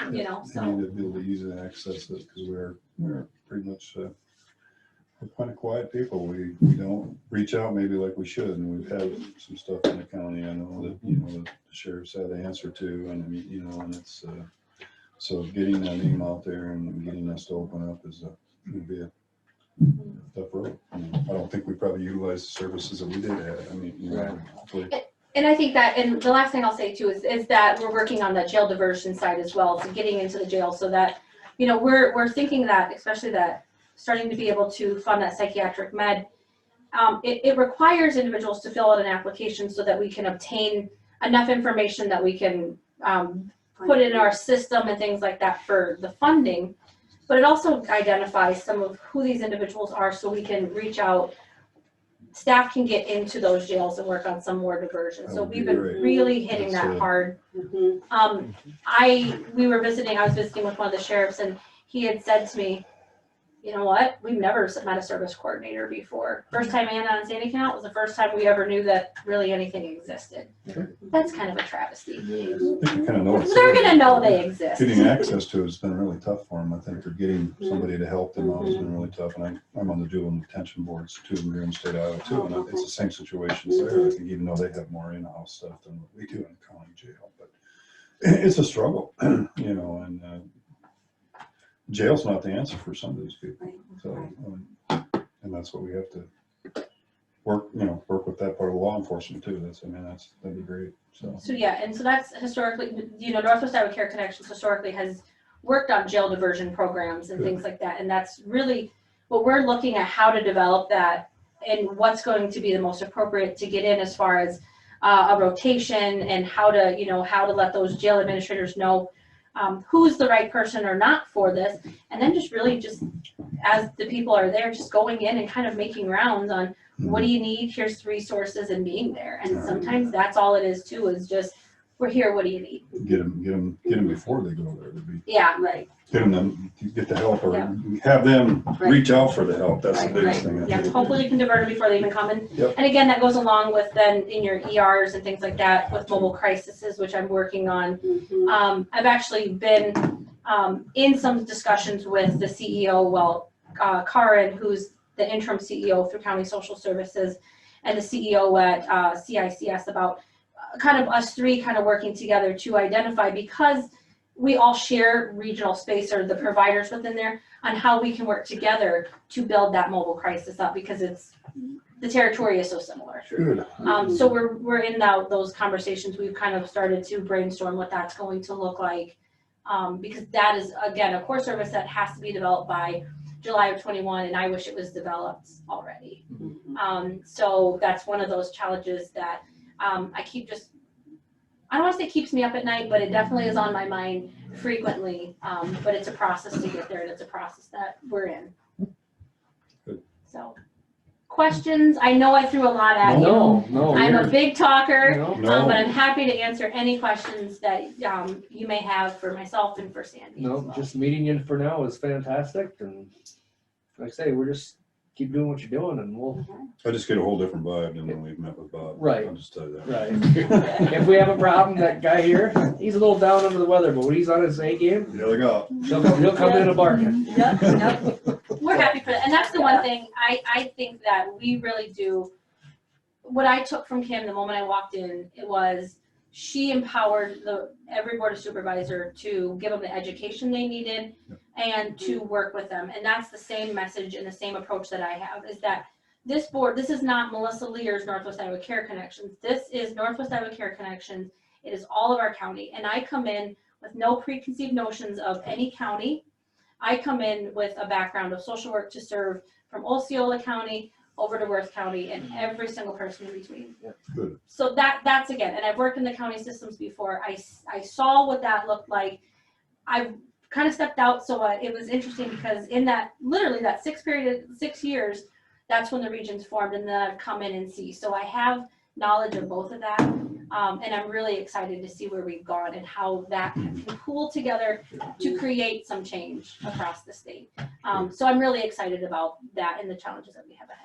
so.
We need to be able to easily access it because we're pretty much, we're kind of quiet people. We don't reach out maybe like we should, and we've had some stuff in the county. I know that, the sheriff's had to answer to, and and it's, so getting that name out there and getting us to open up is going to be a tough road. I don't think we probably utilize the services that we did have. Hopefully.
And I think that, and the last thing I'll say too is that we're working on the jail diversion side as well, so getting into the jail so that, we're thinking that, especially that starting to be able to fund that psychiatric med, it requires individuals to fill out an application so that we can obtain enough information that we can put in our system and things like that for the funding. But it also identifies some of who these individuals are so we can reach out. Staff can get into those jails and work on some more diversion. So we've been really hitting that hard. I was visiting with one of the sheriffs, and he had said to me, you know what, we've never met a service coordinator before. First time Anna and Sandy came out was the first time we ever knew that really anything existed. That's kind of a travesty. They're gonna know they exist.
Getting access to it has been really tough for them. I think they're getting somebody to help them out has been really tough. And I'm on the juvenile detention boards too, in the state of Iowa too, and it's the same situations there. I think even though they have more in-house stuff than what we do in the county jail, but it's a struggle, and jail's not the answer for some of these people. So, and that's what we have to work with that part of law enforcement too. That'd be great.
So yeah, and so that's historically, Northwest Iowa Care Connections historically has worked on jail diversion programs and things like that. And that's really what we're looking at, how to develop that and what's going to be the most appropriate to get in as far as a rotation and how to let those jail administrators know who's the right person or not for this, and then just as the people are there, just going in and kind of making rounds on what do you need, here's the resources, and being there. And sometimes that's all it is too, is just, we're here, what do you need?
Get them before they go there.
Yeah, right.
Get them get the help, or have them reach out for the help. That's the biggest thing.
Yeah, hopefully you can divert them before they even come in. And again, that goes along with then in your ERs and things like that with mobile crises, which I'm working on. I've actually been in some discussions with the CEO, Karin, who's the interim CEO through County Social Services, and the CEO at CICS about kind of us three kind of working together to identify, because we all share regional space, or the providers within there, on how we can work together to build that mobile crisis up, because the territory is so similar. So we're in now those conversations. We've kind of started to brainstorm what that's going to look like, because that is, again, a core service that has to be developed by July of 21, and I wish it was developed already. So that's one of those challenges that I don't want to say keeps me up at night, but it definitely is on my mind frequently. But it's a process to get there, and it's a process that we're in. So, questions? I know I threw a lot at you.
No,
I'm a big talker,
No.
but I'm happy to answer any questions that you may have for myself and for Sandy.
No, just meeting you for now is fantastic, and like I say, we're just keep doing what you're doing, and we'll.
I just get a whole different vibe than when we've met with Bob.
Right.
I'll just tell you that.
Right. If we have a problem, that guy here, he's a little down under the weather, but when he's on his A game,
There we go.
he'll come in a barking.
Yep. We're happy for that, and that's the one thing I think that we really do. What I took from Kim the moment I walked in, it was she empowered every board of supervisor to give them the education they needed, and to work with them. And that's the same message and the same approach that I have, is that this board, this is not Melissa Lear's Northwest Iowa Care Connections. This is Northwest Iowa Care Connections. It is all of our county. And I come in with no preconceived notions of any county. I come in with a background of social work to serve from Osceola County over to Worth County and every single person in between.
Good.
So that's again, and I've worked in the county systems before. I saw what that looked like. I've kind of stepped out, so it was interesting because in that, literally that 6 years, that's when the regions formed, and then I've come in and see. So I have knowledge of both of that, and I'm really excited to see where we've gone and how that can pool together to create some change across the state. So I'm really excited about that and the challenges that we have ahead.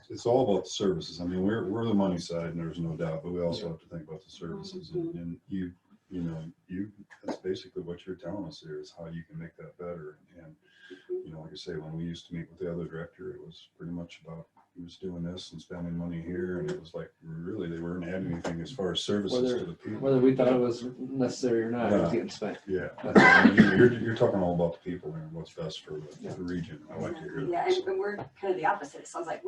It's all about the services. I mean, we're the money side, and there's no doubt, but we also have to think about the services. And you that's basically what you're telling us here, is how you can make that better. And like I say, when we used to meet with the other director, it was pretty much about, he was doing this and spending money here, and it was like, really, they weren't adding anything as far as services to the people.
Whether we thought it was necessary or not, it was getting spent.
Yeah, you're talking all about the people and what's best for the region. I like to hear that.
Yeah, and we're kind of the opposite. It sounds like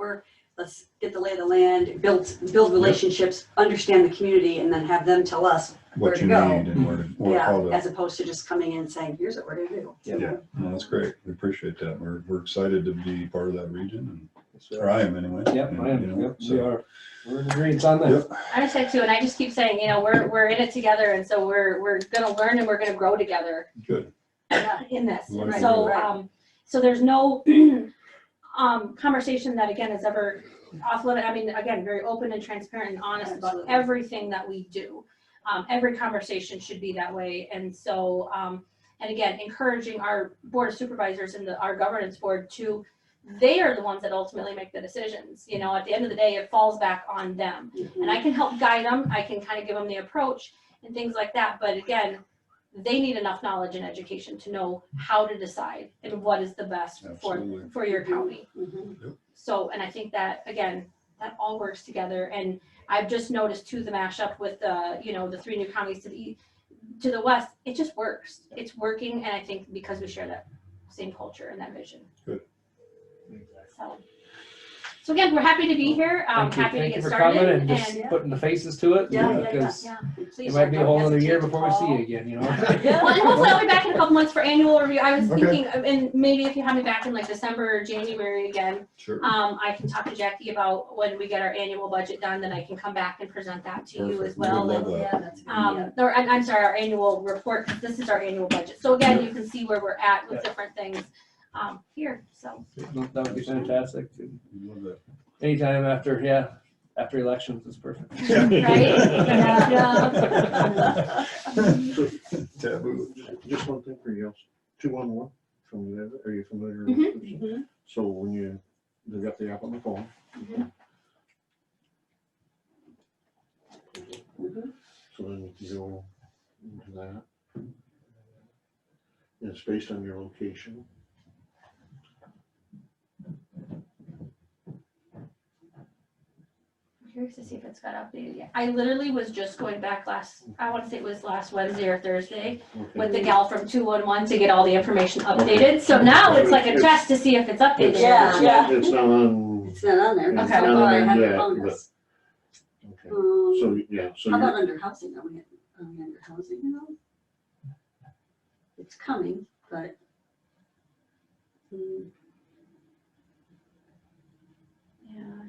let's get the lay of the land, build relationships, understand the community, and then have them tell us where to go.
And where to, how to,
as opposed to just coming in and saying, here's what we're gonna do.
Yeah, no, that's great. We appreciate that. We're excited to be part of that region, or I am anyway.
Yep,
and,
I am. Yep,
so,
we are. We're in agreement on that.
Yep.
I say too, and I just keep saying, we're in it together, and so we're gonna learn and we're gonna grow together.
Good.
In this,
Right.
so so there's no conversation that again is ever off limit. I mean, again, very open and transparent and honest about everything that we do. Every conversation should be that way, and so and again, encouraging our board of supervisors and our governance board to, they are the ones that ultimately make the decisions. At the end of the day, it falls back on them, and I can help guide them. I can kind of give them the approach and things like that, but again, they need enough knowledge and education to know how to decide and what is the best for your county. So, and I think that, again, that all works together. And I've just noticed too, the mashup with the 3 new counties to the west, it just works. It's working. And I think because we share that same culture and that vision.
Good.
So again, we're happy to be here. Happy to get started
and just putting the faces to it. Because it might be a whole other year before we see you again.
Well, and hopefully I'll be back in a couple months for annual review. I was thinking, and maybe if you have me back in like December or January again,
sure.
I can talk to Jackie about when we get our annual budget done. Then I can come back and present that to you as well. Or I'm sorry, our annual report. This is our annual budget. So again, you can see where we're at with different things. Here, so
that would be fantastic.
Love that.
Anytime after elections is perfect.
Right?
Taboo.
Just one thing for you else. 211 from you. Are you familiar with this? So when they got the app on the phone. So then you can go into that. And it's based on your location.
Curious to see if it's got updated yet. I literally was just going back I want to say it was last Wednesday or Thursday with the gal from 211 to get all the information updated. So now it's like a test to see if it's updated.
It's not on.
It's not on there.
Okay.
That's not I haven't found
but-
this.
Okay. So, yeah, so
How about
you're,
under housing? Are we under housing now? It's coming, but.
Yeah.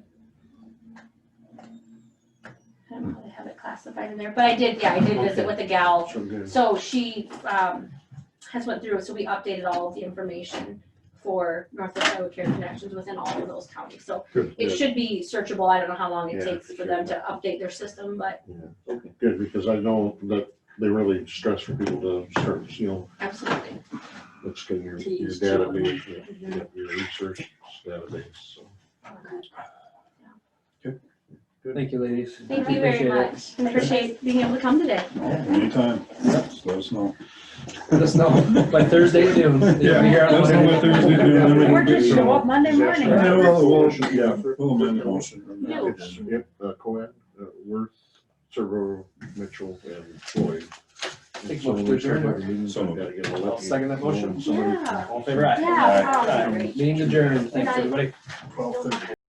I don't really have it classified in there, but I did visit with the gal.
so good.
So she has went through, so we updated all of the information for Northwest Iowa Care Connections within all of those counties. So
Good,
it
good.
should be searchable. I don't know how long it
Yeah,
takes for them to update their system, but
Yeah, okay, good, because I know that they really stress for people to start,
absolutely.
let's get your
Teach
database, your research database, so.
Thank you, ladies.
Thank you very much. I appreciate being able to come today.
Anytime. Just let us know.
Let us know by Thursday at noon.
Yeah, let us know by Thursday at noon, then we
Or
can
just
get
show up Monday morning.
Yeah, we'll amend the motion.
Yep, Coed, Worth, Servo, Mitchell, and Floyd.
Take motion to adjourn. I'll second that motion.
Yeah.
All in favor, aye.
Yeah.
Aye. Meeting adjourned. Thanks, everybody.